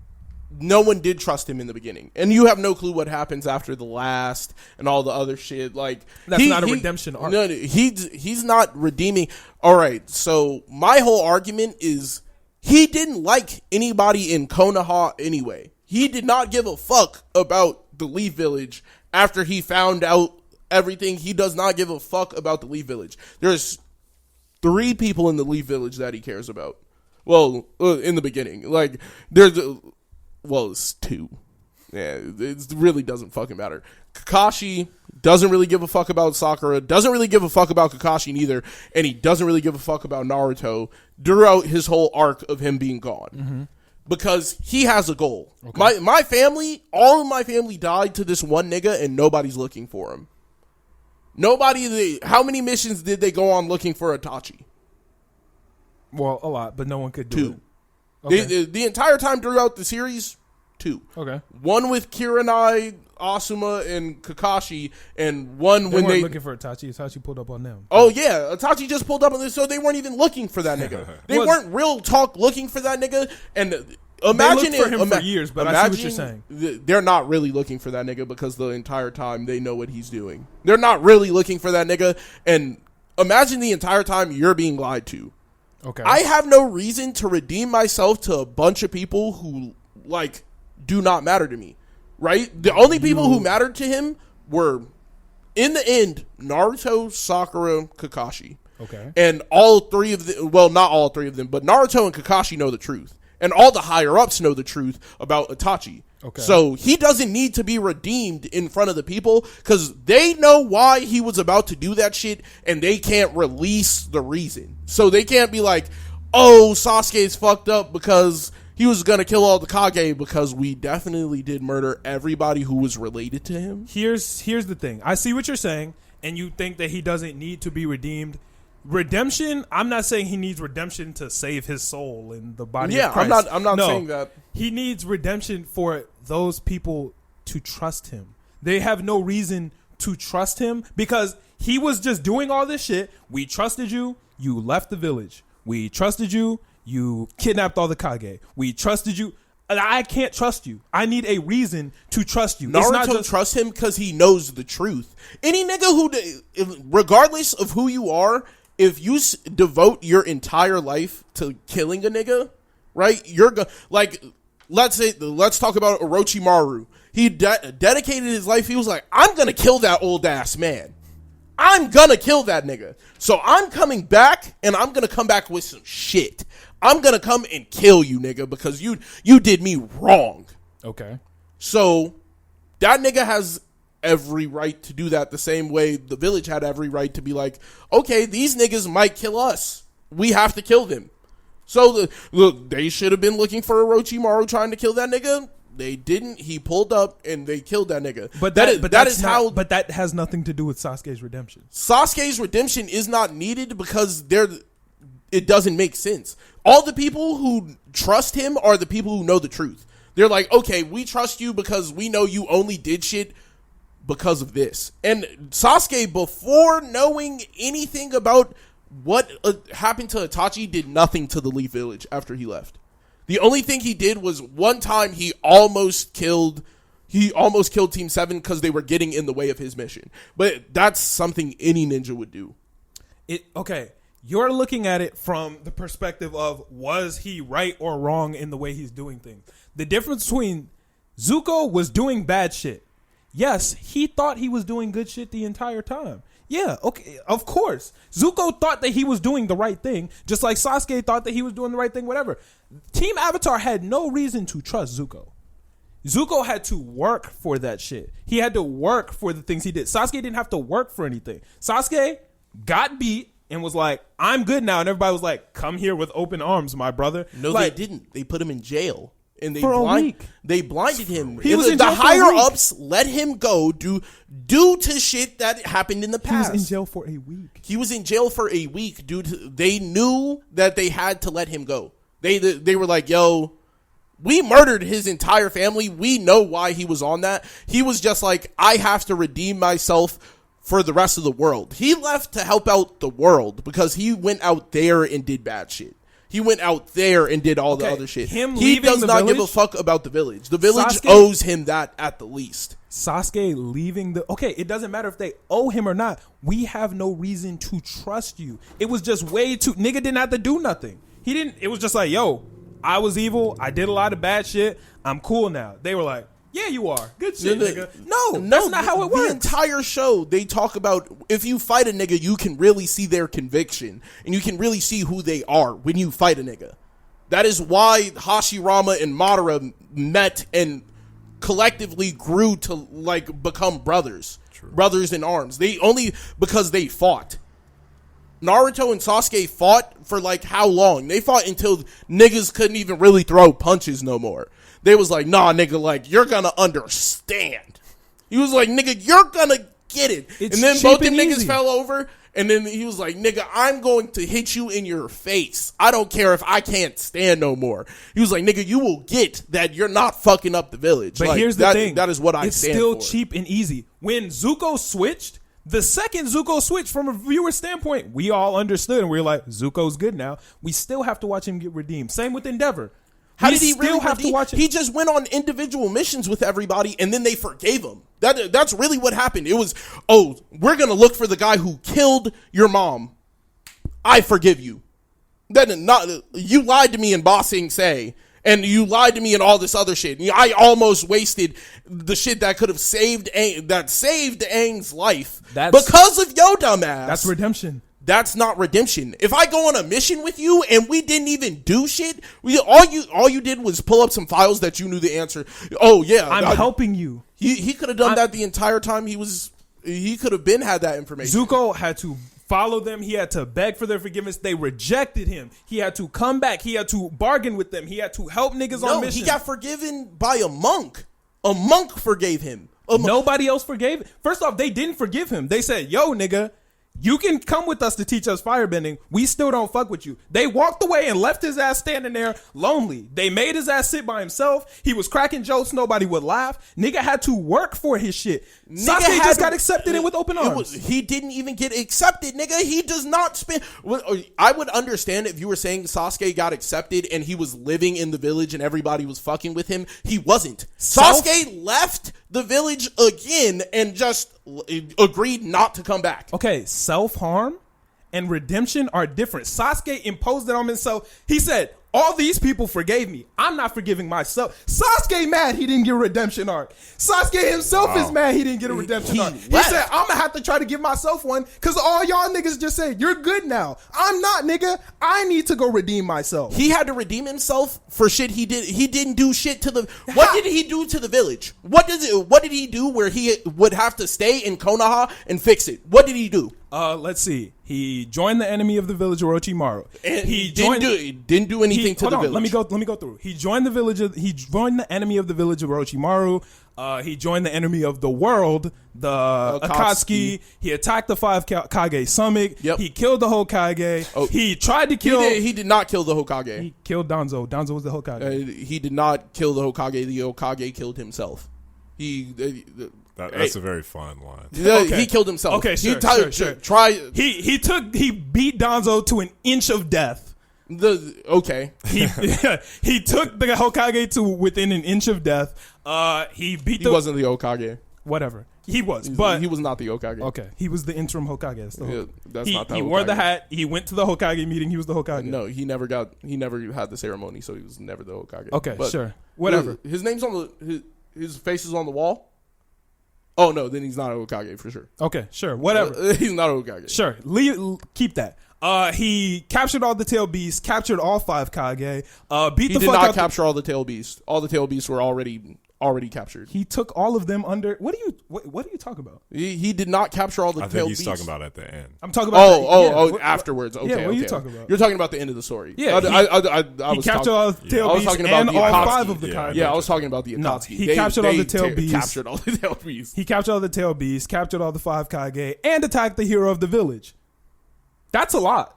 no one did trust him in the beginning, and you have no clue what happens after the last and all the other shit. Like, that's not a redemption arc. No, he's not redeeming. All right, so my whole argument is he didn't like anybody in Konoha anyway. He did not give a fuck about the Leaf Village after he found out everything. He does not give a fuck about the Leaf Village. There's 3 people in the Leaf Village that he cares about. Well, in the beginning, like it's 2. Yeah, it really doesn't fucking matter. Kakashi doesn't really give a fuck about Sakura, doesn't really give a fuck about Kakashi neither, and he doesn't really give a fuck about Naruto throughout his whole arc of him being gone. Mm-hmm. Because he has a goal. Okay. My family, all of my family died to this one nigga, and nobody's looking for him. How many missions did they go on looking for Itachi? Well, a lot, but no one could do 2. it. Okay. The entire time throughout the series, 2. Okay. One with Kiranai, Asuma, and Kakashi, and one when they looking for Itachi. Itachi pulled up on them. Oh yeah, Itachi just pulled up on this, so they weren't even looking for that nigga. They weren't real talk looking for that nigga. And imagine they looked for him for years, but I see what you're saying. They're not really looking for that nigga because the entire time they know what he's doing. They're not really looking for that nigga, and imagine the entire time you're being lied to. Okay. I have no reason to redeem myself to a bunch of people who, like, do not matter to me, right? The only people who mattered to him were, in the end, Naruto, Sakura, Kakashi. Okay. And all 3 of them, well, not all 3 of them, but Naruto and Kakashi know the truth. And all the higher-ups know the truth about Itachi. Okay. So he doesn't need to be redeemed in front of the people because they know why he was about to do that shit, and they can't release the reason. So they can't be like, oh, Sasuke's fucked up because he was going to kill all the Kage, because we definitely did murder everybody who was related to him. Here's the thing. I see what you're saying, and you think that he doesn't need to be redeemed. Redemption, I'm not saying he needs redemption to save his soul in the body of Christ. Yeah, I'm not saying that. He needs redemption for those people to trust him. They have no reason to trust him because he was just doing all this shit. We trusted you. You left the village. We trusted you. You kidnapped all the Kage. We trusted you. I can't trust you. I need a reason to trust you. Naruto trusts him because he knows the truth. Any nigga who, regardless of who you are, if you devote your entire life to killing a nigga, right? You're like, let's talk about Orochimaru. He dedicated his life. He was like, I'm gonna kill that old ass man. I'm gonna kill that nigga. So I'm coming back, and I'm gonna come back with some shit. I'm gonna come and kill you, nigga, because you did me wrong. Okay. So that nigga has every right to do that the same way the village had every right to be like, okay, these niggas might kill us. We have to kill them. So look, they should have been looking for Orochimaru trying to kill that nigga. They didn't. He pulled up and they killed that nigga. But that has nothing to do with Sasuke's redemption. Sasuke's redemption is not needed because it doesn't make sense. All the people who trust him are the people who know the truth. They're like, okay, we trust you because we know you only did shit because of this. And Sasuke, before knowing anything about what happened to Itachi, did nothing to the Leaf Village after he left. The only thing he did was one time he almost killed Team 7 because they were getting in the way of his mission. But that's something any ninja would do. Okay. you're looking at it from the perspective of was he right or wrong in the way he's doing things. The difference between Zuko was doing bad shit. Yes, he thought he was doing good shit the entire time. Yeah, okay, of course. Zuko thought that he was doing the right thing, just like Sasuke thought that he was doing the right thing, whatever. Team Avatar had no reason to trust Zuko. Zuko had to work for that shit. He had to work for the things he did. Sasuke didn't have to work for anything. Sasuke got beat and was like, I'm good now. And everybody was like, come here with open arms, my brother. No, like, they didn't. They put him in jail. And for a week. They blinded him. He was in the jail for a higher week. ups let him go due to shit that happened in the He past. was in jail for a week. He was in jail for a week due to they knew that they had to let him go. They were like, yo, we murdered his entire family. We know why he was on that. He was just like, I have to redeem myself for the rest of the world. He left to help out the world because he went out there and did bad shit. He went out there and did all the other shit. He does not give a fuck about the village. The village Sasuke owes him that at the least. Sasuke leaving the... Okay, it doesn't matter if they owe him or not. We have no reason to trust you. It was just way too... Nigga didn't have to do nothing. He didn't... It was just like, yo, I was evil. I did a lot of bad shit. I'm cool now. They were like, yeah, you are. Good shit, nigga. No, that's not how it works. The entire show, they talk about if you fight a nigga, you can really see their conviction. And you can really see who they are when you fight a nigga. That is why Hashirama and Madara met and collectively grew to like become brothers. True. Brothers in arms. They only because they fought. Naruto and Sasuke fought for like how long? They fought until niggas couldn't even really throw punches no more. They was like, nah, nigga, like, you're gonna understand. He was like, nigga, you're gonna get it. It's and then cheap both the and niggas easy. fell over, and then he was like, nigga, I'm going to hit you in your face. I don't care if I can't stand no more. He was like, nigga, you will get that you're not fucking up the village. But like, here's the thing. That is what I it's stand still for. cheap and easy. When Zuko switched, the second Zuko switched from a viewer standpoint, we all understood and we were like, Zuko's good now. We still have to watch him get redeemed. Same with Endeavor. How We did he still really have to watch it? He just went on individual missions with everybody, and then they forgave him. That's really what happened. It was, oh, we're gonna look for the guy who killed your mom. I forgive you. You lied to me in Ba Sing Se, and you lied to me and all this other shit. I almost wasted the shit that could have saved Aang's life because of yo dumbass. That's redemption. That's not redemption. If I go on a mission with you and we didn't even do shit, all you did was pull up some files that you knew the answer. Oh yeah, I'm helping you. He could have done that the entire time he could have been had that information. Zuko had to follow them. He had to beg for their forgiveness. They rejected him. He had to come back. He had to bargain with them. He had to help niggas on missions. He got forgiven by a monk. A monk forgave him. Nobody else forgave him. First off, they didn't forgive him. They said, yo, nigga, you can come with us to teach us firebending. We still don't fuck with you. They walked away and left his ass standing there lonely. They made his ass sit by himself. He was cracking jokes. Nobody would laugh. Nigga had to work for his shit. Sasuke just got accepted in with open arms. He didn't even get accepted, nigga. He does not spend... I would understand if you were saying Sasuke got accepted and he was living in the village and everybody was fucking with him. He wasn't. Sasuke left the village again and just agreed not to come back. Okay, self-harm and redemption are different. Sasuke imposed it on himself. He said, all these people forgave me. I'm not forgiving myself. Sasuke mad he didn't get a redemption arc. Sasuke himself is mad he didn't get a redemption arc. He said, I'm going to have to try to give myself one because all y'all niggas just said, you're good now. I'm not, nigga. I need to go redeem myself. He had to redeem himself for shit he did. He didn't do shit to the... What did he do to the village? What did he do where he would have to stay in Konoha and fix it? What did he do? Let's see. He joined the enemy of the village, Orochimaru. And he didn't do anything to the village. Let me go through. He joined the enemy of the village of Orochimaru. He joined the enemy of the world, the Akatsuki. He attacked the 5 Kage summit. Yep. He killed the Hokage. Oh, he tried to kill... He did not kill the Hokage. He killed Danzo. Danzo was the Hokage. He did not kill the Hokage. The Hokage killed himself. That's a very fine line. Okay. He killed himself. Okay, sure. He beat Danzo to an inch of death. He he took the Hokage to within an inch of death. He wasn't the Hokage. whatever. He was not the Hokage. okay. He was the interim Hokage. That's the Yeah, that's he, not the he Hokage. wore the hat. He went to the Hokage meeting. He was the Hokage. No, he never had the ceremony, so he was never the Hokage. Okay, But sure, whatever. His name's on his face is on the wall. Oh no, then he's not a Hokage for sure. Okay, sure, whatever. He's not a Hokage. Sure, keep that. He captured all the tail beasts, captured all 5 Kage. Beat He the did fuck not out. capture all the tail beasts. All the tail beasts were already captured. He took all of them under. What are you talking about? He did not capture all the I tail think beasts. he's talking about at the end. I'm talking about. Afterwards. Okay, yeah, what are you okay. talking about? You're talking about the end of the story. Yeah, I He was captured talking. all the tail I was beasts talking about and the all Akatsuki. 5 of the Yeah, Kage. Yeah, I was talking about the No, Akatsuki. he captured all the tail beasts. Captured all the tail beasts. He captured all the tail beasts, captured all the 5 Kage, and attacked the hero of the village. That's a lot.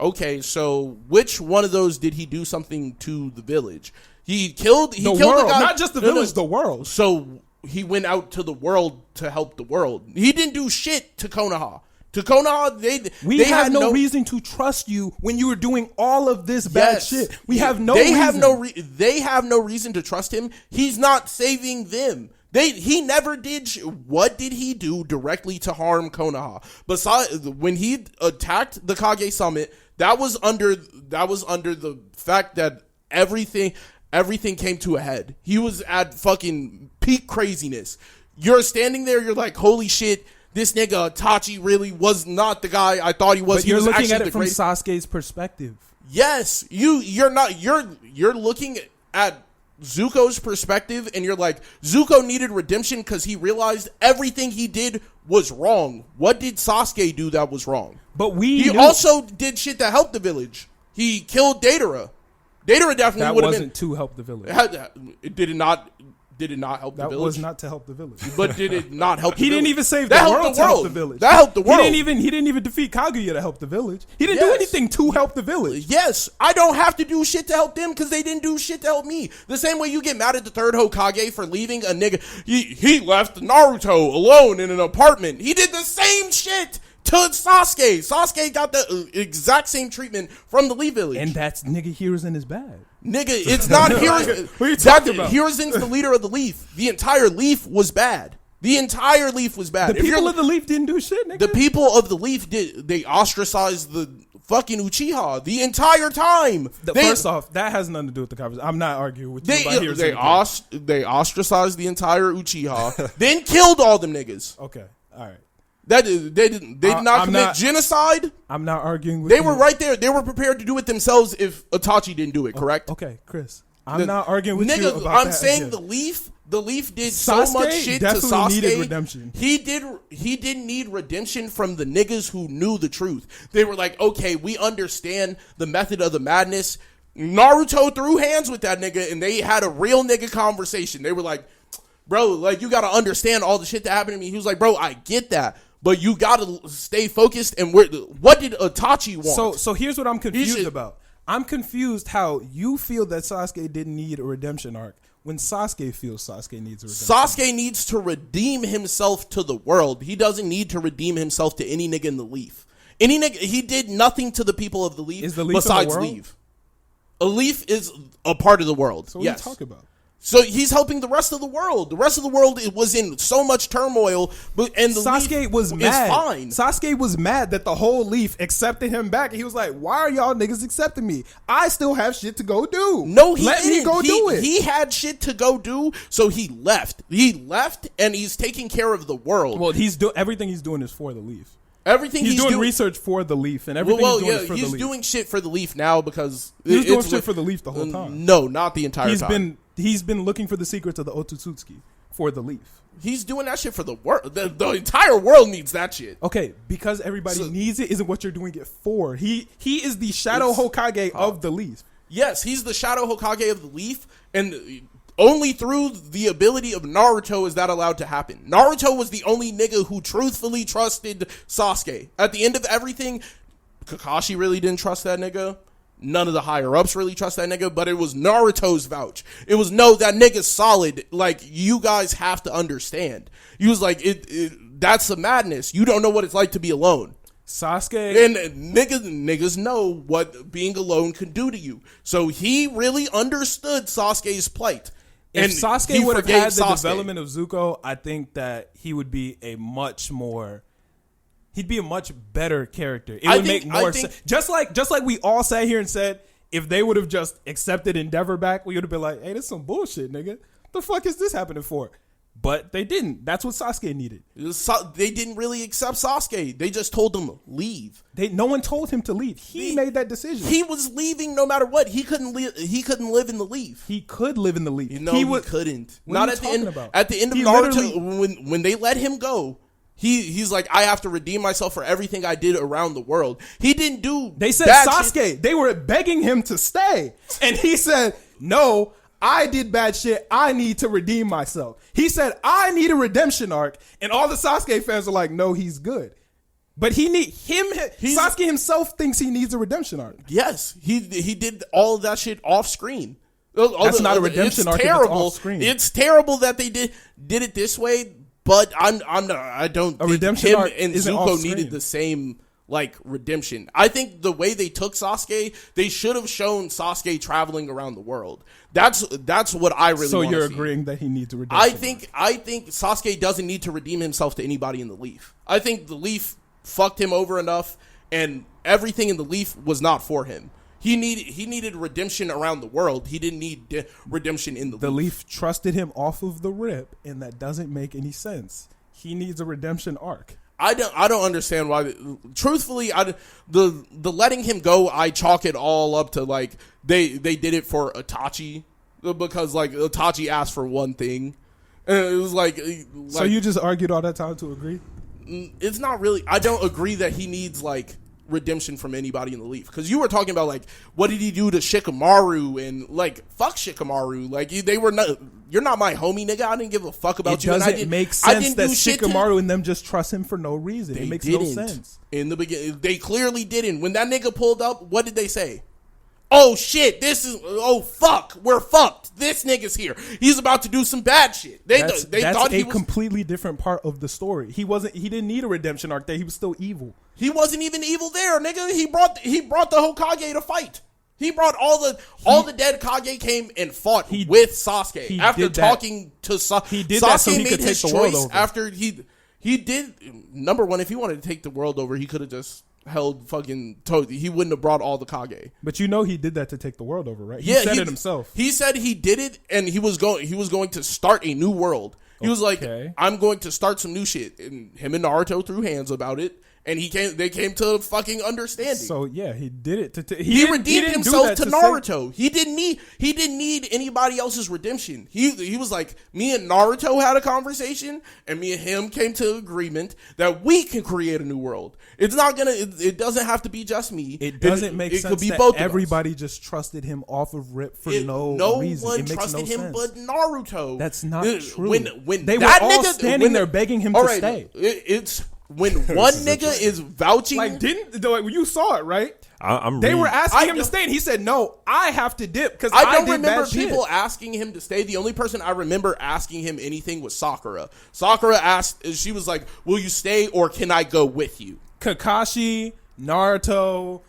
Okay, so which one of those did he do something to the village? He killed The killed world, the guy. not just the village, the world. So he went out to the world to help the world. He didn't do shit to Konoha. To Konoha, We they had no reason to trust you when you were doing all of this bad shit. We have no. They reason. have no reason to trust him. He's not saving them. He never did. What did he do directly to harm Konoha? Besides, when he attacked the Kage Summit, that was under the fact that everything came to a head. He was at fucking peak craziness. You're standing there, you're like, holy shit, this nigga Itachi really was not the guy I thought he was. But He you're was looking actually at the it from great- Sasuke's perspective. Yes, you're not. You're looking at Zuko's perspective, and you're like, Zuko needed redemption because he realized everything he did was wrong. What did Sasuke do that was wrong? But he knew also did shit that helped the village. He killed Datara. Datara definitely that would have wasn't been. to help the village. Did it not? Did it not help the That village? was not to help the village. But did it not help? He the didn't village? even save That the helped world the to help world. the village. That helped the world. He didn't even defeat Kaguya to help the village. He didn't do Yes. anything to help the village. Yes, I don't have to do shit to help them because they didn't do shit to help me. The same way you get mad at the 3rd Hokage for leaving a nigga. He left Naruto alone in an apartment. He did the same shit to Sasuke. Sasuke got the exact same treatment from the Lee village. And that's nigga Hiruzen is bad. Nigga, it's not Hiruzen. What are you talking about? Hiruzen's the leader of the Leaf. The entire Leaf was bad. The entire Leaf was bad. The people of the Leaf didn't do shit, nigga. The people of the Leaf they ostracized the fucking Uchiha the entire time. First off, that has nothing to do with the conversation. I'm not arguing with you about Hiruzen. They ostracized the entire Uchiha, then killed all them niggas. Okay, all right. They did not commit genocide. I'm not arguing with They you. were right there. They were prepared to do it themselves if Itachi didn't do it, correct? Okay, Chris. I'm not arguing with you Nigga, about I'm that saying again. the Leaf did Sasuke so much shit to definitely Sasuke. needed redemption. He didn't need redemption from the niggas who knew the truth. They were like, okay, we understand the method of the madness. Naruto threw hands with that nigga, and they had a real nigga conversation. They were like, bro, like, you got to understand all the shit that happened to me. He was like, bro, I get that, but you got to stay focused. And what did Itachi want? So here's what I'm confused about. I'm confused how you feel that Sasuke didn't need a redemption arc when Sasuke feels Sasuke needs a redemption. Sasuke needs to redeem himself to the world. He doesn't need to redeem himself to any nigga in the Leaf. Any nigga, he did nothing to the people of the Leaf, Is the Leaf besides in the world? Leaf. A Leaf is a part of the world. So what yes. are you talking about? So he's helping the rest of the world. The rest of the world was in so much turmoil, and the Sasuke Leaf was mad. is fine. Sasuke was mad that the whole Leaf accepted him back. He was like, "Why are y'all niggas accepting me? I still have shit to go do. No, he let didn't. me go do it." He had shit to go do, so he left. He left, and he's taking care of the world. Well, everything he's doing is for the Leaf. Everything He's doing research for the Leaf, and everything he's doing is for the Leaf. He's doing shit for the Leaf now because He was doing shit for the Leaf the whole time. No, not the entire time. He's been looking for the secrets of the Otsutsuki for the Leaf. He's doing that shit for the world. The entire world needs that shit. Okay, because everybody needs it isn't what you're doing it for. He is the Shadow Hokage of the Leaf. Yes, he's the Shadow Hokage of the Leaf, and only through the ability of Naruto is that allowed to happen. Naruto was the only nigga who truthfully trusted Sasuke. At the end of everything, Kakashi really didn't trust that nigga. None of the higher-ups really trust that nigga, but it was Naruto's vouch. It was, no, that nigga's solid. Like, you guys have to understand. He was like, that's the madness. You don't know what it's like to be alone. Sasuke. And niggas know what being alone can do to you. So he really understood Sasuke's plight. If he Sasuke would have forgave had the Sasuke. development of Zuko, I think that he would be he'd be a much better character. It would make more sense. Just like we all sat here and said, if they would have just accepted Endeavor back, we would have been like, hey, this is some bullshit, nigga. The fuck is this happening for? But they didn't. That's what Sasuke needed. They didn't really accept Sasuke. They just told him leave. No one told him to leave. He made that decision. He was leaving no matter what. He couldn't live. He couldn't live in the leaf. He could live in the leaf. No, he couldn't. What Not are you at the end. talking about? At the end of He Naruto, when they let him go, he's like, I have to redeem myself for everything I did around the world. He didn't do. They said bad Sasuke. shit. They were begging him to stay, and he said, "No, I did bad shit. I need to redeem myself." He said, "I need a redemption arc," and all the Sasuke fans are like, "No, he's good." But Sasuke himself thinks he needs a redemption arc. Yes, he did all of that shit off screen. That's not a redemption arc. Terrible. If it's off screen. It's terrible that they did it this way. But I don't think redemption him arc and isn't Zuko off screen. needed the same like redemption. I think the way they took Sasuke, they should have shown Sasuke traveling around the world. That's what I really. So wanna you're see. agreeing that he needs a redemption? I think Sasuke doesn't need to redeem himself to anybody in the Leaf. I think the Leaf fucked him over enough, and everything in the Leaf was not for him. He needed redemption around the world. He didn't need redemption in the Leaf. The Leaf trusted him off of the rip, and that doesn't make any sense. He needs a redemption arc. I don't understand why. Truthfully, the letting him go, I chalk it all up to like they did it for Itachi, because like Itachi asked for one thing, and it was like so you just argued all that time to agree? It's not really. I don't agree that he needs like redemption from anybody in the Leaf, because you were talking about like what did he do to Shikamaru, and like fuck Shikamaru, like you're not my homie, nigga. I didn't give a fuck about you. It doesn't make sense that Shikamaru and them just trust him for no reason. It makes no sense. In the beginning, they clearly didn't. When that nigga pulled up, what did they say? Oh shit, oh fuck, we're fucked. This nigga's here. He's about to do some bad shit. That's thought he was completely different part of the story. He didn't need a redemption arc there. He was still evil. He wasn't even evil there, nigga. He brought the Hokage to fight. He brought all the dead Kage came and fought with Sasuke after talking to Sasuke. He did that so he could take the world over. After he did, number one, if he wanted to take the world over, he could have just held fucking Toad. He wouldn't have brought all the Kage. But you know he did that to take the world over, right? He said it himself. He said he did it, and he was going to start a new world. He was like, I'm going to start some new shit. And him and Naruto threw hands about it. And they came to fucking understanding. So yeah, he did it he redeemed himself to Naruto. He didn't need anybody else's redemption. He was like, me and Naruto had a conversation, and me and him came to agreement that we can create a new world. It's not gonna. It doesn't have to be just me. It doesn't make sense. It could be that both. Everybody just trusted him off of rip for no reason. No one it makes trusted him but Naruto. That's not true. When they were all standing there begging him to stay. It's when one nigga is vouching, like you saw it, right? They were asking him to stay, and he said, "No, I have to dip because I don't did remember bad people shit. asking him to stay. The only person I remember asking him anything was Sakura. Sakura asked, she was like, "Will you stay or can I go with you?" Kakashi, Naruto,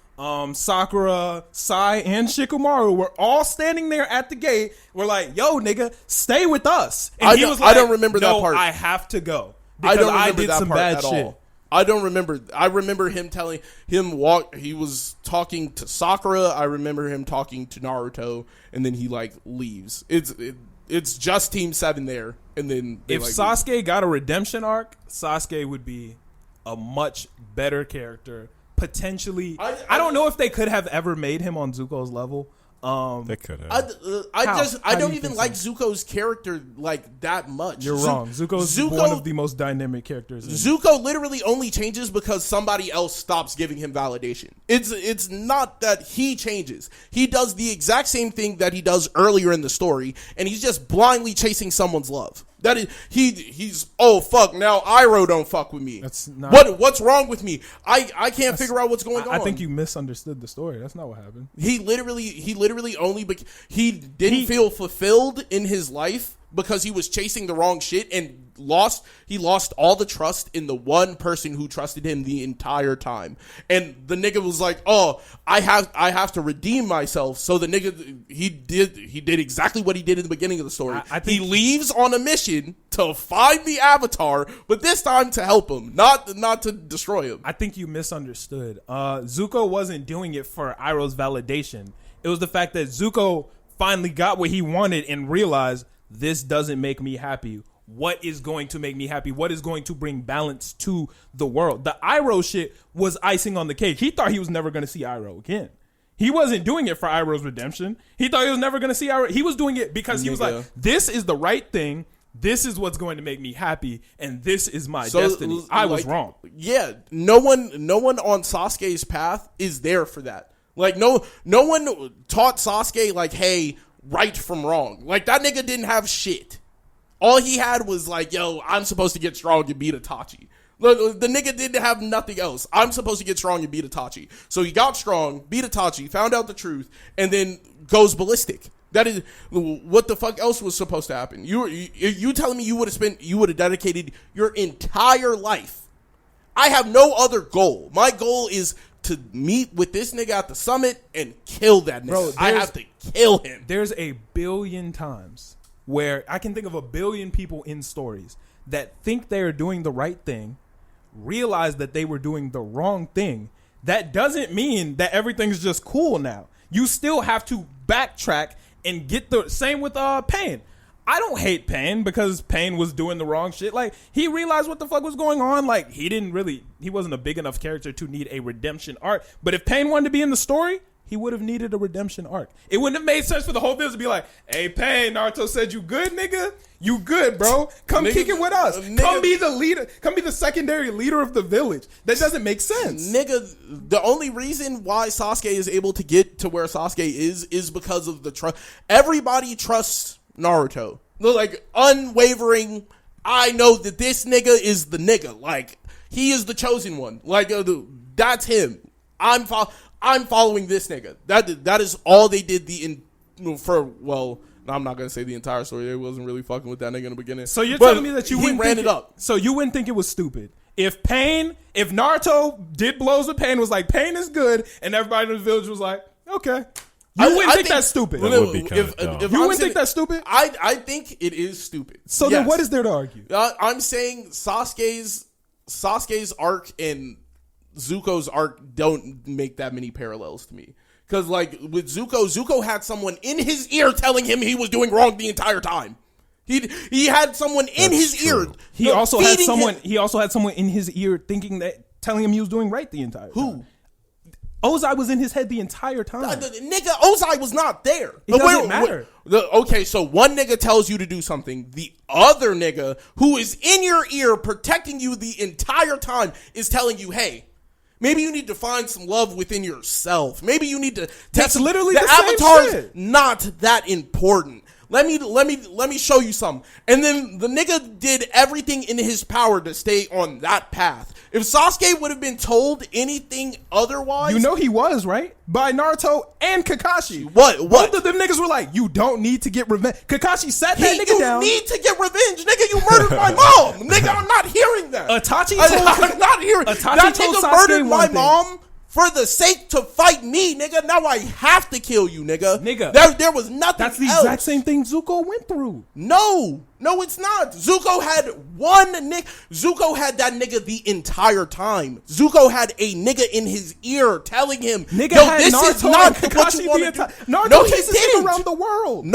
Sakura, Sai, and Shikamaru were all standing there at the gate. We're like, "Yo, nigga, stay with us." And he was like, I don't remember that part. I have to go. I don't remember did that some part bad at shit. all. I don't remember. I remember him telling him he was talking to Sakura. I remember him talking to Naruto, and then he like leaves. It's just Team 7 there, and then if Sasuke got a redemption arc, Sasuke would be a much better character. Potentially, I don't know if they could have ever made him on Zuko's level. They could have. I don't even like Zuko's character like that much. You're wrong. Zuko's one of the most dynamic characters. Zuko literally only changes because somebody else stops giving him validation. It's not that he changes. He does the exact same thing that he does earlier in the story, and he's just blindly chasing someone's love. That is, he's oh fuck, now Iroh don't fuck with me. That's not what's wrong with me. I can't figure out what's going on. I think you misunderstood the story. That's not what happened. He literally only he didn't feel fulfilled in his life because he was chasing the wrong shit, and lost all the trust in the one person who trusted him the entire time. And the nigga was like, "Oh, I have to redeem myself." So the nigga he did exactly what he did in the beginning of the story. I think he leaves on a mission to find the Avatar, but this time to help him, not to destroy him. I think you misunderstood. Zuko wasn't doing it for Iroh's validation. It was the fact that Zuko finally got what he wanted and realized, this doesn't make me happy. What is going to make me happy? What is going to bring balance to the world? The Iroh shit was icing on the cake. He thought he was never going to see Iroh again. He wasn't doing it for Iroh's redemption. He thought he was never going to see Iroh. He was doing it because he was like, this is the right thing. This is what's going to make me happy, and this is my destiny. I was wrong. Yeah, no one on Sasuke's path is there for that. Like, no one taught Sasuke, like, hey, right from wrong. Like, that nigga didn't have shit. All he had was like, yo, I'm supposed to get strong and beat Itachi. The nigga didn't have nothing else. I'm supposed to get strong and beat Itachi. So he got strong, beat Itachi, found out the truth, and then goes ballistic. That is what the fuck else was supposed to happen. You telling me you would have dedicated your entire life? I have no other goal. My goal is to meet with this nigga at the summit and kill that nigga. Bro, I have to kill him. There's a billion times where I can think of a billion people in stories that think they're doing the right thing, realize that they were doing the wrong thing. That doesn't mean that everything's just cool now. You still have to backtrack and get the same with Pain. I don't hate Pain because Pain was doing the wrong shit. Like, he realized what the fuck was going on. Like, he wasn't a big enough character to need a redemption arc. But if Pain wanted to be in the story, he would have needed a redemption arc. It wouldn't have made sense for the whole village to be like, hey, Pain, Naruto said you good, nigga? You good, bro. Come kick it with us. Come be the leader. Come be the secondary leader of the village. That doesn't make sense. Nigga, the only reason why Sasuke is able to get to where Sasuke is because of the trust. Everybody trusts Naruto. Like, unwavering, I know that this nigga is the nigga. Like, he is the chosen one. Like, that's him. I'm following this nigga. That is all they did I'm not going to say the entire story. They wasn't really fucking with that nigga in the beginning. So you're telling me that he ran it up. So you wouldn't think it was stupid. If Naruto did blows with Pain, was like, Pain is good, and everybody in the village was like, okay. You wouldn't think that's stupid. That would be kind of dumb. You wouldn't think that's stupid? I think it is stupid. So then what is there to argue? I'm saying Sasuke's arc and Zuko's arc don't make that many parallels to me. Because, like, with Zuko had someone in his ear telling him he was doing wrong the entire time. He had someone in his ear. He also had someone in his ear telling him he was doing right the entire time. Who? Ozai was in his head the entire time. Nigga, Ozai was not there. It doesn't matter. Okay, so one nigga tells you to do something. The other nigga who is in your ear protecting you the entire time is telling you, hey, maybe you need to find some love within yourself. Maybe you need to. That's literally the Avatar's same shit. Not that important. Let me show you some. And then the nigga did everything in his power to stay on that path. If Sasuke would have been told anything otherwise, you know he was, right? By Naruto and Kakashi. What? Both of them niggas were like, you don't need to get revenge. Kakashi sat that nigga down. You need to get revenge, nigga. You murdered my mom, nigga. I'm not hearing that. I'm not hearing that. Nigga murdered my mom for the sake to fight me, nigga. Now I have to kill you, nigga. There was nothing. That's the else. exact same thing Zuko went through. No, it's not. Zuko had one nigga. Zuko had that nigga the entire time. Zuko had a nigga in his ear telling him, nigga, yo, had this Naruto is not and what you Kakashi want to do. Naruto chases him around the world.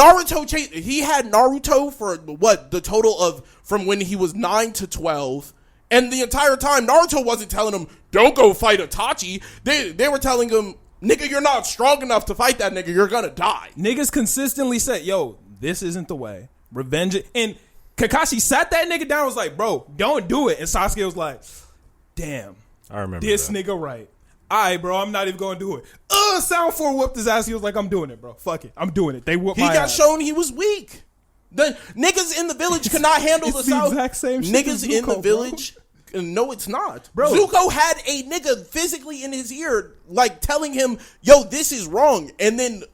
He had Naruto for what? The total of from when he was 9 to 12. And the entire time, Naruto wasn't telling him, don't go fight Itachi. They were telling him, nigga, you're not strong enough to fight that nigga. You're gonna die. Niggas consistently said, yo, this isn't the way. Revenge it. And Kakashi sat that nigga down and was like, bro, don't do it. And Sasuke was like, damn. I remember this that. nigga right. All right, bro, I'm not even gonna do it. Sound 4 whooped his ass. He was like, I'm doing it, bro. Fuck it. I'm doing it. They whooped my ass. He got shown he was weak. The niggas in the village could not handle the South. Exact same shit niggas Zuko, in the village. Bro. No, it's not. Bro. Zuko had a nigga physically in his ear, like telling him, yo, this is wrong. And then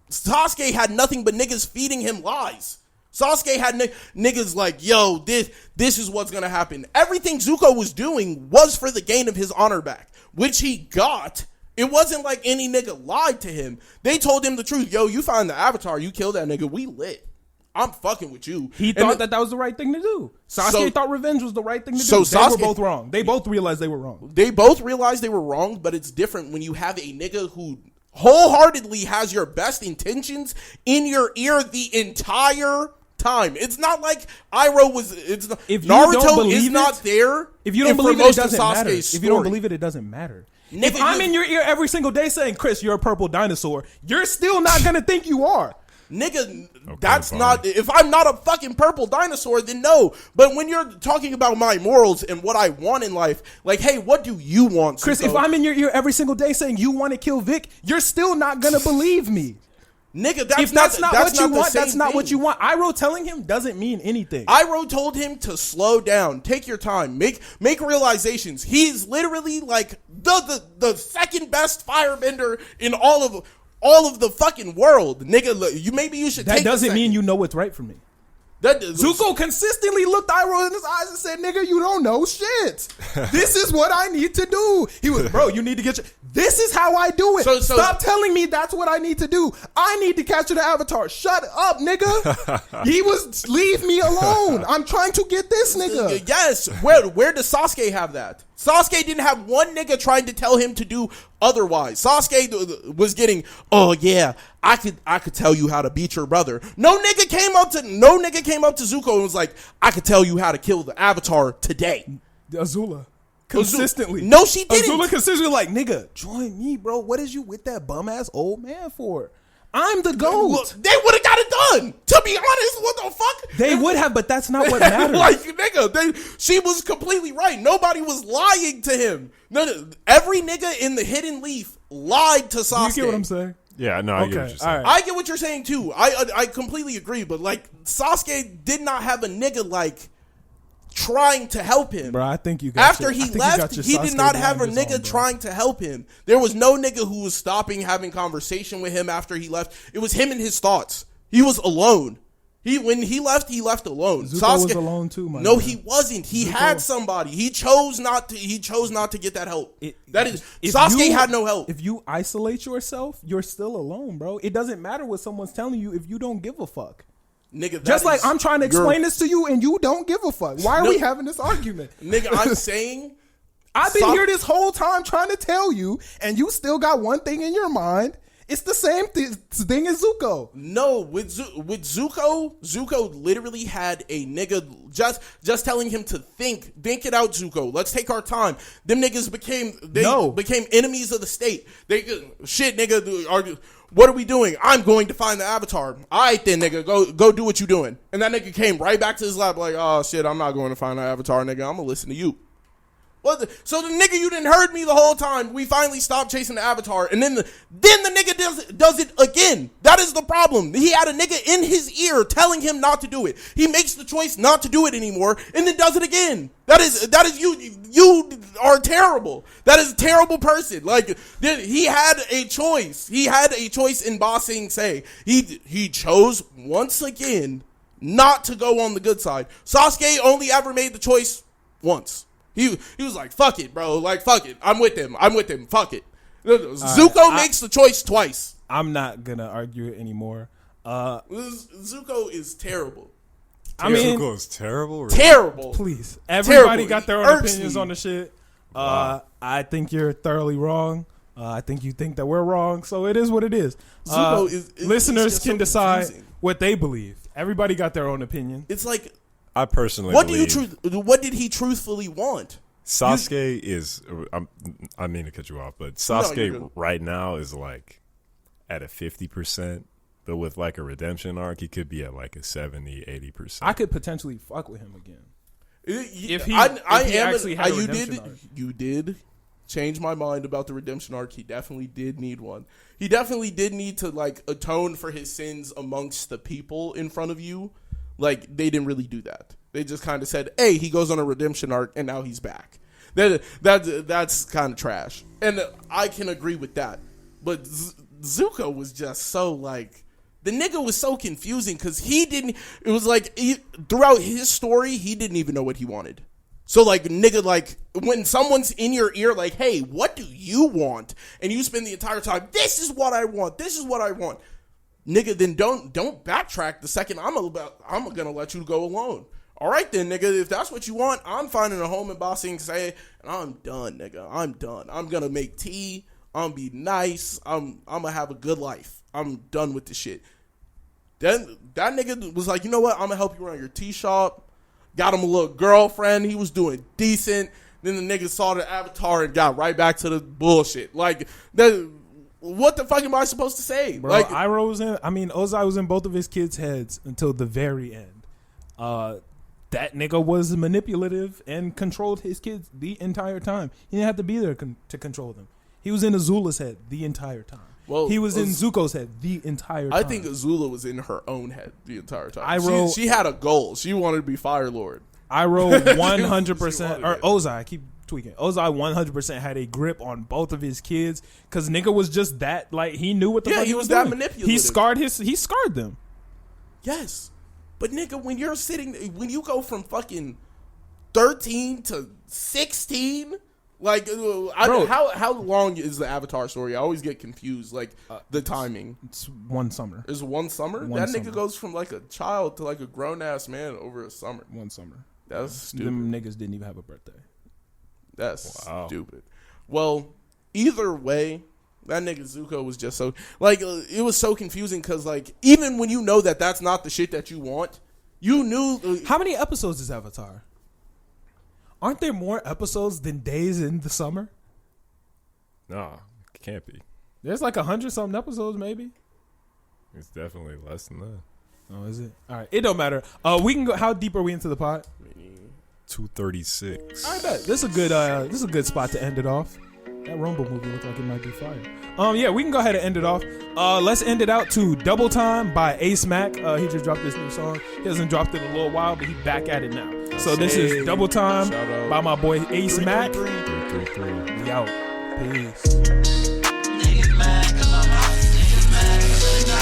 Sasuke had nothing but niggas feeding him lies. Sasuke had niggas like, yo, this is what's gonna happen. Everything Zuko was doing was for the gain of his honor back, which he got. It wasn't like any nigga lied to him. They told him the truth. Yo, you find the Avatar, you kill that nigga, we lit. I'm fucking with you. He thought that was the right thing to do. Sasuke thought revenge was the right thing to do. So they were both wrong. They both realized they were wrong. They both realized they were wrong, but it's different when you have a nigga who wholeheartedly has your best intentions in your ear the entire time. It's not like Iroh was. If Naruto is not there. If you don't believe it, it doesn't matter. If you don't believe it, it doesn't matter. Nigga, if I'm in your ear every single day saying, Chris, you're a purple dinosaur, you're still not gonna think you are. Nigga, okay, that's fine. not. If I'm not a fucking purple dinosaur, then no. But when you're talking about my morals and what I want in life, like, hey, what do you want, Zuko? Chris, if I'm in your ear every single day saying you want to kill Vic, you're still not gonna believe me. Nigga, If that's not what you want, same that's not thing. what you want. Iroh telling him doesn't mean anything. Iroh told him to slow down, take your time, make realizations. He's literally like the second best firebender in all of the fucking world, nigga. Look, maybe you should. That doesn't mean you know what's right for me. Zuko consistently looked Iroh in his eyes and said, nigga, you don't know shit. This is what I need to do. He was, bro, you need to get your... This is how I do it. So stop telling me that's what I need to do. I need to capture the Avatar. Shut up, nigga. He was, leave me alone. I'm trying to get this nigga. Yes. Where does Sasuke have that? Sasuke didn't have one nigga trying to tell him to do otherwise. Sasuke was getting, oh yeah, I could tell you how to beat your brother. No nigga came up to Zuko and was like, I could tell you how to kill the Avatar today. Azula. Consistently. No, she didn't. Azula consistently like, nigga, join me, bro. What is you with that bum ass old man for? I'm the GOAT. Look, they would have got it done. To be honest, what the fuck? They would have, but that's not what matters. Like, nigga, she was completely right. Nobody was lying to him. No, every nigga in the Hidden Leaf lied to Sasuke. You get what I'm saying? Yeah, no, I get what you're saying. Right. I get what you're saying too. I completely agree. But like, Sasuke did not have a nigga like trying to help him. Bro, I think you got after he left, he did not have a nigga trying to help him. There was no nigga who was stopping having conversation with him after he left. It was him and his thoughts. He was alone. When he left alone. Zuko Sasuke was alone too, man. No, he wasn't. He had somebody. He chose not to get that help. Sasuke had no help. If you isolate yourself, you're still alone, bro. It doesn't matter what someone's telling you if you don't give a fuck. Nigga, just like I'm trying to explain this to you and you don't give a fuck. Why are we having this argument? Nigga, I'm saying I've been here this whole time trying to tell you, and you still got one thing in your mind. It's the same thing as Zuko. No, with Zuko literally had a nigga just telling him to think it out, Zuko. Let's take our time. Them niggas became enemies of the state. Nigga, what are we doing? I'm going to find the Avatar. All right then, nigga, go do what you doing. And that nigga came right back to his lap like, oh shit, I'm not going to find the Avatar, nigga. I'm gonna listen to you. So the nigga, you didn't heard me the whole time. We finally stopped chasing the Avatar, and then the nigga does it again. That is the problem. He had a nigga in his ear telling him not to do it. He makes the choice not to do it anymore, and then does it again. That is you. You are terrible. That is a terrible person. Like, he had a choice. He had a choice in Ba Sing Se. He chose once again not to go on the good side. Sasuke only ever made the choice once. He was like, fuck it, bro. Like, fuck it. I'm with him. Fuck it. Zuko makes the choice twice. I'm not going to argue it anymore. Zuko is terrible. Zuko is terrible? Really? Terrible. Please. Everybody got their own Irks opinions me. on the shit. I think you're thoroughly wrong. I think you think that we're wrong. So it is what it is. Zuko is listeners can so decide confusing. what they believe. Everybody got their own opinion. It's like, I personally what did he truthfully want? Sasuke is, I mean to cut you off, but Sasuke No, right now is like at a 50%, but with like a redemption arc, he could be at like a 70, 80%. I could potentially fuck with him again. If he actually had a redemption arc. You did change my mind about the redemption arc. He definitely did need one. He definitely did need to like atone for his sins amongst the people in front of you. Like, they didn't really do that. They just kind of said, hey, he goes on a redemption arc, and now he's back. That's kind of trash. And I can agree with that. But Zuko was just so, like, The nigga was so confusing because it was like, throughout his story, he didn't even know what he wanted. So, like, nigga, like, when someone's in your ear, like, hey, what do you want? And you spend the entire time, this is what I want. This is what I want. Nigga, then don't backtrack the second I'm gonna let you go alone. All right, then, nigga, if that's what you want, I'm finding a home in Bossing Say, and I'm done, nigga. I'm done. I'm gonna make tea. I'm gonna be nice. I'm gonna have a good life. I'm done with the shit. Then that nigga was like, you know what? I'm gonna help you run your tea shop. Got him a little girlfriend. He was doing decent. Then the nigga saw the avatar and got right back to the bullshit. Like, what the fuck am I supposed to say? Bro, like, Ozai was in both of his kids' heads until the very end. That nigga was manipulative and controlled his kids the entire time. He didn't have to be there to control them. He was in Azula's head the entire time. Well, he was in Zuko's head the entire time. I think Azula was in her own head the entire time. She had a goal. She wanted to be Fire Lord. Iroh 100%, or Ozai, I keep tweaking. Ozai 100% had a grip on both of his kids because nigga was just that, like, he knew what the fuck he was that doing. Manipulative. He scarred them. Yes. But nigga, when you go from fucking 13 to 16, like, how long is the Avatar story? I always get confused, like, the timing. It's one summer. Is one summer? That nigga goes from, like, a child to, like, a grown-ass man over a summer. One summer. That's stupid. Them niggas didn't even have a birthday. That's stupid. Well, either way, that nigga Zuko was just so, like, it was so confusing because, like, even when you know that that's not the shit that you want, you knew. How many episodes is Avatar? Aren't there more episodes than days in the summer? No, it can't be. There's like 100-something episodes, maybe. It's definitely less than that. Oh, is it? All right, it don't matter. We can go. How deep are we into the pod? 236. I bet this is a good spot to end it off. That Rumble movie looked like it might be fire. Yeah, we can go ahead and end it off. Let's end it out to Double Time by Ace Mac. He just dropped this new song. He hasn't dropped it in a little while, but he's back at it now. So this is Double Time by my boy Ace Mac. 333. We out. Peace. Niggas mad 'cause I'm hot. Niggas mad 'cause they got.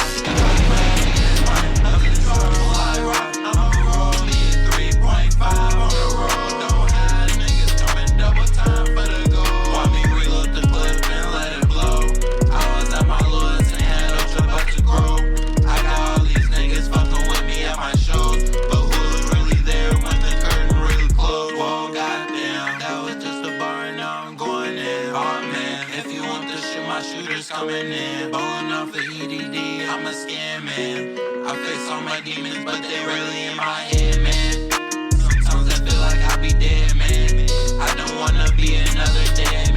I'm in trouble, I rock. I'ma roll me a 3.5 on the road. Don't have niggas coming double time for the goal. Want me reload the clip and let it blow. I was at my lowest and had a bunch of grow. I got all these niggas fucking with me at my shows, but who was really there when the curtain really closed? Whoa, goddamn, that was just a bar and now I'm going in. Oh man, if you want this shit, my shooters coming in. Bowling off the EDD, I'm a scam man. I face all my demons, but they really in my head, man. Sometimes I feel like I'll be dead, man. I don't wanna be another dead